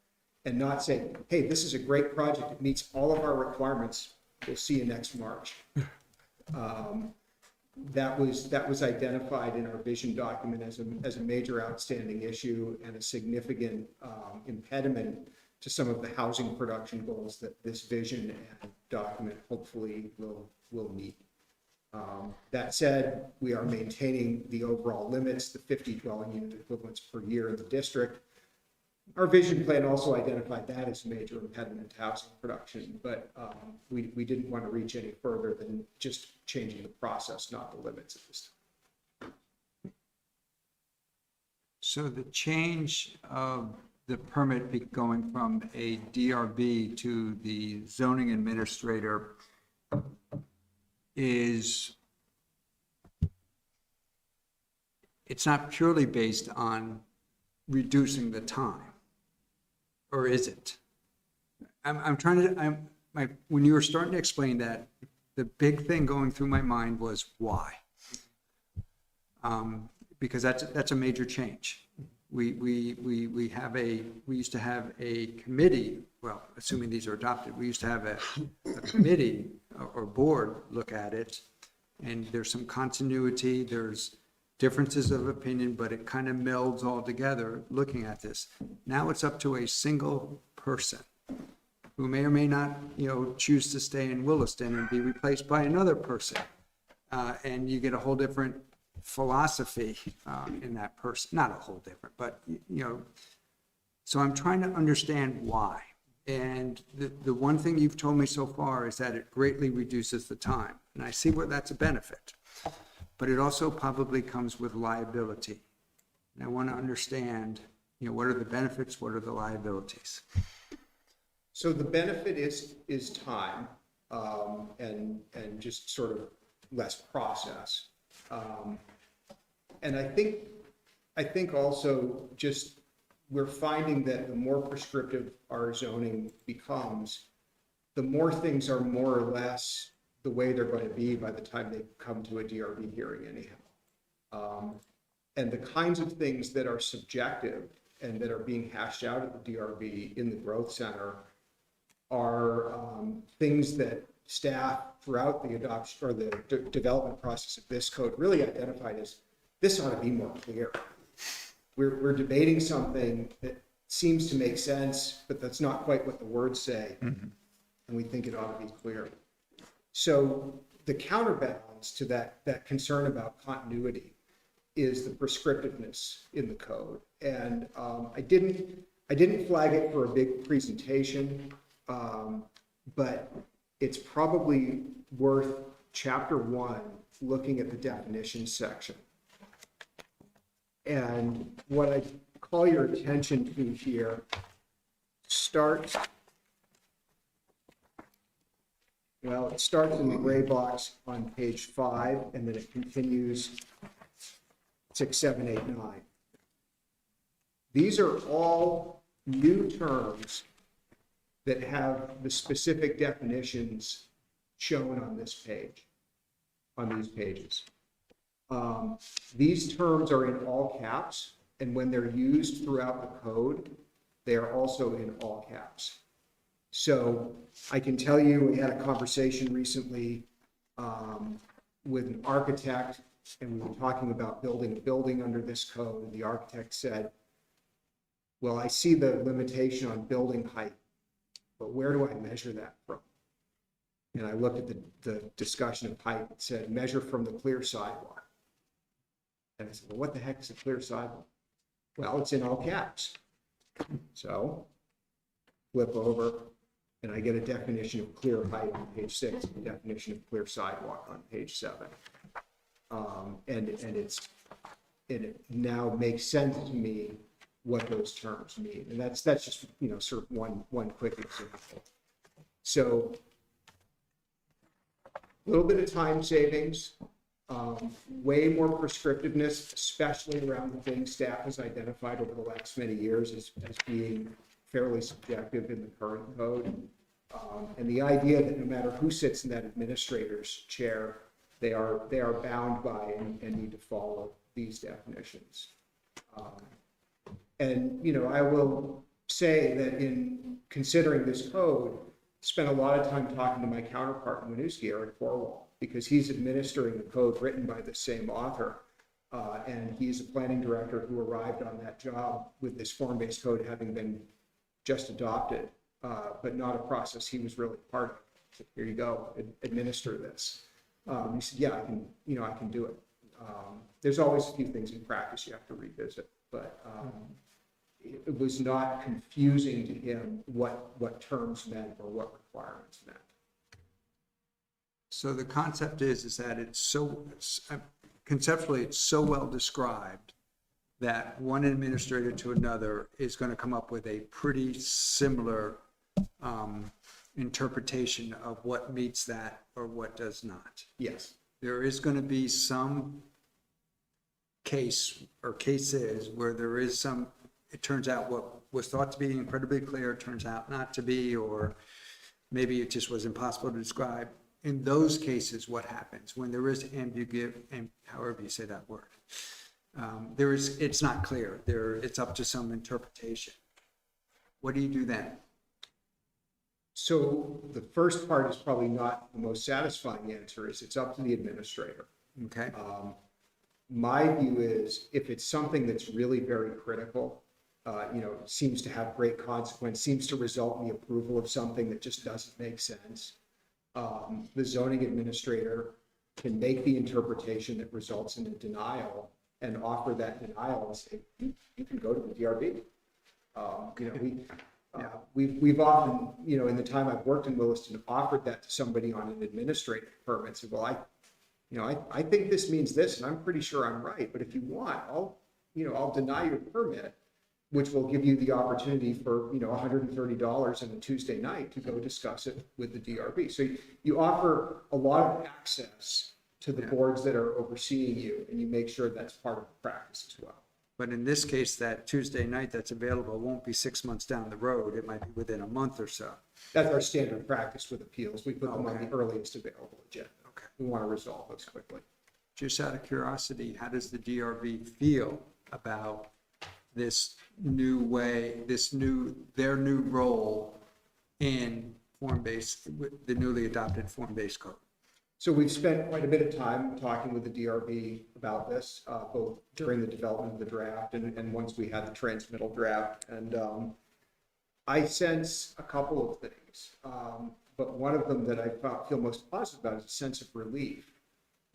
and not say, hey, this is a great project. It meets all of our requirements. We'll see you next March. That was identified in our vision document as a major outstanding issue and a significant impediment to some of the housing production goals that this vision and document hopefully will meet. That said, we are maintaining the overall limits, the 50 dwelling unit equivalents per year in the district. Our vision plan also identified that as a major impediment to housing production, but we didn't want to reach any further than just changing the process, not the limits at this time. So the change of the permit going from a DRB to the zoning administrator it's not purely based on reducing the time, or is it? When you were starting to explain that, the big thing going through my mind was why? Because that's a major change. We used to have a committee, well, assuming these are adopted, we used to have a committee or board look at it, and there's some continuity, there's differences of opinion, but it kind of melds all together looking at this. Now it's up to a single person who may or may not, choose to stay in Williston and be replaced by another person. And you get a whole different philosophy in that person, not a whole different, but, so I'm trying to understand why. And the one thing you've told me so far is that it greatly reduces the time. And I see where that's a benefit, but it also probably comes with liability. And I want to understand, what are the benefits, what are the liabilities? So the benefit is time and just sort of less process. And I think also just we're finding that the more prescriptive our zoning becomes, the more things are more or less the way they're going to be by the time they come to a DRB hearing anyhow. And the kinds of things that are subjective and that are being hashed out at the DRB in the growth center are things that staff throughout the adoption or the development process of this code really identified as this ought to be more clear. We're debating something that seems to make sense, but that's not quite what the words say. And we think it ought to be clear. So the counterbalance to that concern about continuity is the prescriptiveness in the code. And I didn't flag it for a big presentation, but it's probably worth chapter 1 looking at the definitions section. And what I call your attention to here starts, well, it starts in the gray box on page 5, and then it continues 6, 7, 8, 9. These are all new terms that have the specific definitions shown on this page, on these pages. These terms are in all caps, and when they're used throughout the code, they are also in all caps. So I can tell you, we had a conversation recently with an architect, and we were talking about building a building under this code, and the architect said, well, I see the limitation on building height, but where do I measure that from? And I looked at the discussion of height. It said, measure from the clear sidewalk. And I said, well, what the heck is a clear sidewalk? Well, it's in all caps. So flip over, and I get a definition of clear height on page 6, a definition of clear sidewalk on page 7. And it now makes sense to me what those terms mean. And that's just, sort of one quick example. So a little bit of time savings, way more prescriptiveness, especially around the things staff has identified over the last many years as being fairly subjective in the current code. And the idea that no matter who sits in that administrator's chair, they are bound by and need to follow these definitions. And, I will say that in considering this code, spent a lot of time talking to my counterpart in Winooski, Eric Forwall, because he's administering the code written by the same author. And he's a planning director who arrived on that job with this form-based code having been just adopted, but not a process he was really part of. So here you go, administer this. He said, yeah, I can do it. There's always a few things in practice you have to revisit, but it was not confusing to him what terms meant or what requirements meant. So the concept is that it's so, conceptually, it's so well described that one administrator to another is going to come up with a pretty similar interpretation of what meets that or what does not. Yes. There is going to be some case or cases where there is some, it turns out what was thought to be incredibly clear turns out not to be, or maybe it just was impossible to describe. In those cases, what happens when there is ambiguity, and however you say that word, it's not clear. It's up to some interpretation. What do you do then? So the first part is probably not the most satisfying answer, is it's up to the administrator. Okay. My view is if it's something that's really very critical, seems to have great consequence, seems to result in the approval of something that just doesn't make sense, the zoning administrator can make the interpretation that results in a denial and offer that denial and say, you can go to the DRB. We've often, in the time I've worked in Williston, offered that to somebody on an administrative permit. Said, well, I think this means this, and I'm pretty sure I'm right. But if you want, I'll deny your permit, which will give you the opportunity for, $130 on a Tuesday night to go discuss it with the DRB. So you offer a lot of access to the boards that are overseeing you, and you make sure that's part of the practice as well. But in this case, that Tuesday night that's available won't be 6 months down the road. It might be within a month or so. That's our standard practice with appeals. We put them on the earliest available agenda. Okay. We want to resolve those quickly. Just out of curiosity, how does the DRB feel about this new way, their new role in form-based, the newly adopted form-based code? So we've spent quite a bit of time talking with the DRB about this, both during the development of the draft and once we had the transmittal draft. And I sense a couple of things, but one of them that I feel most positive about is a sense of relief.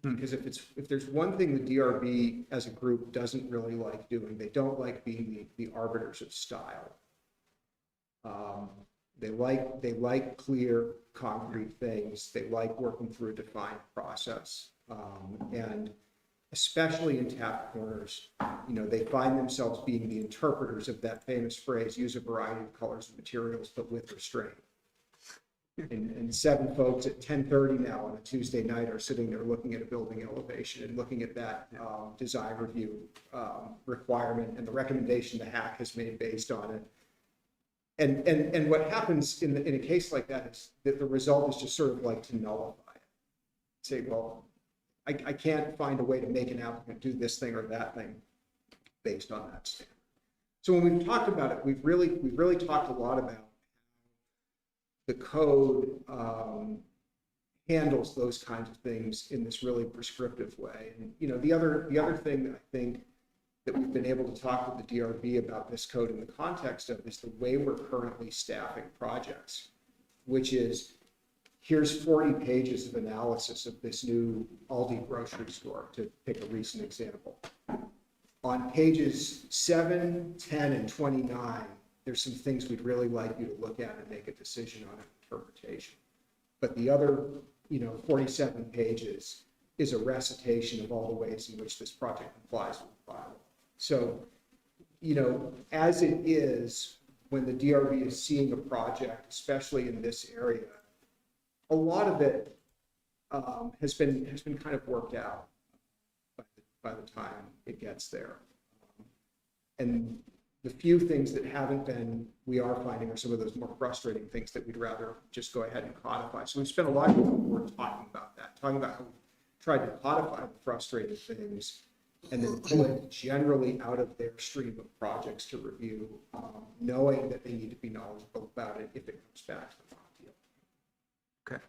Because if there's one thing the DRB as a group doesn't really like doing, they don't like being the arbiters of style. They like clear, concrete things. They like working through a defined process. And especially in Taft Corners, they find themselves being the interpreters of that famous phrase, use a variety of colors and materials, but with restraint. And 7 folks at 10:30 now on a Tuesday night are sitting there looking at a building elevation and looking at that design review requirement and the recommendation the hack has made based on it. And what happens in a case like that is that the result is just sort of like to nullify it. Say, well, I can't find a way to make an applicant do this thing or that thing based on that standard. So when we've talked about it, we've really talked a lot about the code handles those kinds of things in this really prescriptive way. And the other thing that I think that we've been able to talk with the DRB about this code in the context of is the way we're currently staffing projects, which is here's 40 pages of analysis of this new Aldi grocery store, to pick a recent example. On pages 7, 10, and 29, there's some things we'd really like you to look at and make a decision on an interpretation. But the other, 47 pages is a recitation of all the ways in which this project complies with the bylaw. So, as it is, when the DRB is seeing a project, especially in this area, a lot of it has been kind of worked out by the time it gets there. And the few things that haven't been, we are finding are some of those more frustrating things that we'd rather just go ahead and codify. So we've spent a lot of work talking about that, talking about how we tried to codify the frustrating things and then pull it generally out of their stream of projects to review, knowing that they need to be knowledgeable about it if it comes back to the bond deal. Okay.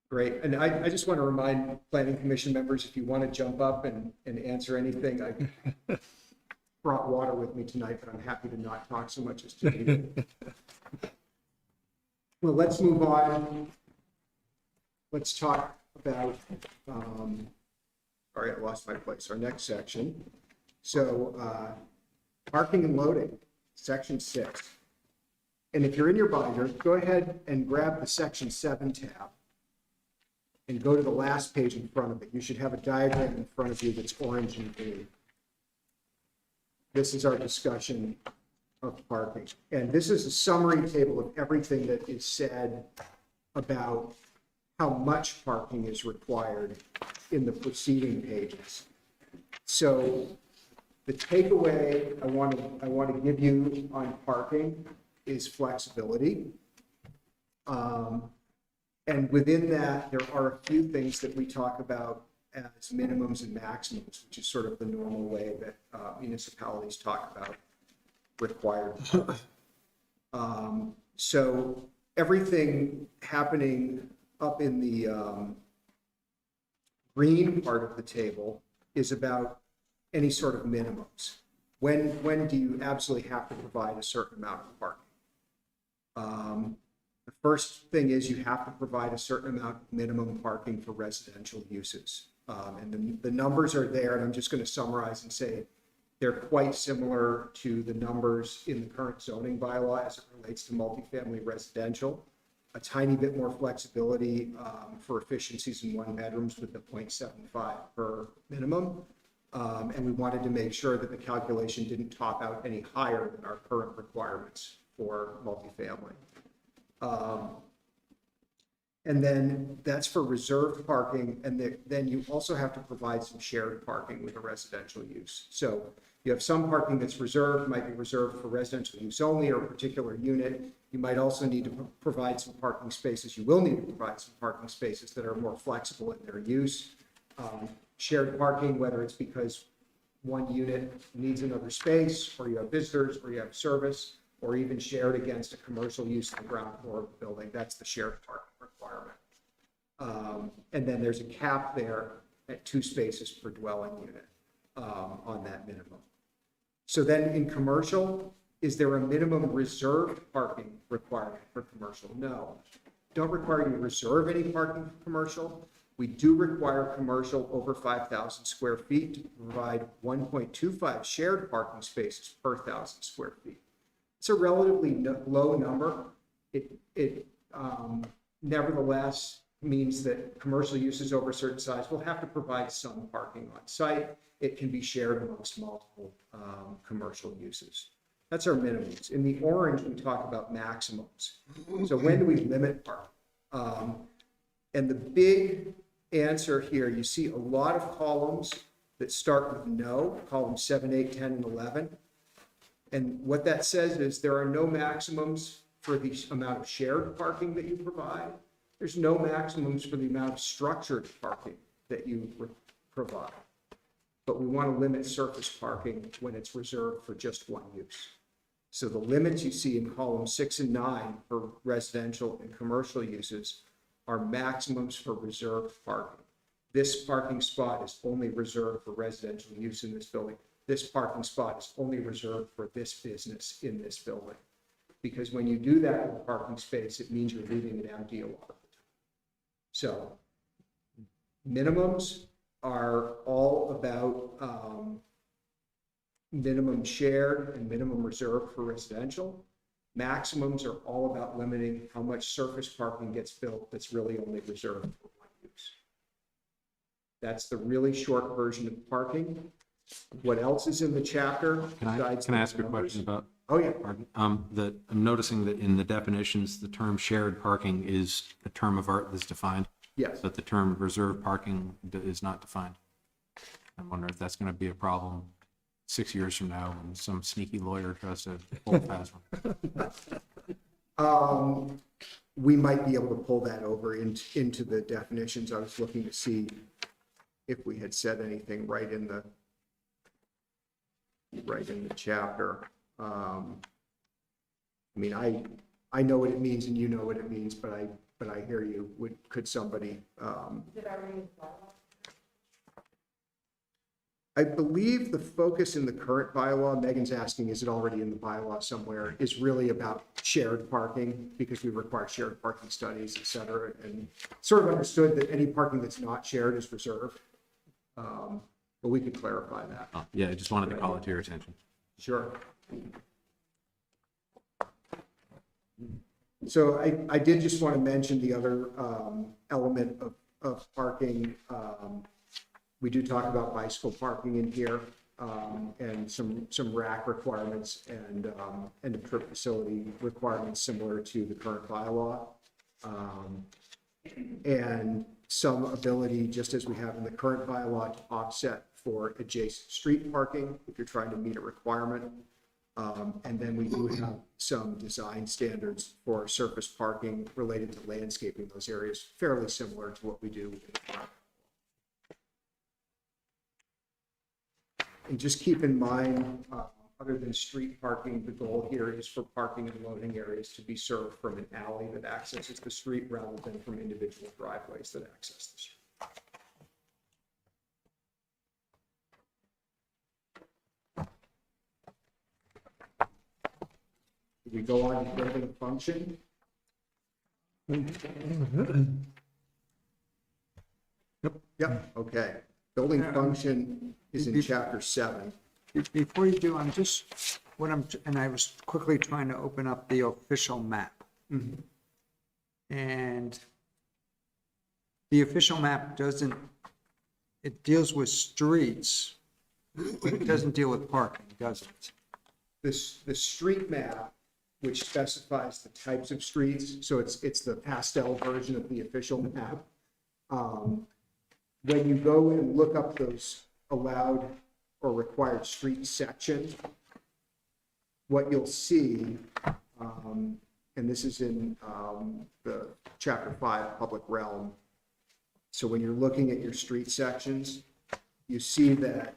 Great. And I just want to remind Planning Commission members, if you want to jump up and answer anything, I brought water with me tonight, but I'm happy to not talk so much as to do. Well, let's move on. Let's talk about, all right, I lost my place, our next section. So parking and loading, section 6. And if you're in your binder, go ahead and grab the section 7 tab and go to the last page in front of it. You should have a diagram in front of you that's orange and green. This is our discussion of parking. And this is a summary table of everything that is said about how much parking is required in the preceding pages. So the takeaway I want to give you on parking is flexibility. And within that, there are a few things that we talk about as minimums and maximums, which is sort of the normal way that municipalities talk about required. So everything happening up in the green part of the table is about any sort of minimums. When do you absolutely have to provide a certain amount of parking? The first thing is you have to provide a certain amount of minimum parking for residential uses. And the numbers are there, and I'm just going to summarize and say they're quite similar to the numbers in the current zoning bylaw as it relates to multifamily residential. A tiny bit more flexibility for efficiencies in 1 bedrooms with the 0.75 per minimum. And we wanted to make sure that the calculation didn't top out any higher than our current requirements for multifamily. And then that's for reserved parking. And then you also have to provide some shared parking with a residential use. So you have some parking that's reserved, might be reserved for residential use only or a particular unit. You might also need to provide some parking spaces. You will need to provide some parking spaces that are more flexible in their use. Shared parking, whether it's because one unit needs another space or you have visitors or you have service, or even shared against a commercial use in the ground floor of the building. That's the shared parking requirement. And then there's a cap there at 2 spaces per dwelling unit on that minimum. So then in commercial, is there a minimum reserved parking requirement for commercial? No. Don't require you to reserve any parking for commercial. We do require commercial over 5,000 square feet to provide 1.25 shared parking spaces per 1,000 square feet. It's a relatively low number. It nevertheless means that commercial uses over a certain size will have to provide some parking on site. It can be shared amongst multiple commercial uses. That's our minimums. In the orange, we talk about maximums. So when do we limit parking? And the big answer here, you see a lot of columns that start with no, columns 7, 8, 10, and 11. And what that says is there are no maximums for the amount of shared parking that you provide. There's no maximums for the amount of structured parking that you provide. But we want to limit surface parking when it's reserved for just one use. So the limits you see in columns 6 and 9 for residential and commercial uses are maximums for reserved parking. This parking spot is only reserved for residential use in this building. This parking spot is only reserved for this business in this building. Because when you do that with a parking space, it means you're leaving it empty a lot of the time. So minimums are all about minimum shared and minimum reserved for residential. Maximums are all about limiting how much surface parking gets built that's really only reserved for one use. That's the really short version of parking. What else is in the chapter? Can I ask you a question about? Oh, yeah. Parking? That I'm noticing that in the definitions, the term shared parking is a term of art that's defined. Yes. But the term reserved parking is not defined. I wonder if that's going to be a problem 6 years from now when some sneaky lawyer tries to pull past one. We might be able to pull that over into the definitions. I was looking to see if we had said anything right in the chapter. I mean, I know what it means and you know what it means, but I hear you. Could somebody? I believe the focus in the current bylaw, Megan's asking, is it already in the bylaw somewhere, is really about shared parking because we require shared parking studies, et cetera, and sort of understood that any parking that's not shared is reserved. But we could clarify that. Oh, yeah, I just wanted to call it to your attention. Sure. So I did just want to mention the other element of parking. We do talk about bicycle parking in here and some rack requirements and a trip facility requirements similar to the current bylaw. And some ability, just as we have in the current bylaw, to offset for adjacent street parking if you're trying to meet a requirement. And then we do have some design standards for surface parking related to landscaping those areas, fairly similar to what we do in the park. And just keep in mind, other than street parking, the goal here is for parking and loading areas to be served from an alley that accesses the street rather than from individual driveways that access the street. We go on to building function. Yep, okay. Building function is in chapter 7. Before you do, and I was quickly trying to open up the official map. And the official map it deals with streets, but it doesn't deal with parking, does it? The street map, which specifies the types of streets, so it's the pastel version of the official map. When you go and look up those allowed or required street sections, what you'll see, and this is in the chapter 5, public realm. So when you're looking at your street sections, you see that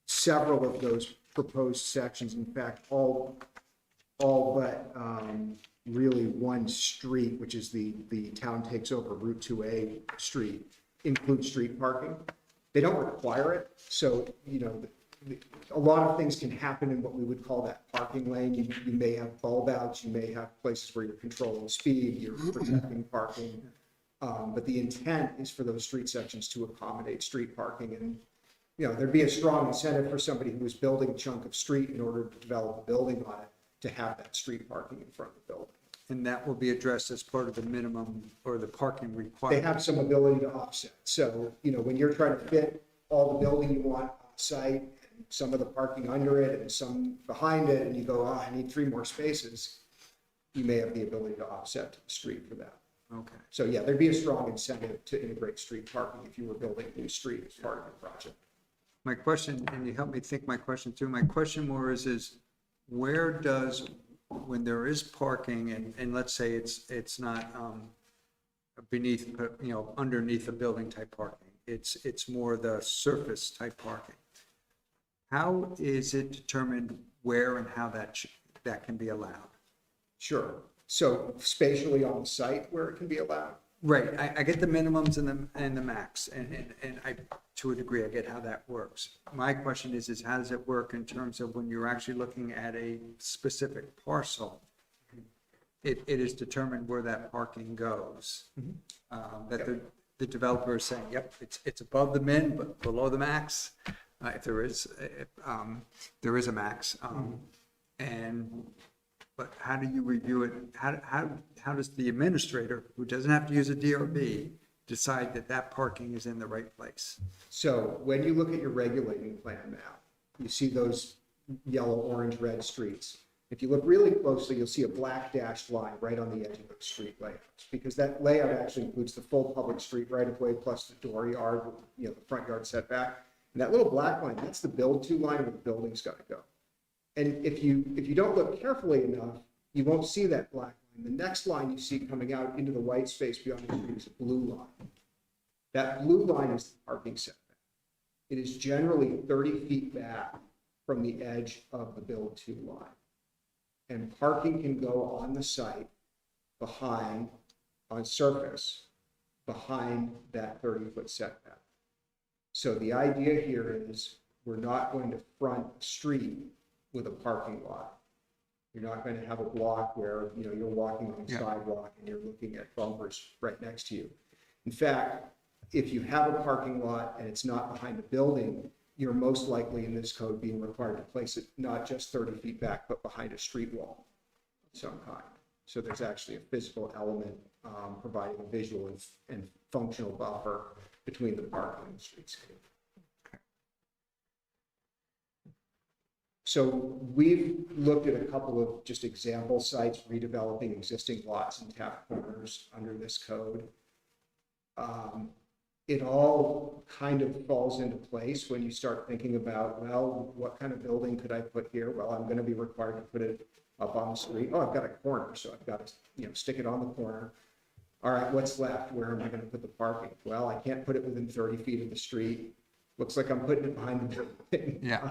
several of those proposed sections, in fact, all all but really one street, which is the town takes over Route 2A street, includes street parking. They don't require it, so, you know, a lot of things can happen in what we would call that parking lane. You may have bulb outs, you may have places where you're controlling speed, you're protecting parking. But the intent is for those street sections to accommodate street parking. And, you know, there'd be a strong incentive for somebody who was building a chunk of street in order to develop a building on it to have that street parking in front of the building. And that will be addressed as part of the minimum or the parking They requirement. have some ability to offset. So, you know, when you're trying to fit all the building you want on site, and some of the parking under it and some behind it, and you go, oh, I need 3 more spaces, you may have the ability to offset to the street for that. Okay. So yeah, there'd be a strong incentive to integrate street parking if you were building a new street as part of the project. My question, and you helped me think my question through, my question more is where does, when there is parking and let's say it's not beneath, you know, underneath a building type parking, it's more the surface type parking. How is it determined where and how that can be allowed? Sure. So spatially on the site where it can be allowed? Right, I get the minimums and the max, and I, to a degree, I get how that works. My question is how does it work in terms of when you're actually looking at a specific parcel? It is determined where that parking goes. That the developer is saying, yep, it's above the min, but below the max, if there is a max. But how do you review it? How does the administrator, who doesn't have to use a DRB, decide that that parking is in the right place? So when you look at your regulating plan map, you see those yellow, orange, red streets. If you look really closely, you'll see a black dashed line right on the edge of those street layouts, because that layout actually includes the full public street right of way plus the dooryard, you know, the front yard setback. And that little black line, that's the build to line where the building's got to go. And if you don't look carefully enough, you won't see that black line. The next line you see coming out into the white space beyond the street is a blue line. That blue line is the parking setback. It is generally 30 feet back from the edge of the build to line. And parking can go on the site behind, on surface, behind that 30-foot setback. So the idea here is we're not going to front the street with a parking lot. You're not going to have a block where, you know, you're walking on the sidewalk and you're looking at bumpers right next to you. In fact, if you have a parking lot and it's not behind a building, you're most likely in this code being required to place it not just 30 feet back, but behind a street wall of some kind. So there's actually a physical element providing a visual and functional buffer between the parking and the streetscape. So we've looked at a couple of just example sites redeveloping existing lots in Taft corners under this code. It all kind of falls into place when you start thinking about, well, what kind of building could I put here? Well, I'm going to be required to put it up on the street. Oh, I've got a corner, so I've got to, you know, stick it on the corner. All right, what's left? Where am I going to put the parking? Well, I can't put it within 30 feet of the street. Looks like I'm putting it behind the building. Yeah.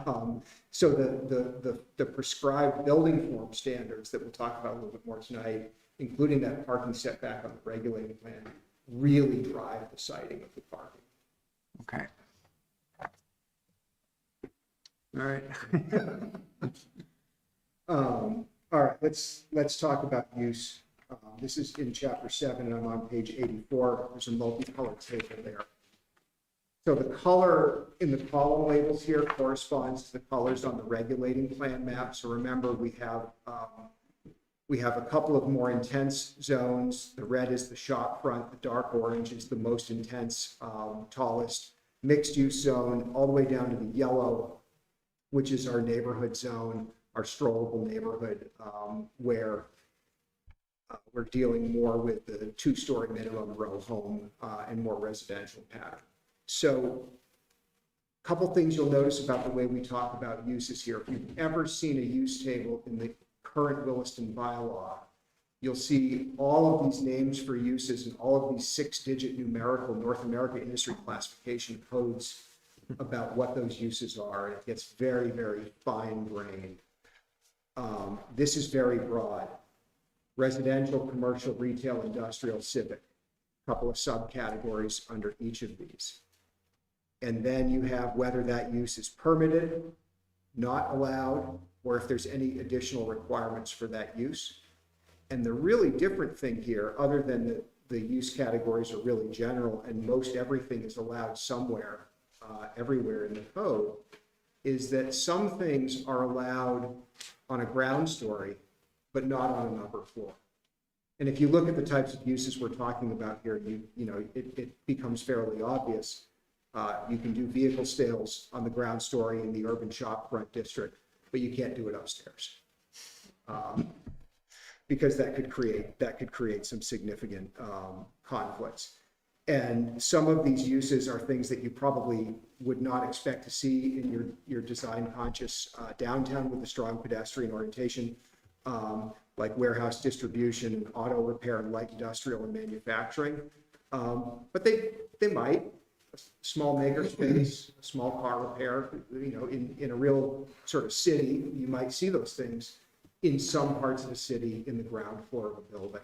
So the prescribed building form standards that we'll talk about a little bit more tonight, including that parking setback on the regulating plan, really drive the siting of the parking. Okay. All right. All right, let's talk about use. This is in chapter 7, and I'm on page 84. There's a multicolored table there. So the color in the column labels here corresponds to the colors on the regulating plan map. So remember, we have a couple of more intense zones. The red is the shop front. The dark orange is the most intense, tallest mixed use zone, all the way down to the yellow, which is our neighborhood zone, our strollable neighborhood, where we're dealing more with the 2-story minimum row home and more residential pattern. So a couple things you'll notice about the way we talk about uses here. If you've ever seen a use table in the current Williston bylaw, you'll see all of these names for uses and all of these 6-digit numerical North America industry classification codes about what those uses are. And it gets very, very fine-grained. This is very broad. Residential, commercial, retail, industrial, civic, couple of subcategories under each of these. And then you have whether that use is permitted, not allowed, or if there's any additional requirements for that use. And the really different thing here, other than the use categories are really general and most everything is allowed somewhere, everywhere in the code, is that some things are allowed on a ground story, but not on an upper floor. And if you look at the types of uses we're talking about here, it becomes fairly obvious. You can do vehicle sales on the ground story in the urban shopfront district, but you can't do it upstairs. Because that could create some significant conflicts. And some of these uses are things that you probably would not expect to see in your design conscious downtown with a strong pedestrian orientation, like warehouse distribution and auto repair and light industrial and manufacturing. But they might. A small maker space, small car repair, in a real sort of city, you might see those things in some parts of the city in the ground floor of a building.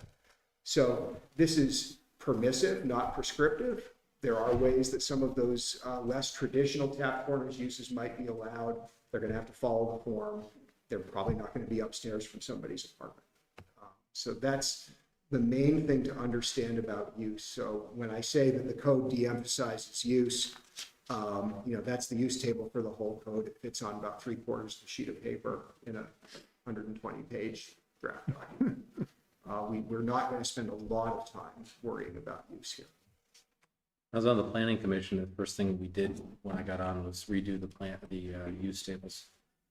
So this is permissive, not prescriptive. There are ways that some of those less traditional Taft Corners uses might be allowed. They're going to have to follow the form. They're probably not going to be upstairs from somebody's apartment. So that's the main thing to understand about use. So when I say that the code de-emphasizes use, that's the use table for the whole code. It fits on about 3/4 of a sheet of paper in a 120-page draft document. We're not going to spend a lot of time worrying about use here. I was on the planning commission. The first thing we did when I got on was redo the use tables,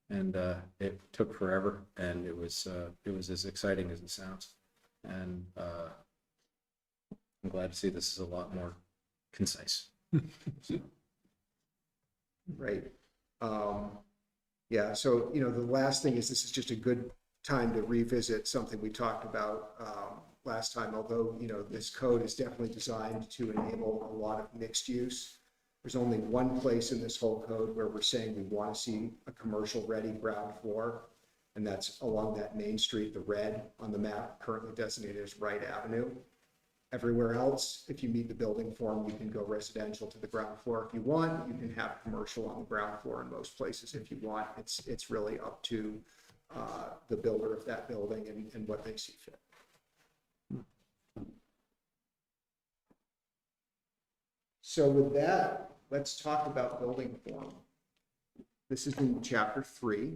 and it took forever, and it was as exciting as it sounds. And I'm glad to see this is a lot more concise. Right. Yeah. So the last thing is this is just a good time to revisit something we talked about last time. Although this code is definitely designed to enable a lot of mixed use. There's only one place in this whole code where we're saying we want to see a commercial ready ground floor, and that's along that main street, the red on the map currently designated as Wright Avenue. Everywhere else, if you meet the building form, you can go residential to the ground floor if you want. You can have commercial on the ground floor in most places if you want. It's really up to the builder of that building and what they see fit. So with that, let's talk about building form. This is in chapter 3.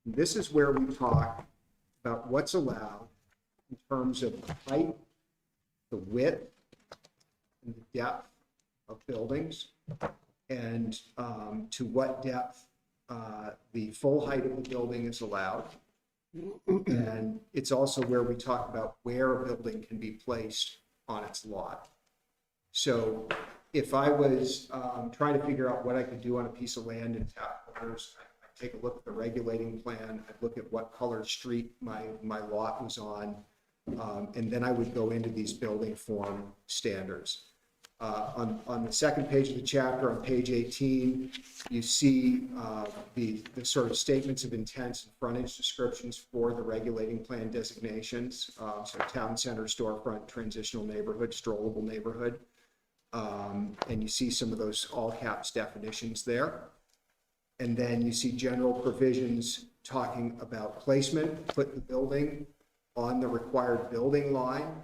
This is where we talk about what's allowed in terms of the height, the width, and the depth of buildings, and to what depth the full height of the building is allowed. And it's also where we talk about where a building can be placed on its lot. So if I was trying to figure out what I could do on a piece of land in Taft Corners, I'd take a look at the regulating plan. I'd look at what colored street my lot was on, and then I would go into these building form standards. On the second page of the chapter, on page 18, you see the sort of statements of intents and frontage descriptions for the regulating plan designations. So town center, storefront, transitional neighborhood, strollable neighborhood. And you see some of those all caps definitions there. And then you see general provisions talking about placement, put the building on the required building line.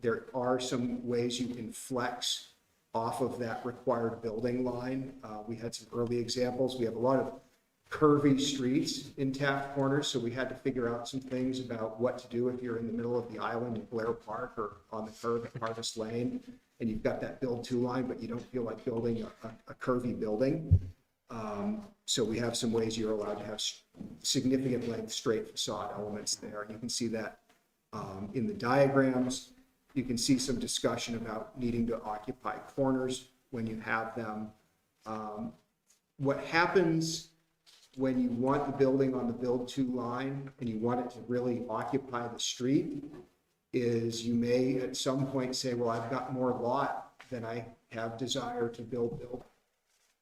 There are some ways you can flex off of that required building line. We had some early examples. We have a lot of curvy streets in Taft Corners, so we had to figure out some things about what to do if you're in the middle of the island in Blair Park or on the curve at Harvest Lane, and you've got that build to line, but you don't feel like building a curvy building. So we have some ways you're allowed to have significant length straight facade elements there. You can see that in the diagrams. You can see some discussion about needing to occupy corners when you have them. What happens when you want the building on the build to line and you want it to really occupy the street is you may at some point say, well, I've got more lot than I have desire to build.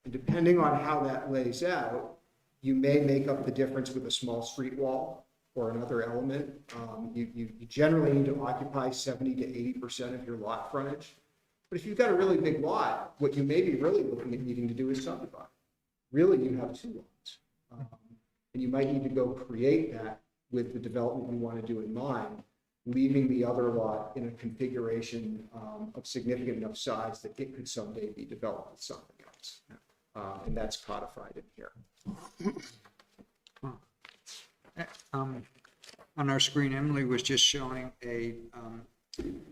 And depending on how that lays out, You may make up the difference with a small street wall or another element. You generally need to occupy 70 to 80% of your lot frontage. But if you've got a really big lot, what you may be really looking at needing to do is subdivide. Really, you have two lots. And you might need to go create that with the development you want to do in mind, leaving the other lot in a configuration of significant enough size that it could someday be developed with something else. And that's codified in here. On our screen, Emily was just showing a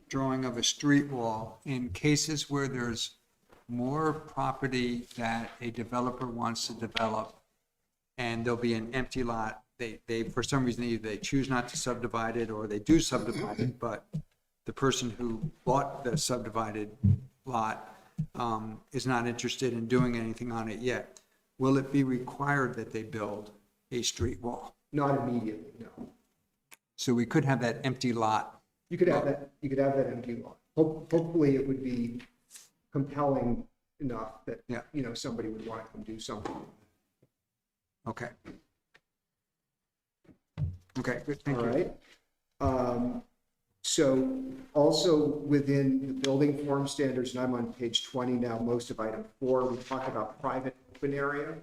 drawing of a street wall. In cases where there's more property that a developer wants to develop, and there'll be an empty lot, they for some reason, either they choose not to subdivide it or they do subdivide it, but the person who bought the subdivided lot is not interested in doing anything on it yet. Will it be required that they build a street wall? Not immediately, no. So we could have that empty lot. You could have that empty lot. Hopefully it would be compelling enough that, Yeah. Somebody would want to come do something. Okay. Okay, good, thank All you. right. So also within the building form standards, and I'm on page 20 now, most of item 4, we talk about private open area.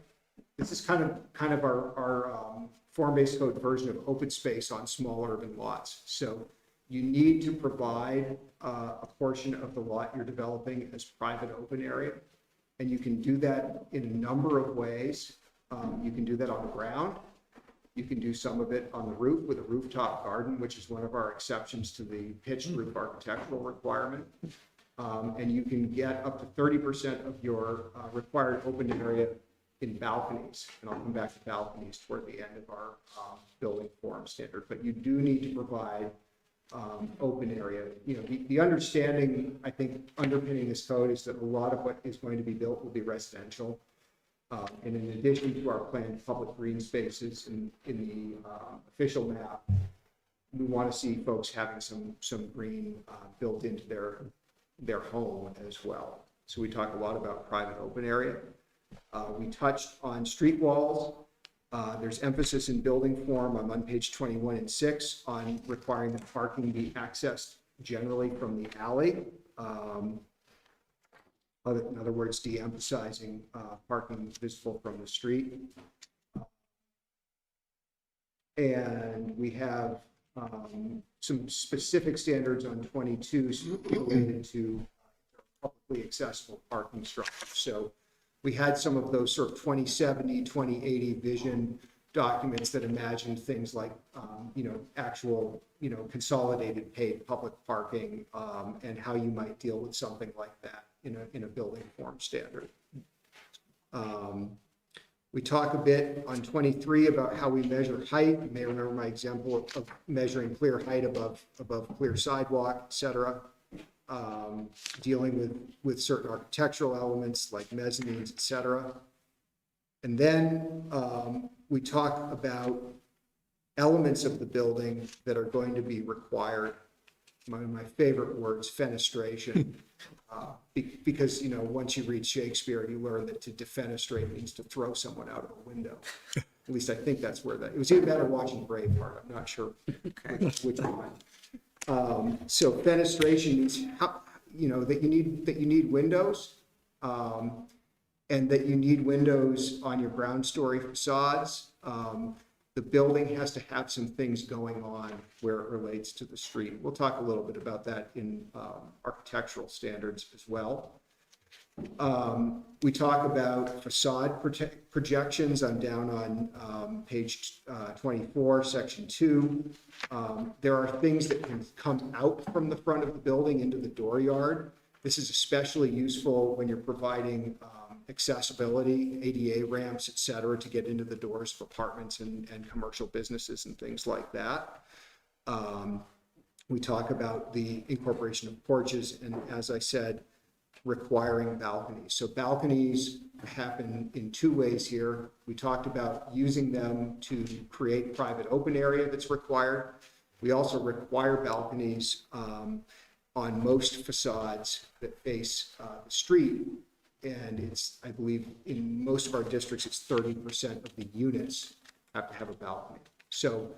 This is kind of our form-based code version of open space on small urban lots. So you need to provide a portion of the lot you're developing as private open area. And you can do that in a number of ways. You can do that on the ground. You can do some of it on the roof with a rooftop garden, which is one of our exceptions to the pitched roof architectural requirement. And you can get up to 30% of your required open area in balconies. And I'll come back to balconies toward the end of our building form standard. But you do need to provide open area. The understanding, I think, underpinning this code is that a lot of what is going to be built will be residential. And in addition to our planned public green spaces in the official map, we want to see folks having some green built into their home as well. So we talk a lot about private open area. We touched on street walls. There's emphasis in building form. I'm on page 21 and 6 on requiring that parking be accessed generally from the alley. In other words, de-emphasizing parking visible from the street. And we have some specific standards on 22 related to publicly accessible parking structures. So we had some of those sort of 2070, 2080 vision documents that imagined things like, actual, consolidated paid public parking and how you might deal with something like that in a building form standard. We talk a bit on 23 about how we measure height. You may remember my example of measuring clear height above clear sidewalk, et cetera. Dealing with certain architectural elements like mezzanines, et cetera. And then we talk about elements of the building that are going to be required. My favorite words, fenestration. Because, once you read Shakespeare, you learn that to defenestrate means to throw someone out of a window. At least I think that's where it was either that or watching Braveheart. I'm not sure which one. So fenestration means that you need windows, and that you need windows on your ground story facades. The building has to have some things going on where it relates to the street. We'll talk a little bit about that in architectural standards as well. We talk about facade projections. I'm down on page 24, section 2. There are things that can come out from the front of the building into the dooryard. This is especially useful when you're providing accessibility, ADA ramps, et cetera, to get into the doors of apartments and commercial businesses and things like that. We talk about the incorporation of porches and, as I said, requiring balconies. So balconies happen in 2 ways here. We talked about using them to create private open area that's required. We also require balconies on most facades that face the street. And it's, I believe, in most of our districts, it's 30% of the units have to have a balcony. So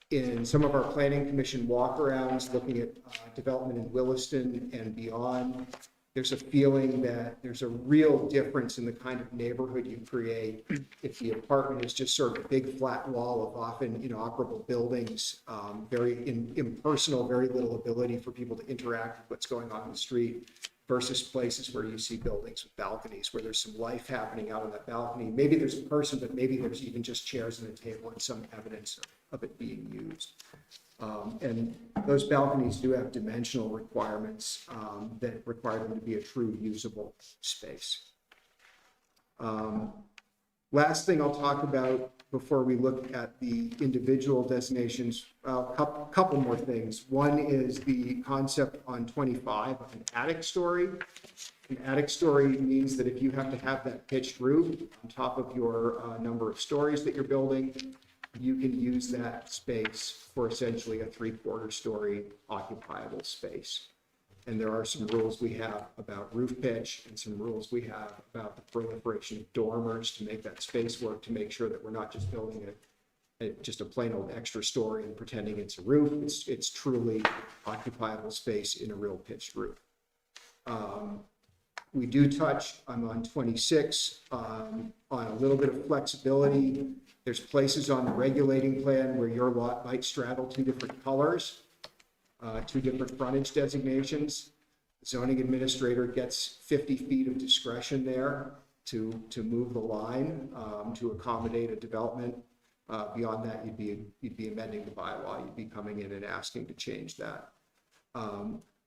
in some of our planning commission walkarounds, looking at development in Williston and beyond, there's a feeling that there's a real difference in the kind of neighborhood you create if the apartment is just sort of a big flat wall of often inoperable buildings, very impersonal, very little ability for people to interact with what's going on in the street, versus places where you see buildings with balconies, where there's some life happening out on that balcony. Maybe there's a person, but maybe there's even just chairs and a table and some evidence of it being used. And those balconies do have dimensional requirements that require them to be a true usable space. Last thing I'll talk about before we look at the individual designations, a couple more things. One is the concept on 25 of an attic story. An attic story means that if you have to have that pitched roof on top of your number of stories that you're building, you can use that space for essentially a 3/4 story occupiable space. And there are some rules we have about roof pitch and some rules we have about the proliferation of dormers to make that space work, to make sure that we're not just building just a plain old extra story and pretending it's a roof. It's truly occupiable space in a real pitched roof. We do touch, I'm on 26, on a little bit of flexibility. There's places on the regulating plan where your lot might straddle two different colors. Two different frontage designations. The zoning administrator gets 50 feet of discretion there to move the line to accommodate a development. Beyond that, you'd be amending the bylaw. You'd be coming in and asking to change that.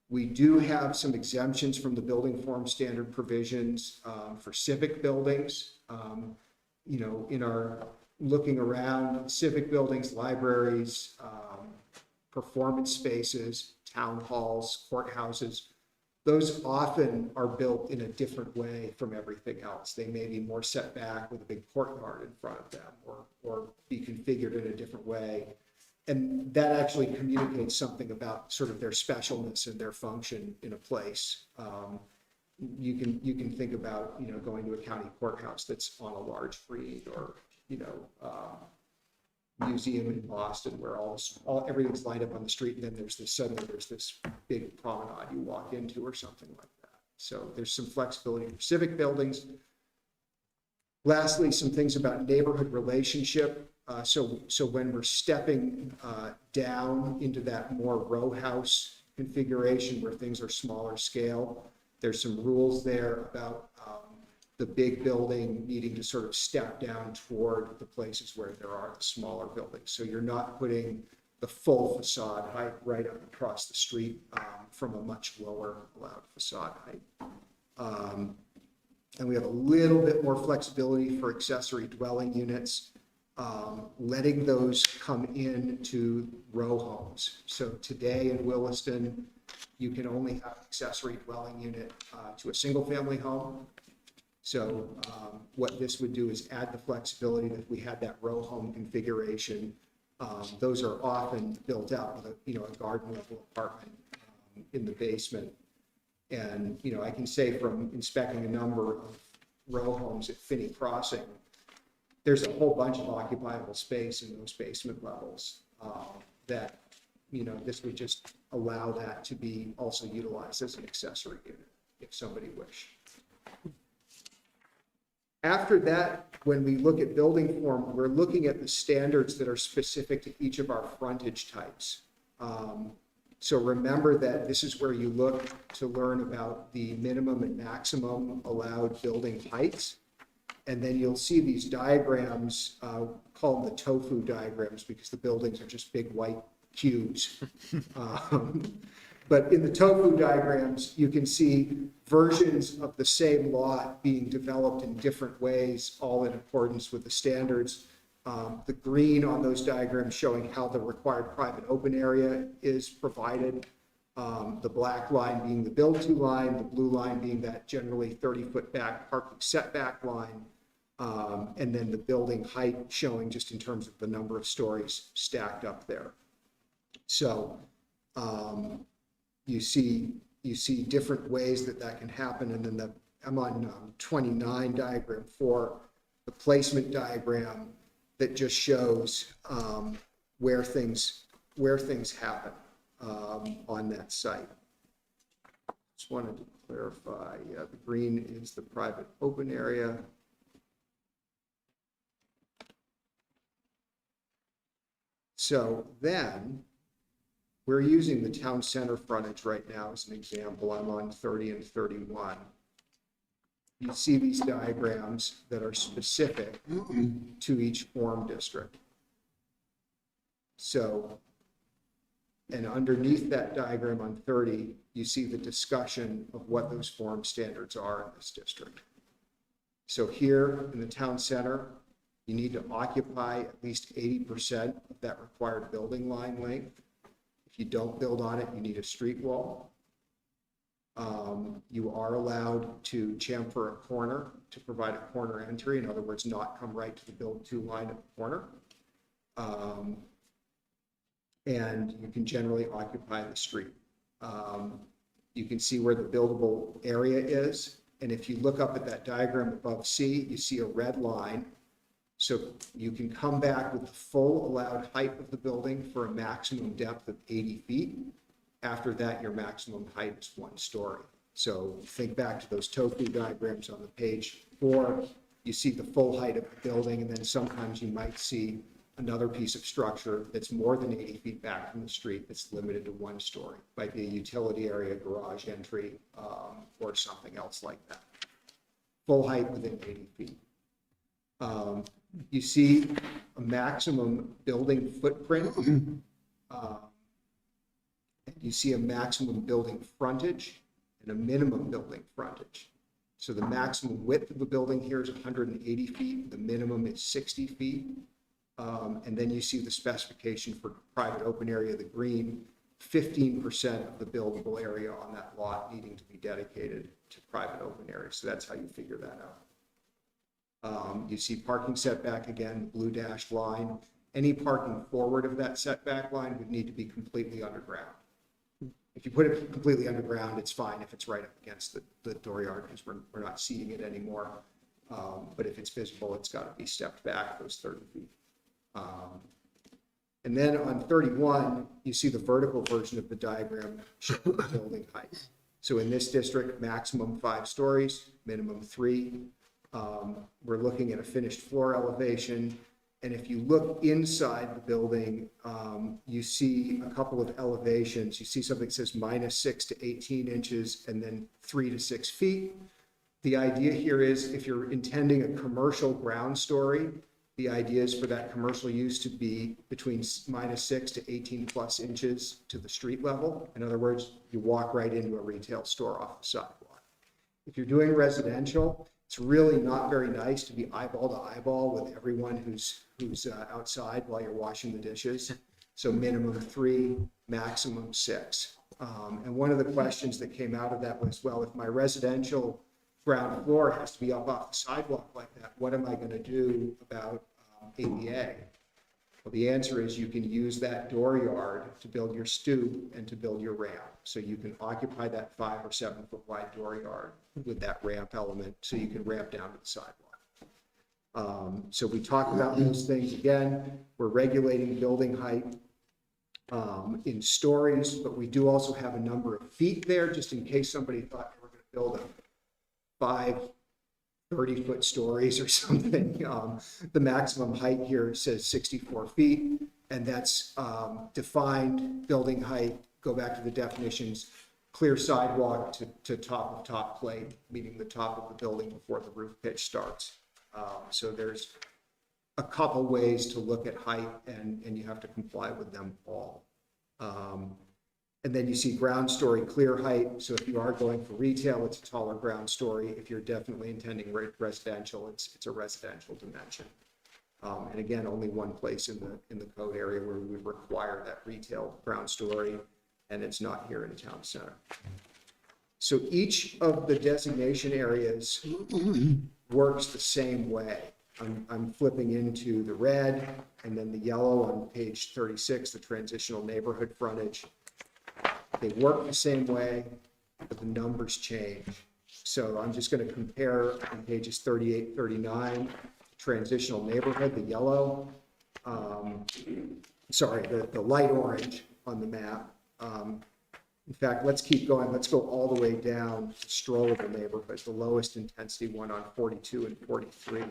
We do have some exemptions from the building form standard provisions for civic buildings. In our looking around, civic buildings, libraries, performance spaces, town halls, courthouses, those often are built in a different way from everything else. They may be more set back with a big courtyard in front of them, or be configured in a different way. And that actually communicates something about sort of their specialness and their function in a place. You can think about, going to a county courthouse that's on a large green, or, museum in Boston where everything's lined up on the street, and then suddenly there's this big promenade you walk into or something like that. So there's some flexibility for civic buildings. Lastly, some things about neighborhood relationship. So when we're stepping down into that more row house configuration where things are smaller scale, there's some rules there about the big building needing to sort of step down toward the places where there are the smaller buildings. So you're not putting the full facade height right up across the street from a much lower allowed facade height. And we have a little bit more flexibility for accessory dwelling units, letting those come into row homes. So today in Williston, you can only have an accessory dwelling unit to a single family home. So what this would do is add the flexibility that if we had that row home configuration, those are often built out with a garden level apartment in the basement. And, I can say from inspecting a number of row homes at Finney Crossing, there's a whole bunch of occupiable space in those basement levels that, this would just allow that to be also utilized as an accessory unit if somebody wished. After that, when we look at building form, we're looking at the standards that are specific to each of our frontage types. So remember that this is where you look to learn about the minimum and maximum allowed building heights. And then you'll see these diagrams, called the tofu diagrams, because the buildings are just big white cubes. But in the tofu diagrams, you can see versions of the same lot being developed in different ways, all in accordance with the standards. The green on those diagrams showing how the required private open area is provided. The black line being the build-to line, the blue line being that generally 30-foot back parking setback line. And then the building height showing just in terms of the number of stories stacked up there. So you see different ways that can happen, and then I'm on 29 diagram 4, the placement diagram that just shows where things happen on that site. Just wanted to clarify, yeah, the green is the private open area. So then, we're using the town center frontage right now as an example. I'm on 30 and 31. You see these diagrams that are specific to each form district. So, and underneath that diagram on 30, you see the discussion of what those form standards are in this district. So here in the town center, you need to occupy at least 80% of that required building line length. If you don't build on it, you need a street wall. You are allowed to chamfer a corner to provide a corner entry. In other words, not come right to the build to line at the corner. And you can generally occupy the street. You can see where the buildable area is. And if you look up at that diagram above C, you see a red line. So you can come back with the full allowed height of the building for a maximum depth of 80 feet. After that, your maximum height is 1 story. So think back to those tofu diagrams on the page 4. You see the full height of the building, and then sometimes you might see another piece of structure that's more than 80 feet back from the street that's limited to 1 story. Might be a utility area, garage entry, or something else like that. Full height within 80 feet. You see a maximum building footprint. You see a maximum building frontage and a minimum building frontage. So the maximum width of the building here is 180 feet. The minimum is 60 feet. And then you see the specification for private open area, the green, 15% of the buildable area on that lot needing to be dedicated to private open area. So that's how you figure that out. You see parking setback again, blue dashed line. Any parking forward of that setback line would need to be completely underground. If you put it completely underground, it's fine if it's right up against the dooryard because we're not seeding it anymore. But if it's visible, it's got to be stepped back those 30 feet. And then on 31, you see the vertical version of the diagram showing the building height. So in this district, maximum 5 stories, minimum 3. We're looking at a finished floor elevation. And if you look inside the building, you see a couple of elevations. You see something that says -6 to 18 inches and then 3 to 6 feet. The idea here is if you're intending a commercial ground story, the idea is for that commercial use to be between -6 to 18 plus inches to the street level. In other words, you walk right into a retail store off the sidewalk. If you're doing residential, it's really not very nice to be eyeball to eyeball with everyone who's outside while you're washing the dishes. So minimum 3, maximum 6. And one of the questions that came out of that was, well, if my residential ground floor has to be up off the sidewalk like that, what am I going to do about ADA? Well, the answer is you can use that dooryard to build your stoop and to build your ramp. So you can occupy that 5 or 7 foot wide dooryard with that ramp element so you can ramp down to the sidewalk. So we talk about those things again. We're regulating building height in stories, but we do also have a number of feet there just in case somebody thought they were going to build a 5 30-foot stories or something. The maximum height here says 64 feet, and that's defined building height. Go back to the definitions, clear sidewalk to top of top plate, meaning the top of the building before the roof pitch starts. So there's a couple ways to look at height, and you have to comply with them all. And then you see ground story clear height. So if you are going for retail, it's a taller ground story. If you're definitely intending residential, it's a residential dimension. And again, only one place in the code area where we would require that retail ground story, and it's not here in town center. So each of the designation areas works the same way. I'm flipping into the red and then the yellow on page 36, the transitional neighborhood frontage. They work the same way, but the numbers change. So I'm just going to compare on pages 38, 39, transitional neighborhood, the yellow, sorry, the light orange on the map. In fact, let's keep going. Let's go all the way down to strollable neighborhood, the lowest intensity one on 42 and 43.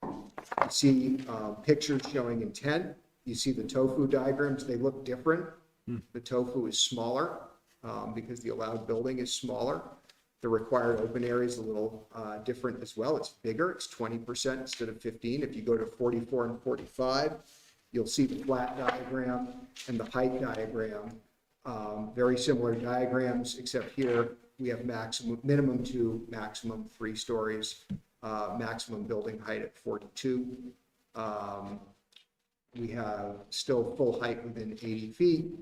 You see pictures showing intent. You see the tofu diagrams. They look different. The tofu is smaller because the allowed building is smaller. The required open area is a little different as well. It's bigger. It's 20% instead of 15. If you go to 44 and 45, you'll see the flat diagram and the height diagram. Very similar diagrams, except here we have minimum 2, maximum 3 stories, maximum building height at 42. We have still full height within 80 feet,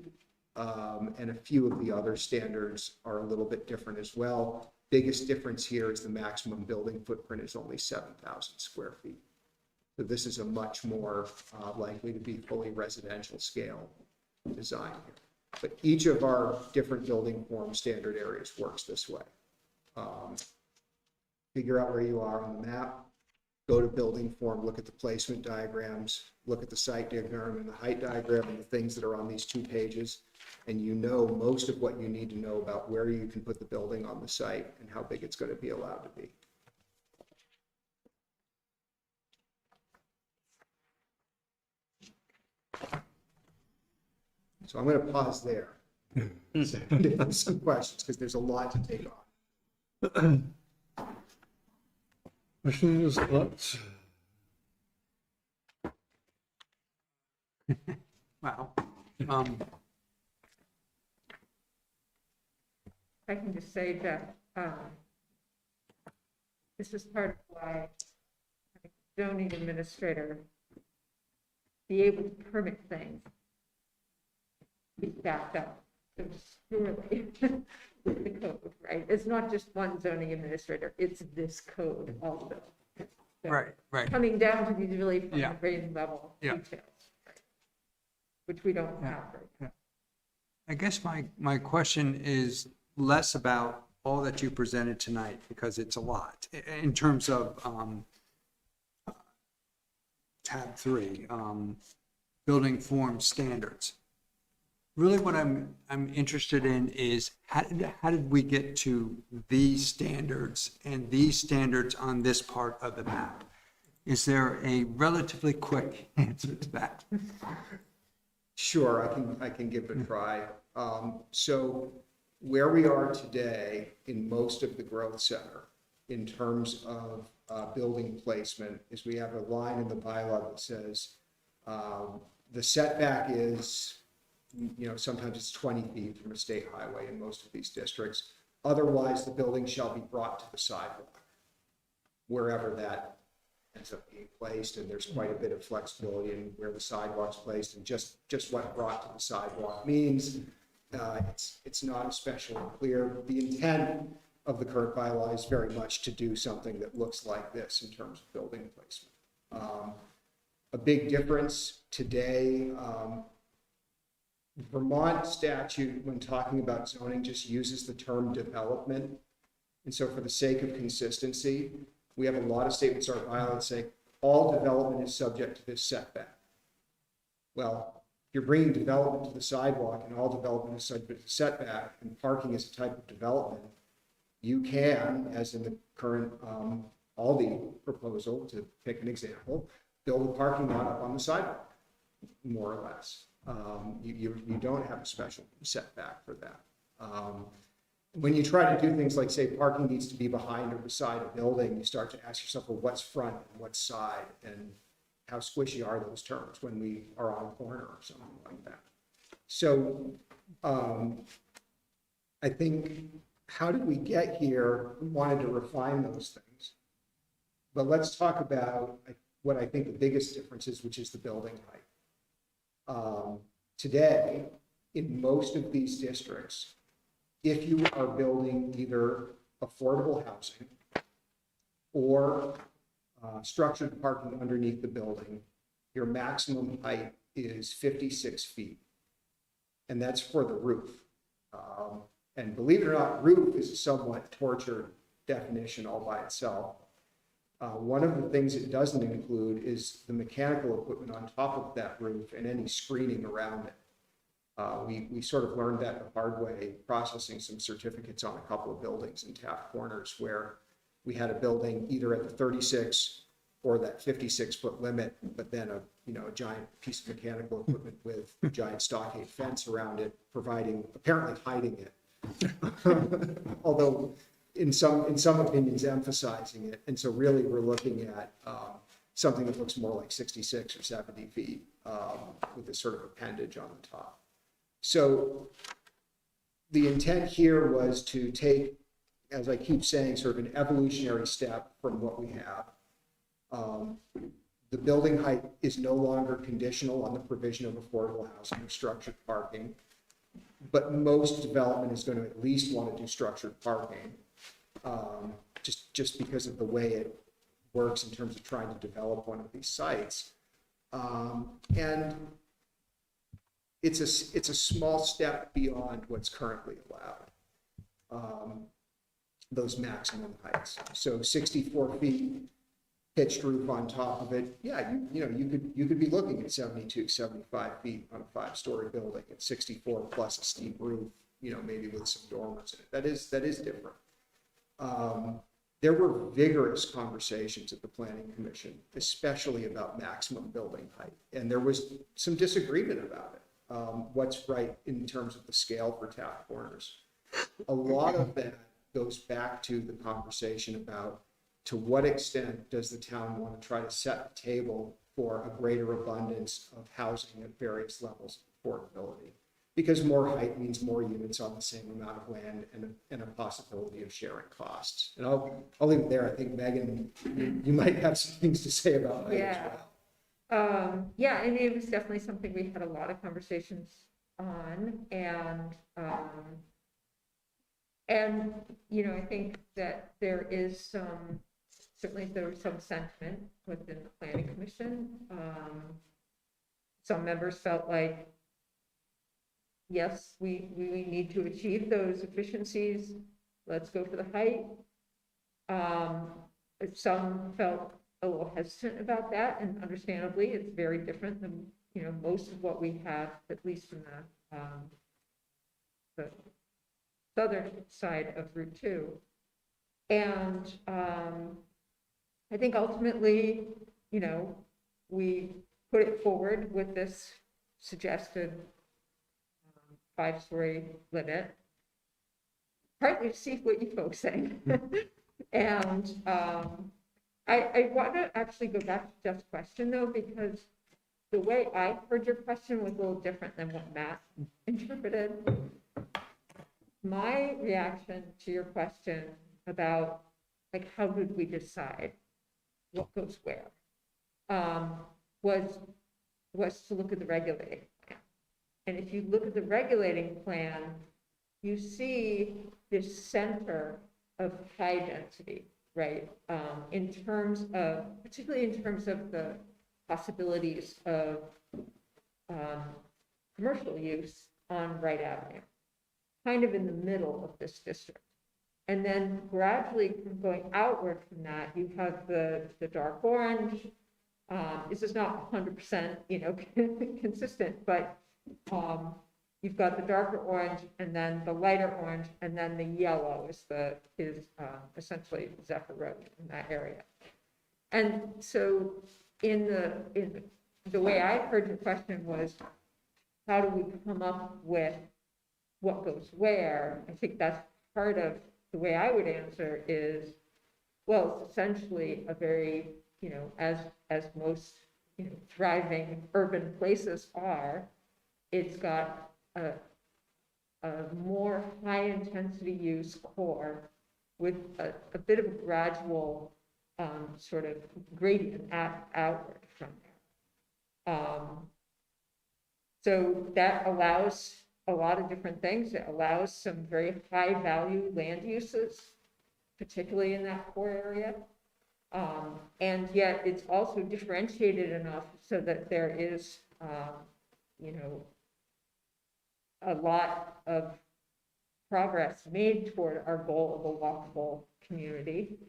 and a few of the other standards are a little bit different as well. Biggest difference here is the maximum building footprint is only 7,000 square feet. So this is a much more likely to be fully residential scale design here. But each of our different building form standard areas works this way. Figure out where you are on the map, go to building form, look at the placement diagrams, look at the site diagram and the height diagram and the things that are on these 2 pages, and you know most of what you need to know about where you can put the building on the site and how big it's going to be allowed to be. So I'm going to pause there. Some questions, because there's a lot to take on. Questions, thoughts? Wow. I can just say that this is part of why a zoning administrator be able to permit things, be backed up securely with the code, right? It's not just one zoning administrator, it's this code also. So Right. Coming down to these really Yeah. fine-grained level Yeah. details, right? Which we don't have right now. I guess my question is less about all that you presented tonight, because it's a lot, in terms of tab 3, building form standards. Really what I'm interested in is how did we get to these standards and these standards on this part of the map? Is there a relatively quick answer to that? Sure, I can give it a try. So where we are today in most of the growth center in terms of building placement is we have a line in the bylaw that says the setback is, sometimes it's 20 feet from a state highway in most of these districts. Otherwise, the building shall be brought to the sidewalk, wherever that ends up being placed, and there's quite a bit of flexibility in where the sidewalk's placed, and just what brought to the sidewalk means. It's not especially clear. The intent of the current bylaw is very much to do something that looks like this in terms of building placement. A big difference today, Vermont statute, when talking about zoning, just uses the term development. And so for the sake of consistency, we have a lot of statements in our bylaw that say all development is subject to this setback. Well, if you're bringing development to the sidewalk and all development is subject to setback, and parking is a type of development, you can, as in the current Aldi proposal, to pick an example, build a parking lot up on the sidewalk, more or less. You don't have a special setback for that. When you try to do things like, say, parking needs to be behind or beside a building, you start to ask yourself, well, what's front and what's side, and how squishy are those terms when we are on a corner or something like that. So I think, how did we get here? We wanted to refine those things. But let's talk about what I think the biggest difference is, which is the building height. Today, in most of these districts, if you are building either affordable housing or structured parking underneath the building, your maximum height is 56 feet. And that's for the roof. And believe it or not, roof is a somewhat tortured definition all by itself. One of the things it doesn't include is the mechanical equipment on top of that roof and any screening around it. We sort of learned that the hard way, processing some certificates on a couple of buildings in Taft Corners, where we had a building either at the 36 or that 56-foot limit, but then a giant piece of mechanical equipment with a giant stockade fence around it, apparently hiding it. Although in some opinions emphasizing it. And so really we're looking at something that looks more like 66 or 70 feet with this sort of appendage on the top. So the intent here was to take, as I keep saying, sort of an evolutionary step from what we have. The building height is no longer conditional on the provision of affordable housing or structured parking, but most development is going to at least want to do structured parking, just because of the way it works in terms of trying to develop one of these sites. And it's a small step beyond what's currently allowed, those maximum heights. So 64 feet pitched roof on top of it. Yeah, you could be looking at 72, 75 feet on a 5-story building at 64 plus a steep roof, maybe with some dormers in it. That is different. There were vigorous conversations at the Planning Commission, especially about maximum building height. And there was some disagreement about it. What's right in terms of the scale for Taft Corners. A lot of that goes back to the conversation about to what extent does the town want to try to set the table for a greater abundance of housing at various levels of affordability? Because more height means more units on the same amount of land and a possibility of sharing costs. And I'll leave it there. I think, Megan, you might have some things to say about height as well. Yeah, and it was definitely something we had a lot of conversations on, and I think that there is certainly there was some sentiment within the Planning Commission. Some members felt like, yes, we need to achieve those efficiencies. Let's go for the height. Some felt a little hesitant about that, and understandably, it's very different than most of what we have, at least in the southern side of Route 2. And I think ultimately, we put it forward with this suggested 5-story limit, partly to see what you folks think. And I want to actually go back to Jeff's question, though, because the way I heard your question was a little different than what Matt interpreted. My reaction to your question about, like, how did we decide what goes where, was to look at the regulating plan. And if you look at the regulating plan, you see this center of high density, right? Particularly in terms of the possibilities of commercial use on Wright Avenue, kind of in the middle of this district. And then gradually going outward from that, you have the dark orange. This is not 100%, consistent, but you've got the darker orange, and then the lighter orange, and then the yellow is essentially Zephyr Road in that area. And so in the way I heard your question was, how do we come up with what goes where? I think that's part of the way I would answer is, well, it's essentially a very, as most, thriving urban places are, it's got a more high intensity use core with a bit of a gradual sort of gradient outward from there. So that allows a lot of different things. It allows some very high value land uses, particularly in that core area. And yet it's also differentiated enough so that there is, a lot of progress made toward our goal of a walkable community.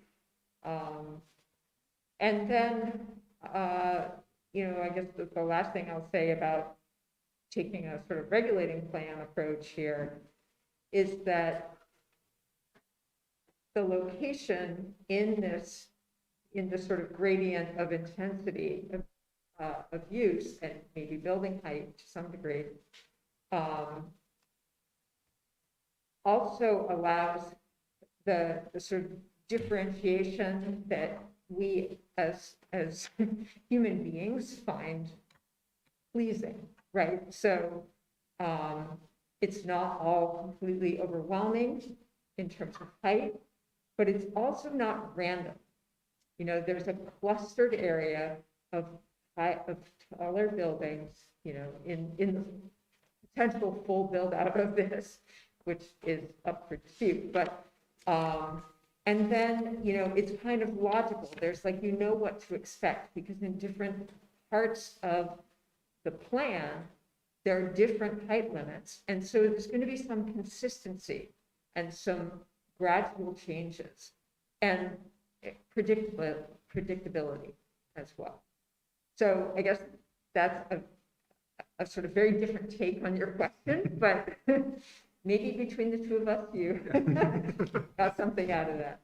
And then, I guess the last thing I'll say about taking a sort of regulating plan approach here is that the location in this sort of gradient of intensity of use and maybe building height to some degree, also allows the sort of differentiation that we as human beings find pleasing, right? So it's not all completely overwhelming in terms of height, but it's also not random. There's a clustered area of taller buildings, in the potential full build out of this, which is up for dispute, but and then, it's kind of logical. There's like, what to expect, because in different parts of the plan, there are different height limits. And so there's going to be some consistency and some gradual changes and predictability as well. So I guess that's a sort of very different take on your question, but maybe between the two of us, you got something out of that.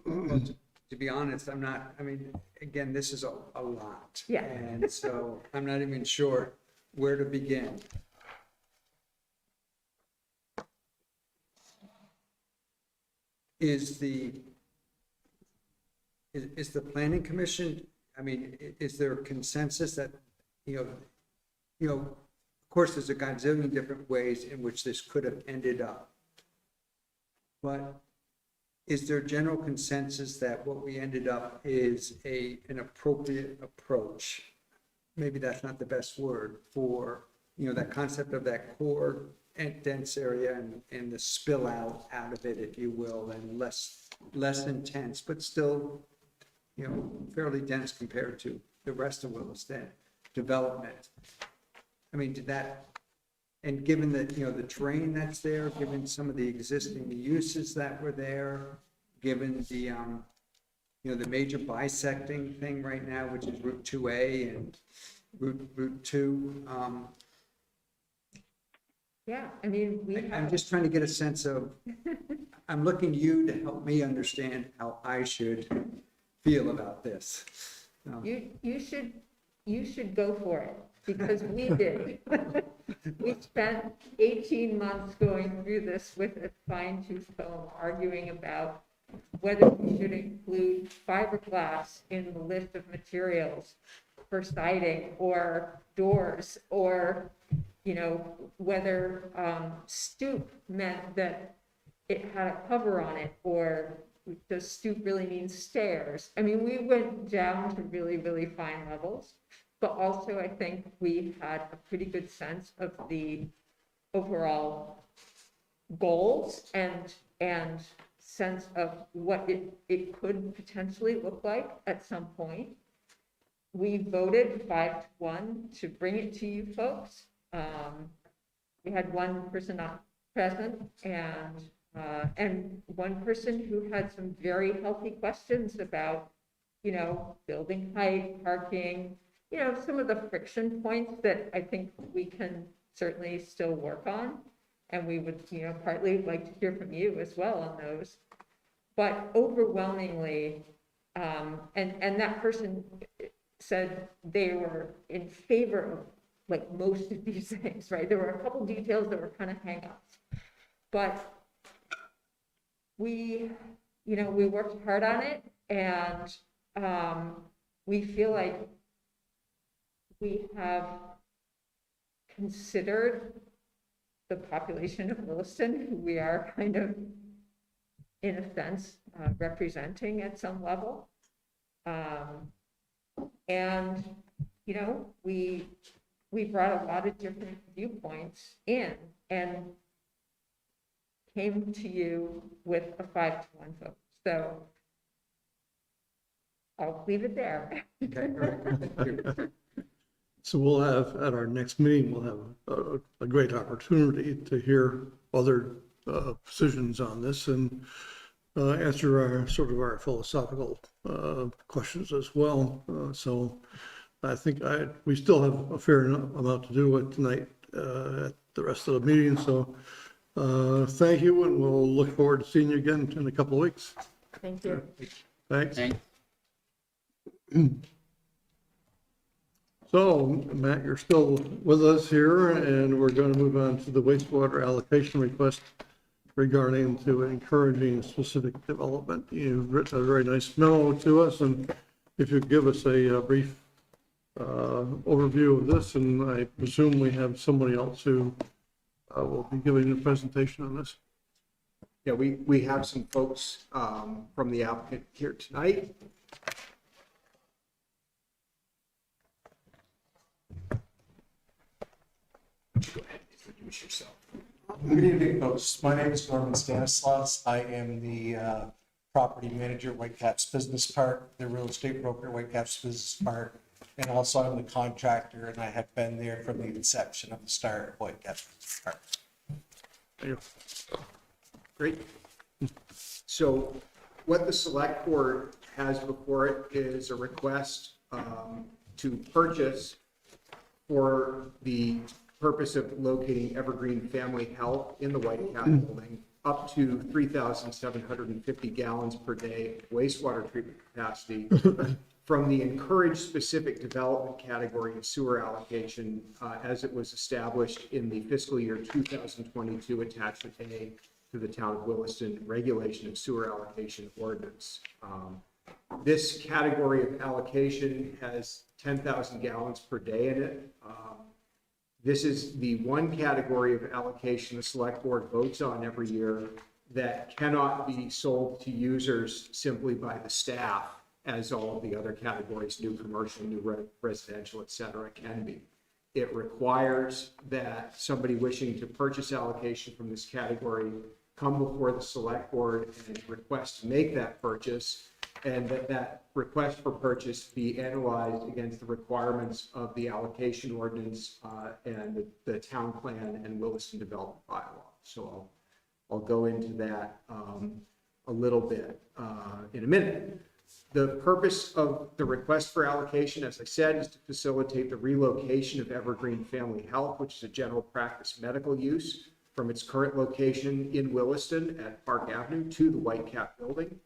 Well, to be honest, again, this is a lot. Yeah. And so I'm not even sure where to begin. Is the planning commission, is there a consensus that, of course, there's a gazillion different ways in which this could have ended up. But is there general consensus that what we ended up is an appropriate approach? Maybe that's not the best word for, that concept of that core and dense area and the spill out of it, if you will, and less intense, but still, fairly dense compared to the rest of Williston development. Did that, and given that, the terrain that's there, given some of the existing uses that were there, given the, the major bisecting thing right now, which is Route 2A and Route 2, Yeah, I'm just trying to get a sense of, I'm looking to you to help me understand how I should feel about this. You should go for it, because we did. We spent 18 months going through this with a fine-tooth comb, arguing about whether we should include fiberglass in the list of materials for siding or doors, or whether stoop meant that it had a cover on it, or does stoop really mean stairs? We went down to really, really fine levels, but also I think we had a pretty good sense of the overall goals and sense of what it could potentially look like at some point. We voted 5-1 to bring it to you folks. We had one person not present and one person who had some very healthy questions about, building height, parking, some of the friction points that I think we can certainly still work on. And we would, partly like to hear from you as well on those. But overwhelmingly, and that person said they were in favor of like most of these things, right? There were a couple details that were kind of hang-ups, but we worked hard on it, and we feel like we have considered the population of Williston, who we are kind of, in a sense, representing at some level. And, we brought a lot of different viewpoints in and came to you with a 5-1 vote. So I'll leave it there. Okay, all right, thank you. So we'll have, at our next meeting, we'll have a great opportunity to hear other positions on this and answer our philosophical questions as well. So I think we still have a fair amount to do with tonight at the rest of the meeting. So thank you, and we'll look forward to seeing you again in a couple of weeks. Thank you. Thanks. Thanks. So, Matt, you're still with us here, and we're going to move on to the wastewater allocation request regarding to encouraging specific development. You've written a very nice memo to us, and if you could give us a brief overview of this, and I presume we have somebody else who will be giving a presentation on this. Yeah, we have some folks from the applicant here tonight. Go ahead, introduce yourself. Good evening, folks. My name is Norman Stanislaus. I am the property manager at Whitecaps Business Park, the real estate broker at Whitecaps Business Park, and also I'm the contractor, and I have been there from the inception of the start of Whitecaps Business Park. Thank you. Great. So what the select board has before it is a request to purchase for the purpose of locating Evergreen Family Health in the White Cap building up to 3,750 gallons per day of wastewater treatment capacity from the encouraged specific development category of sewer allocation as it was established in the fiscal year 2022 attachment A to the town of Williston regulation of sewer allocation ordinance. This category of allocation has 10,000 gallons per day in it. This is the one category of allocation the select board votes on every year that cannot be sold to users simply by the staff, as all of the other categories, new commercial, new residential, et cetera, can be. It requires that somebody wishing to purchase allocation from this category come before the select board and request to make that purchase, and that request for purchase be analyzed against the requirements of the allocation ordinance and the town plan and Williston development bylaw. So I'll go into that a little bit in a minute. The purpose of the request for allocation, as I said, is to facilitate the relocation of Evergreen Family Health, which is a general practice medical use, from its current location in Williston at Park Avenue to the White Cap building.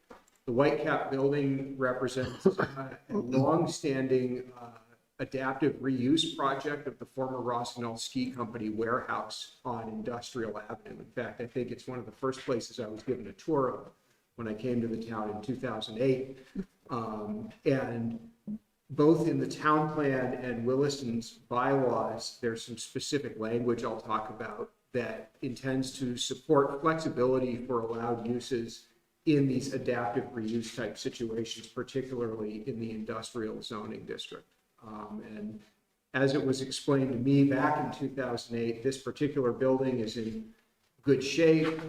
The White Cap building represents a long-standing adaptive reuse project of the former Rossignol Ski Company warehouse on Industrial Avenue. In fact, I think it's one of the first places I was given a tour of when I came to the town in 2008. And both in the town plan and Williston's bylaws, there's some specific language I'll talk about that intends to support flexibility for allowed uses in these adaptive reuse type situations, particularly in the industrial zoning district. And as it was explained to me back in 2008, this particular building is in good shape.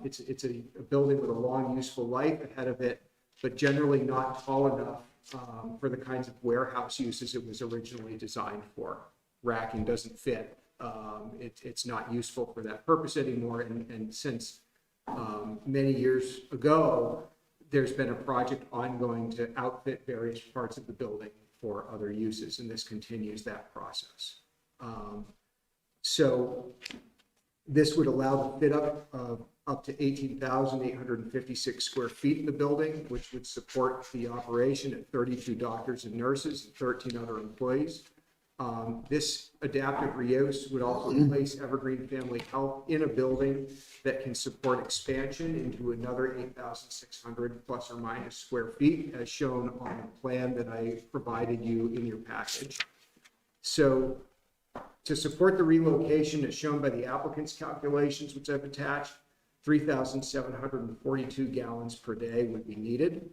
It's a building with a long useful life ahead of it, but generally not tall enough for the kinds of warehouse uses it was originally designed for. Racking doesn't fit. It's not useful for that purpose anymore. And since many years ago, there's been a project ongoing to outfit various parts of the building for other uses, and this continues that process. So this would allow the fit up of up to 18,856 square feet in the building, which would support the operation at 32 doctors and nurses and 13 other employees. This adaptive reuse would also place Evergreen Family Health in a building that can support expansion into another 8,600 plus or minus square feet, as shown on the plan that I provided you in your package. So to support the relocation, as shown by the applicant's calculations, which I've attached, 3,742 gallons per day would be needed.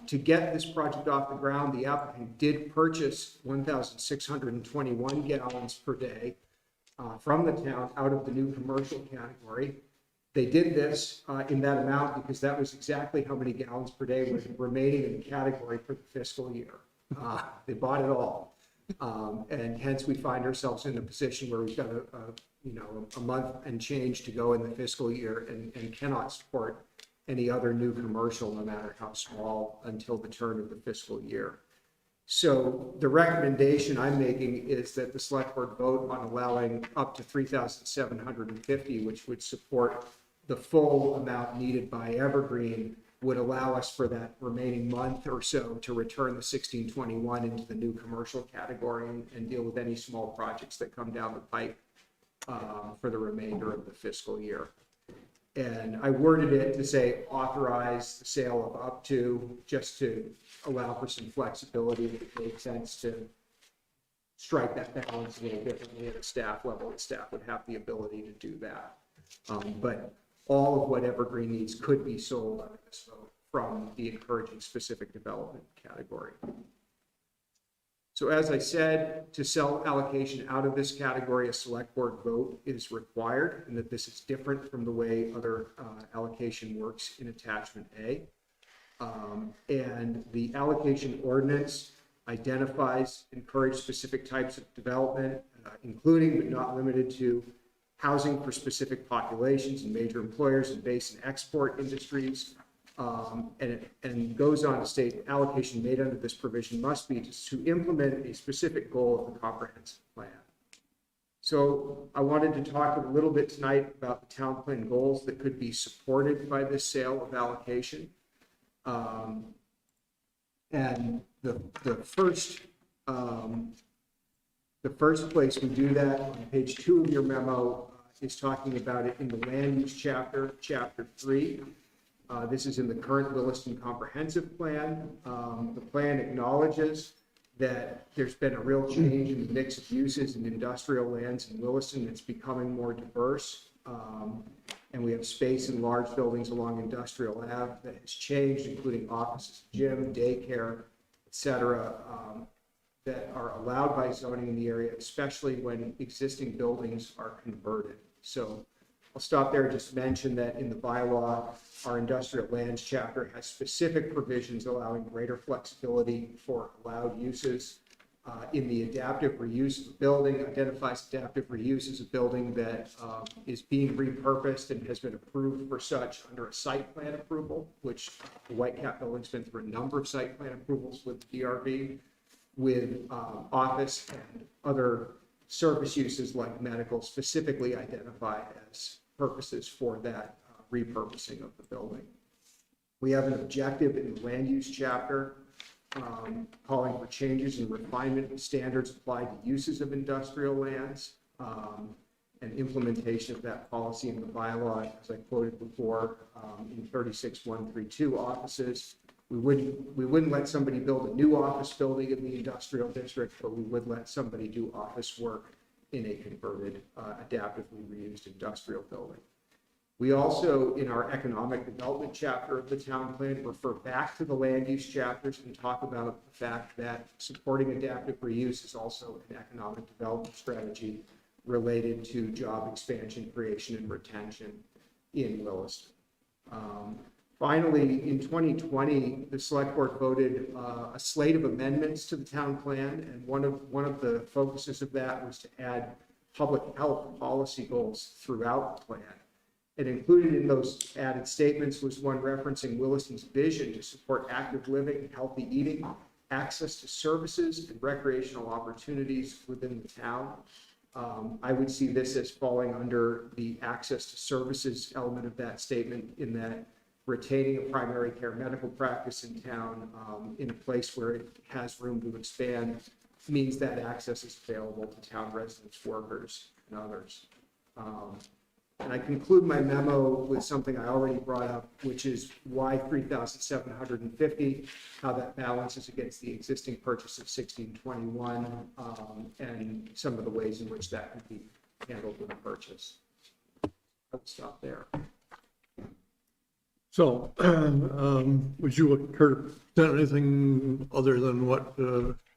To get this project off the ground, the applicant did purchase 1,621 gallons per day from the town out of the new commercial category. They did this in that amount because that was exactly how many gallons per day was remaining in the category for the fiscal year. They bought it all. And hence we find ourselves in a position where we've got a month and change to go in the fiscal year and cannot support any other new commercial, no matter how small, until the turn of the fiscal year. So the recommendation I'm making is that the select board vote on allowing up to 3,750, which would support the full amount needed by Evergreen, would allow us for that remaining month or so to return the 1621 into the new commercial category and deal with any small projects that come down the pipe for the remainder of the fiscal year. And I worded it to say authorize the sale of up to, just to allow for some flexibility if it makes sense to strike that balance a little differently at a staff level. The staff would have the ability to do that. But all of what Evergreen needs could be sold under this vote from the encouraging specific development category. So as I said, to sell allocation out of this category, a select board vote is required, and that this is different from the way other allocation works in attachment A. And the allocation ordinance identifies encourage specific types of development, including but not limited to housing for specific populations and major employers and base and export industries. And goes on to state allocation made under this provision must be to implement a specific goal of the comprehensive plan. So I wanted to talk a little bit tonight about the town plan goals that could be supported by this sale of allocation. And the first place we do that on page 2 of your memo is talking about it in the land use chapter, chapter 3. This is in the current Williston Comprehensive Plan. The plan acknowledges that there's been a real change in the mix of uses in industrial lands in Williston. It's becoming more diverse. And we have space in large buildings along Industrial Ave that has changed, including offices, gym, daycare, et cetera, that are allowed by zoning in the area, especially when existing buildings are converted. So I'll stop there and just mention that in the bylaw, our industrial lands chapter has specific provisions allowing greater flexibility for allowed uses. In the adaptive reuse of a building, identifies adaptive reuse as a building that is being repurposed and has been approved for such under a site plan approval, which the Whitecap building's been through a number of site plan approvals with DRB, with office and other service uses like medical specifically identified as purposes for that repurposing of the building. We have an objective in the land use chapter calling for changes in refinement and standards applied to uses of industrial lands and implementation of that policy in the bylaw, as I quoted before, in 36132 offices. We wouldn't let somebody build a new office building in the industrial district, but we would let somebody do office work in a converted, adaptively reused industrial building. We also, in our economic development chapter of the town plan, refer back to the land use chapters and talk about the fact that supporting adaptive reuse is also an economic development strategy related to job expansion, creation, and retention in Williston. Finally, in 2020, the select board voted a slate of amendments to the town plan, and one of the focuses of that was to add public health policy goals throughout the plan. And included in those added statements was one referencing Williston's vision to support active living, healthy eating, access to services, and recreational opportunities within the town. I would see this as falling under the access to services element of that statement, in that retaining a primary care medical practice in town in a place where it has room to expand means that access is available to town residents, workers, and others. And I conclude my memo with something I already brought up, which is why 3,750, how that balances against the existing purchase of 1621, and some of the ways in which that could be handled with a purchase. I'll stop there. So, would you care to present anything other than what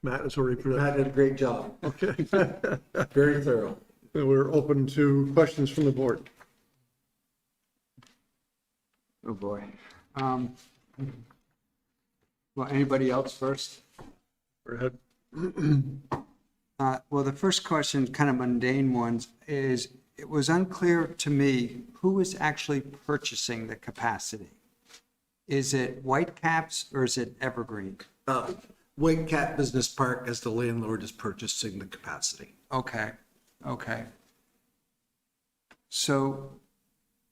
Matt has already presented? Matt did a great job. Okay. Very thorough. We're open to questions from the board. Oh, boy. Well, anybody else first? Go ahead. Well, the first question, kind of mundane ones, is it was unclear to me who is actually purchasing the capacity. Is it Whitecaps or is it Evergreen? Whitecap Business Park, as the landlord, is purchasing the capacity. Okay, okay. So,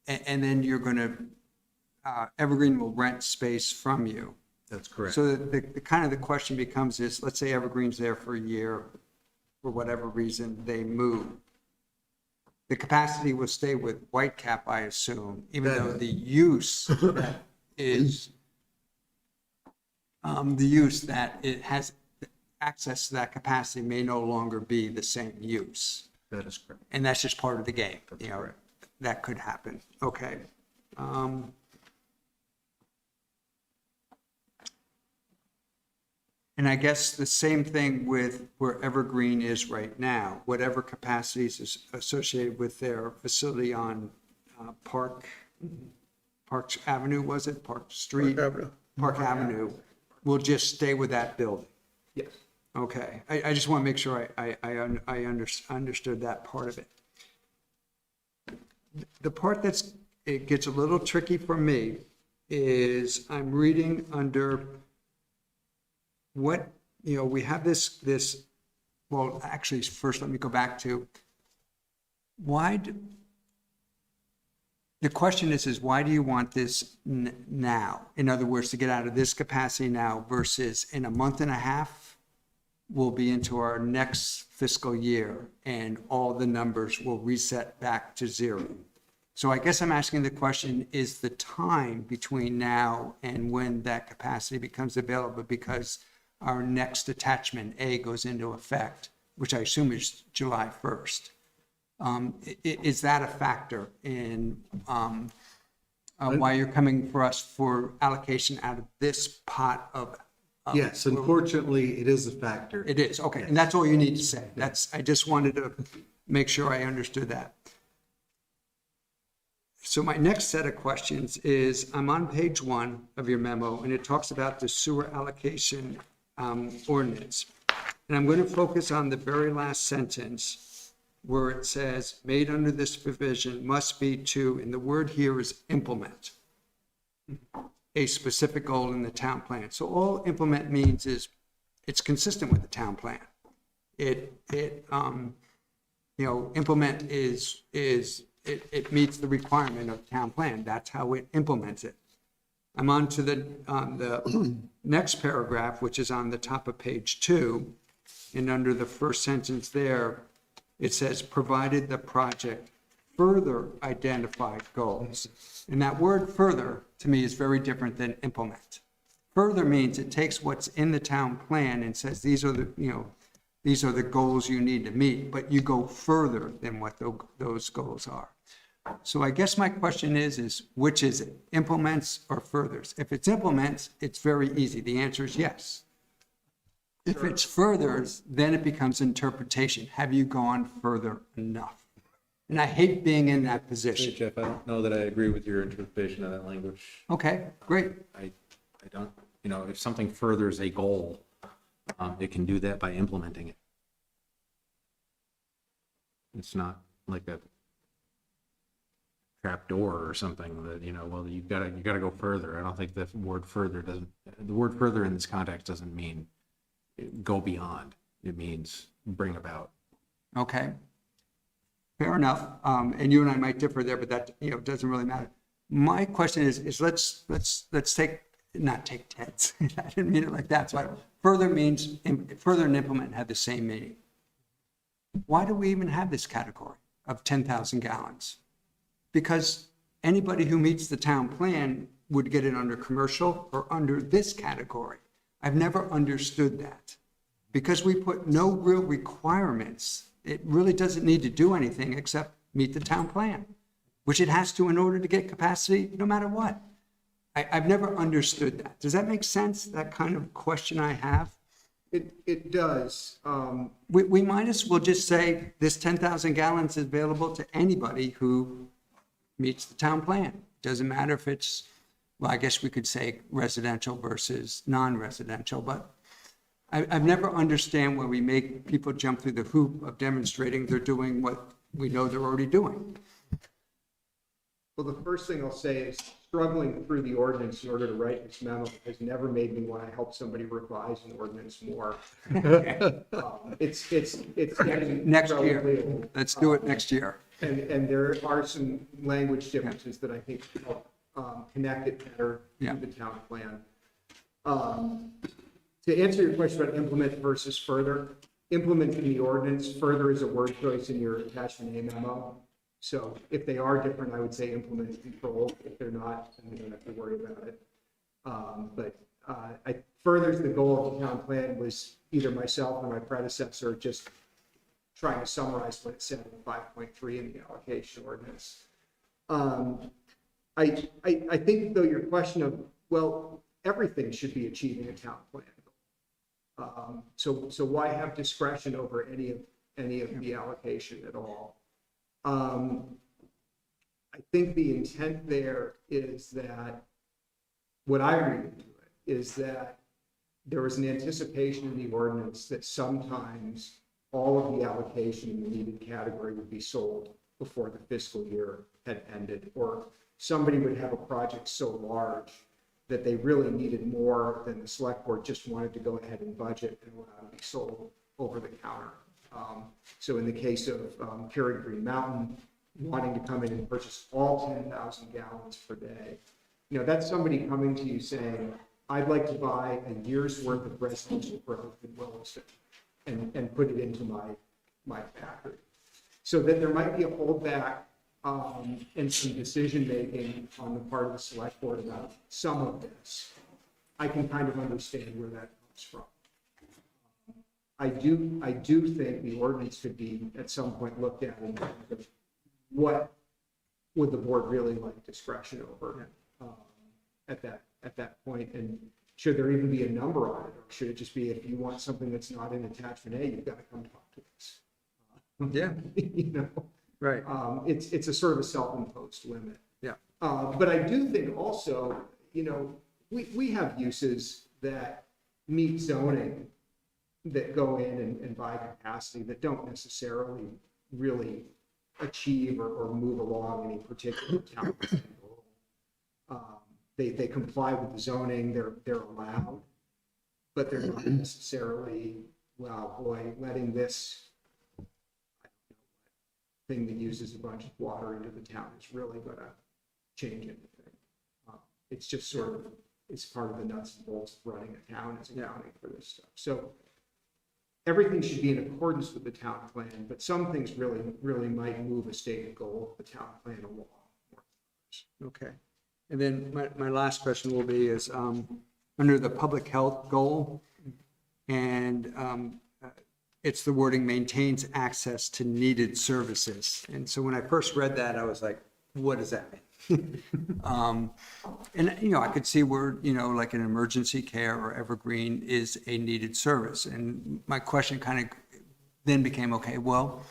and then you're going to, Evergreen will rent space from you. That's correct. So the kind of the question becomes is, let's say Evergreen's there for a year, for whatever reason, they move. The capacity will stay with Whitecap, I assume, even though the use is, the use that it has access to that capacity may no longer be the same use. That is correct. And that's just part of the game. You know, that could happen. Okay. And I guess the same thing with where Evergreen is right now, whatever capacities is associated with their facility on Park Avenue, was it? Park Street? Park Avenue will just stay with that building. Yes. Okay, I just want to make sure I understood that part of it. The part it gets a little tricky for me is I'm reading under what, you know, we have this, well, actually, first let me go back to the question is why do you want this now? In other words, to get out of this capacity now versus in a month and a half, we'll be into our next fiscal year and all the numbers will reset back to zero. So I guess I'm asking the question, is the time between now and when that capacity becomes available, because our next attachment A goes into effect, which I assume is July 1st. Is that a factor in why you're coming for us for allocation out of this pot of? Yes, unfortunately, it is a factor. It is, okay, and that's all you need to say. I just wanted to make sure I understood that. So my next set of questions is, I'm on page 1 of your memo, and it talks about the sewer allocation ordinance. And I'm going to focus on the very last sentence where it says, made under this provision must be to, and the word here is implement a specific goal in the town plan. So all implement means is it's consistent with the town plan. Implement it meets the requirement of town plan. That's how it implements it. I'm on to the next paragraph, which is on the top of page 2, and under the first sentence there, it says, provided the project further identified goals. And that word further, to me, is very different than implement. Further means it takes what's in the town plan and says, these are the goals you need to meet, but you go further than what those goals are. So I guess my question is which is it, implements or furthers? If it's implements, it's very easy. The answer is yes. If it's furthers, then it becomes interpretation. Have you gone further enough? And I hate being in that position. Hey, Jeff, I don't know that I agree with your interpretation of that language. Okay, great. I don't, if something furthers a goal, it can do that by implementing it. It's not like a trap door or something that, well, you gotta go further. I don't think the word further in this context doesn't mean go beyond. It means bring about. Okay. Fair enough. And you and I might differ there, but that, doesn't really matter. My question is let's not take tents. I didn't mean it like that. But further means, further and implement have the same meaning. Why do we even have this category of 10,000 gallons? Because anybody who meets the town plan would get it under commercial or under this category. I've never understood that. Because we put no real requirements, it really doesn't need to do anything except meet the town plan, which it has to in order to get capacity no matter what. I've never understood that. Does that make sense, that kind of question I have? It does. We might as well just say this 10,000 gallons is available to anybody who meets the town plan. Doesn't matter if it's, well, I guess we could say residential versus non-residential, but I've never understand where we make people jump through the hoop of demonstrating they're doing what we know they're already doing. Well, the first thing I'll say is struggling through the ordinance in order to write this memo has never made me want to help somebody revise an ordinance more. It's getting Next year, relatively old. let's do it next year. And there are some language differences that I think help connect it better Yeah. to the town plan. To answer your question about implement versus further, implement in the ordinance, further is a word choice in your attachment A memo. So if they are different, I would say implement control. If they're not, then we don't have to worry about it. But furthers the goal of the town plan was either myself or my predecessor just trying to summarize what it said in 5.3 in the allocation ordinance. I think though your question of, well, everything should be achieving a town plan. So why have discretion over any of the allocation at all? I think the intent there is that, what I read into it, is that there was an anticipation in the ordinance that sometimes all of the allocation in the needed category would be sold before the fiscal year had ended, or somebody would have a project so large that they really needed more than the select board just wanted to go ahead and budget and allow it to be sold over the counter. So in the case of Keurig Green Mountain, wanting to come in and purchase all 10,000 gallons per day, that's somebody coming to you saying, I'd like to buy a year's worth of residential growth in Williston and put it into my factory. So that there might be a holdback and some decision-making on the part of the select board about some of this. I can kind of understand where that comes from. I do think the ordinance could be at some point looked at in terms of what would the board really like discretion over at that point, and should there even be a number on it, or should it just be, if you want something that's not in attachment A, you've got to come talk to us. Yeah. Right. It's a sort of a self-imposed limit. Yeah. But I do think also, we have uses that meet zoning that go in and buy capacity that don't necessarily really achieve or move along any particular town goal. They comply with the zoning, they're allowed, but they're not necessarily, well, boy, letting this thing that uses a bunch of water into the town is really going to change anything. It's just sort of, it's part of the nuts and bolts of running a town, is accounting for this stuff. So everything should be in accordance with the town plan, but some things really might move a stated goal of the town plan along. Okay. And then my last question will be is, under the public health goal, and it's the wording maintains access to needed services. And so when I first read that, I was like, what does that mean? And, I could see where, like an emergency care or evergreen is a needed service. And my question kind of then became, okay, well,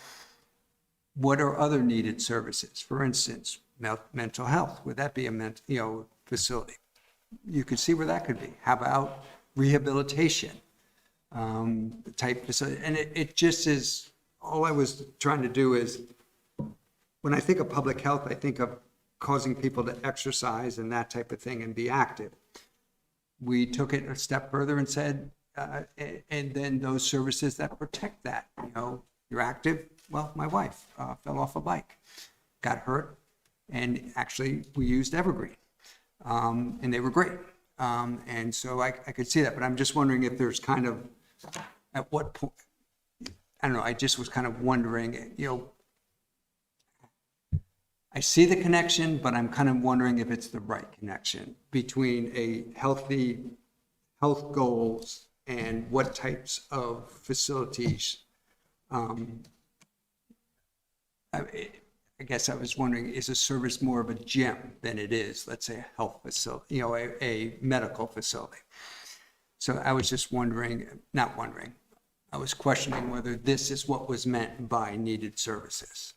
what are other needed services? For instance, mental health, would that be a facility? You could see where that could be. How about rehabilitation type facility? And it just is, all I was trying to do is, when I think of public health, I think of causing people to exercise and that type of thing and be active. We took it a step further and said, and then those services that protect that, you're active. Well, my wife fell off a bike, got hurt, and actually we used Evergreen, and they were great. And so I could see that, but I'm just wondering if there's kind of, at what point, I don't know, I just was kind of wondering, I see the connection, but I'm kind of wondering if it's the right connection between a healthy health goals and what types of facilities. I guess I was wondering, is a service more of a gym than it is, let's say, a health facility, a medical facility? So I was just I was questioning whether this is what was meant by needed services.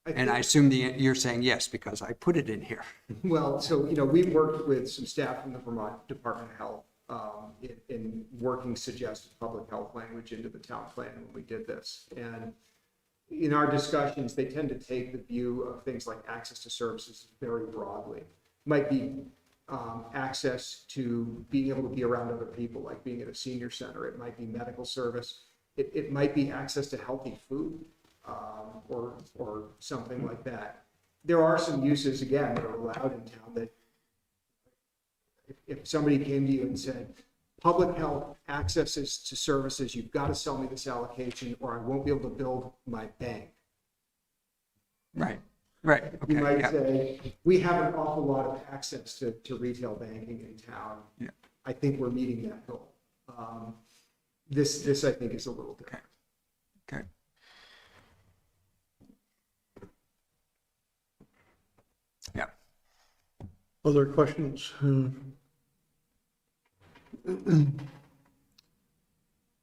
And I assume you're saying yes, because I put it in here. Well, so, we worked with some staff from the Vermont Department of Health in working suggested public health language into the town plan when we did this. And in our discussions, they tend to take the view of things like access to services very broadly. Might be access to being able to be around other people, like being at a senior center. It might be medical service. It might be access to healthy food, or something like that. There are some uses, again, that are allowed in town that if somebody came to you and said, public health accesses to services, you've got to sell me this allocation or I won't be able to build my bank. Right, right. You Okay, might yeah. say, we have an awful lot of access to retail banking in town. Yeah. I think we're meeting that goal. This I think is a little different. Okay. Yeah. Other questions?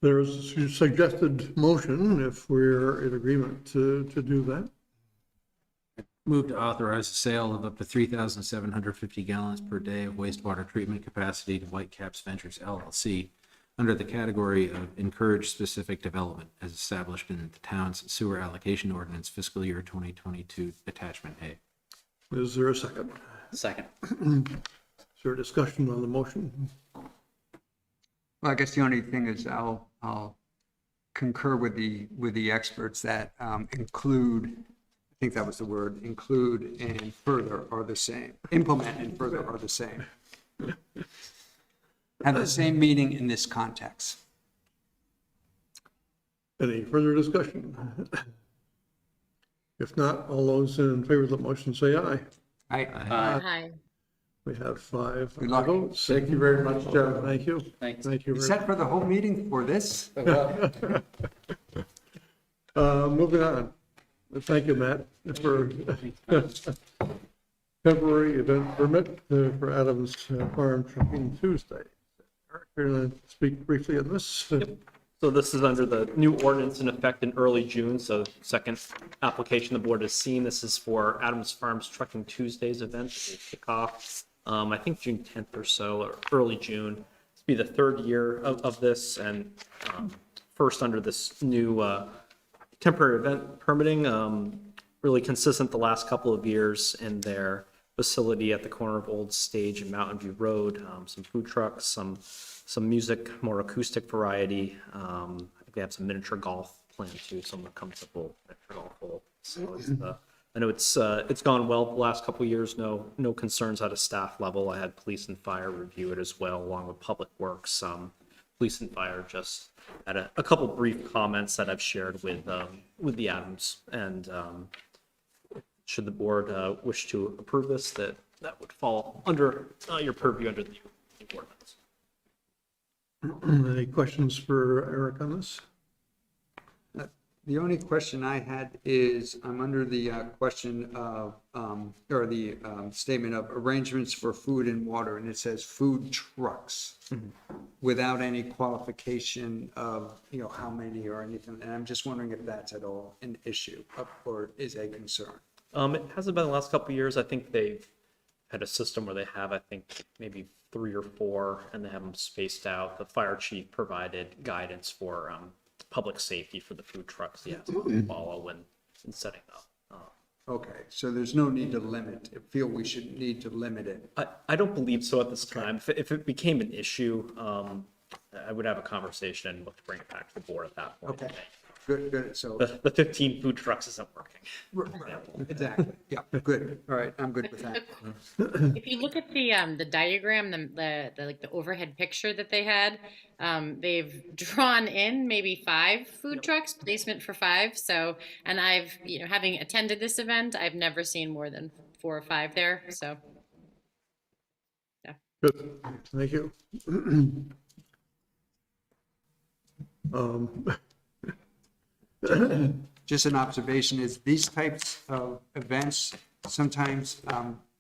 There's a suggested motion if we're in agreement to do that. Move to authorize the sale of up to 3,750 gallons per day of wastewater treatment capacity to Whitecaps Ventures LLC under the category of encourage specific development as established in the town's sewer allocation ordinance fiscal year 2022 attachment A. Is there a second? Second. Is there a discussion on the motion? Well, I guess the only thing is I'll concur with the experts that include, I think that was the word, include and further are the same. Implement and further are the same. Have the same meaning in this context. Any further discussion? If not, all those in favor of the motion say aye. Aye. Hi. We have 5 Good luck. votes. Thank you very much, Joe. Thank you. Thanks. Thank you You very set for the whole meeting for this? Moving on. Thank you, Matt, for temporary event permit for Adams Farm Trucking Tuesday. Eric, you're going to speak briefly on this? So this is under the new ordinance in effect in early June, so second application the board has seen. This is for Adams Farms Trucking Tuesdays event. They kick off, I think June 10th or so, or early June. This will be the third year of this, and first under this new temporary event permitting, really consistent the last couple of years in their facility at the corner of Old Stage and Mountain View Road. Some food trucks, some music, more acoustic variety. I think they have some miniature golf planned too, some comfortable miniature golf hole. So it's I know it's gone well the last couple of years. No concerns at a staff level. I had police and fire review it as well, along with public works. Police and fire just had a couple brief comments that I've shared with the Adams. And should the board wish to approve this, that would fall under your purview under the ordinance. Any questions for Eric on this? The only question I had is, I'm under the question of, or the statement of arrangements for food and water, and it says food trucks without any qualification of, how many or anything. And I'm just wondering if that's at all an issue or is a concern. It hasn't been the last couple of years. I think they've had a system where they have, I think, maybe 3 or 4, and they have them spaced out. The fire chief provided guidance for public safety for the food trucks. Yeah, to follow when setting up. Okay, so there's no need to limit. I feel we should need to limit it. I don't believe so at this time. If it became an issue, I would have a conversation and look to bring it back to the board at that point. Okay, good. So The 15 food trucks isn't working. right, exactly. Yeah, good. All right, I'm good with that. If you look at the diagram, the overhead picture that they had, they've drawn in maybe 5 food trucks, placement for 5. So, and I've, having attended this event, I've never seen more than 4 or 5 there. So, yeah. Good, thank you. Just an observation is these types of events, sometimes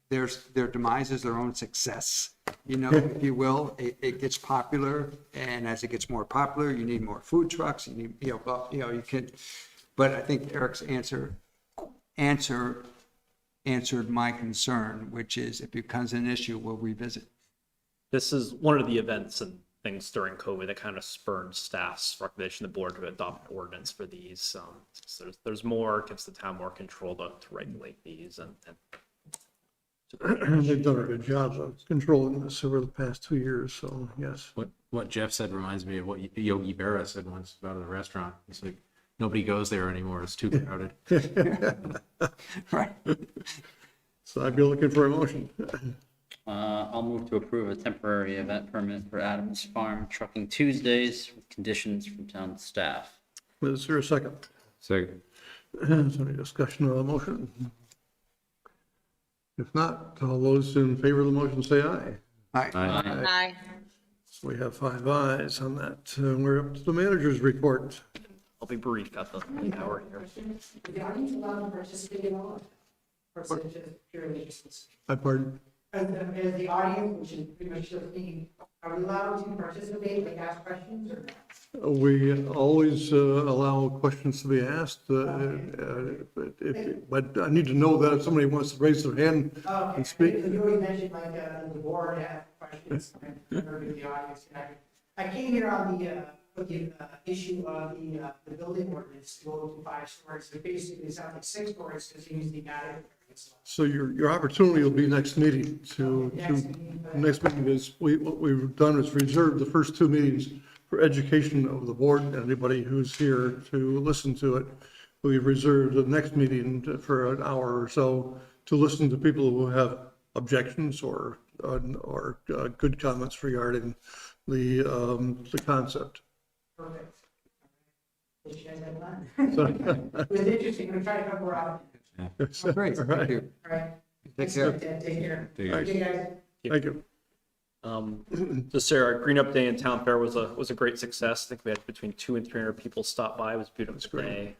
their demise is their own success, if you will. It gets popular, and as it gets more popular, you need more food trucks, you need, you can, but I think Eric's answered my concern, which is if it becomes an issue, we'll revisit. This is one of the events and things during COVID that kind of spurred staff's recommendation to the board to adopt an ordinance for these. So there's more, gives the town more control to regulate these and They've done a good job of controlling this over the past 2 years, so yes. What Jeff said reminds me of what Yogi Berra said once about a restaurant. It's like, nobody goes there anymore. It's too crowded. Right. So I'd be looking for a motion. I'll move to approve a temporary event permit for Adams Farm Trucking Tuesdays with conditions from town staff. Is there a second? Second. Is there any discussion on the motion? If not, all those in favor of the motion say aye. Aye. Aye. So we have 5 ayes on that. We're up to the manager's report. I'll be brief at the hour here. The audience allowed to participate in all of it? Or is it just purely just? I pardon? As the audience, which is pretty much just me, are we allowed to participate, like ask questions or not? We always allow questions to be asked, but I need to know that if somebody wants to raise their hand Okay, and speak. you always mentioned like the board had questions and the audience. I came here on the issue of the building ordinance to go to 5 stories. It basically is like 6 stories because you usually got it. So your opportunity will be next meeting next meeting is, what we've done is reserve the first 2 meetings for education of the board and anybody who's here to listen to it. We've reserved the next meeting for an hour or so to listen to people who have objections or good comments regarding the concept. Perfect. Wish you guys had fun. It was interesting. We're trying to come around. Great, thank you. All right. Take care. Take care. Take Okay, guys. Thank you. Just say our Green Up Day in Town Fair was a great success. I think we had between 200 and 300 people stop by. It was a beautiful day.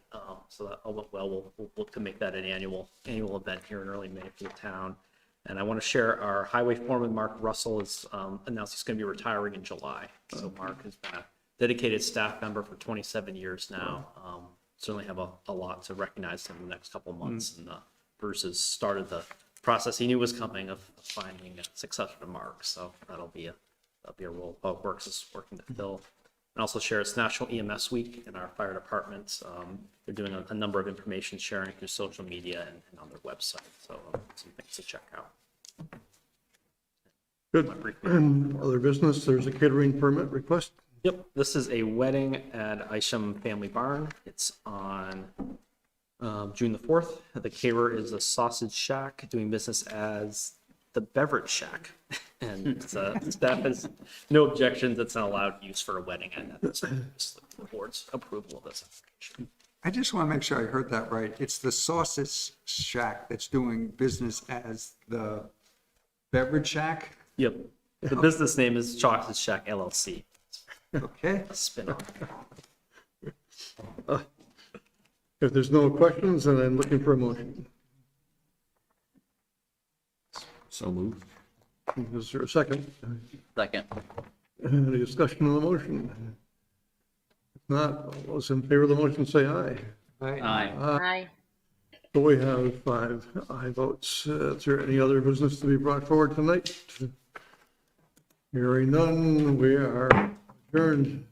So that all went well. We'll look to make that an annual event here in early May for the town. And I want to share our highway foreman, Mark Russell, has announced he's going to be retiring in July. So Mark has been a dedicated staff member for 27 years now. Certainly have a lot to recognize him in the next couple of months. And Bruce has started the process he knew was coming of finding a successor to Mark. So that'll be a role Public Works is working to fill. And also share it's National EMS Week in our fire departments. They're doing a number of information sharing through social media and on their website. So some things to check out. Good. And other business, there's a catering permit request. Yep, this is a wedding at Isham Family Barn. It's on June the 4th. The caterer is a Sausage Shack, doing business as the Beverage Shack. And staff has no objections. It's an allowed use for a wedding, and that's the board's approval of this application. I just want to make sure I heard that right. It's the Sausage Shack that's doing business as the Beverage Shack? Yep. The business name is Sausage Shack LLC. Okay. A spin-off. If there's no questions, then I'm looking for a motion. So moved. Is there a second? Second. Any discussion on the motion? If not, all those in favor of the motion say aye. Aye. Aye. So we have 5 aye votes. Is there any other business to be brought forward tonight? Hearing none, we are adjourned.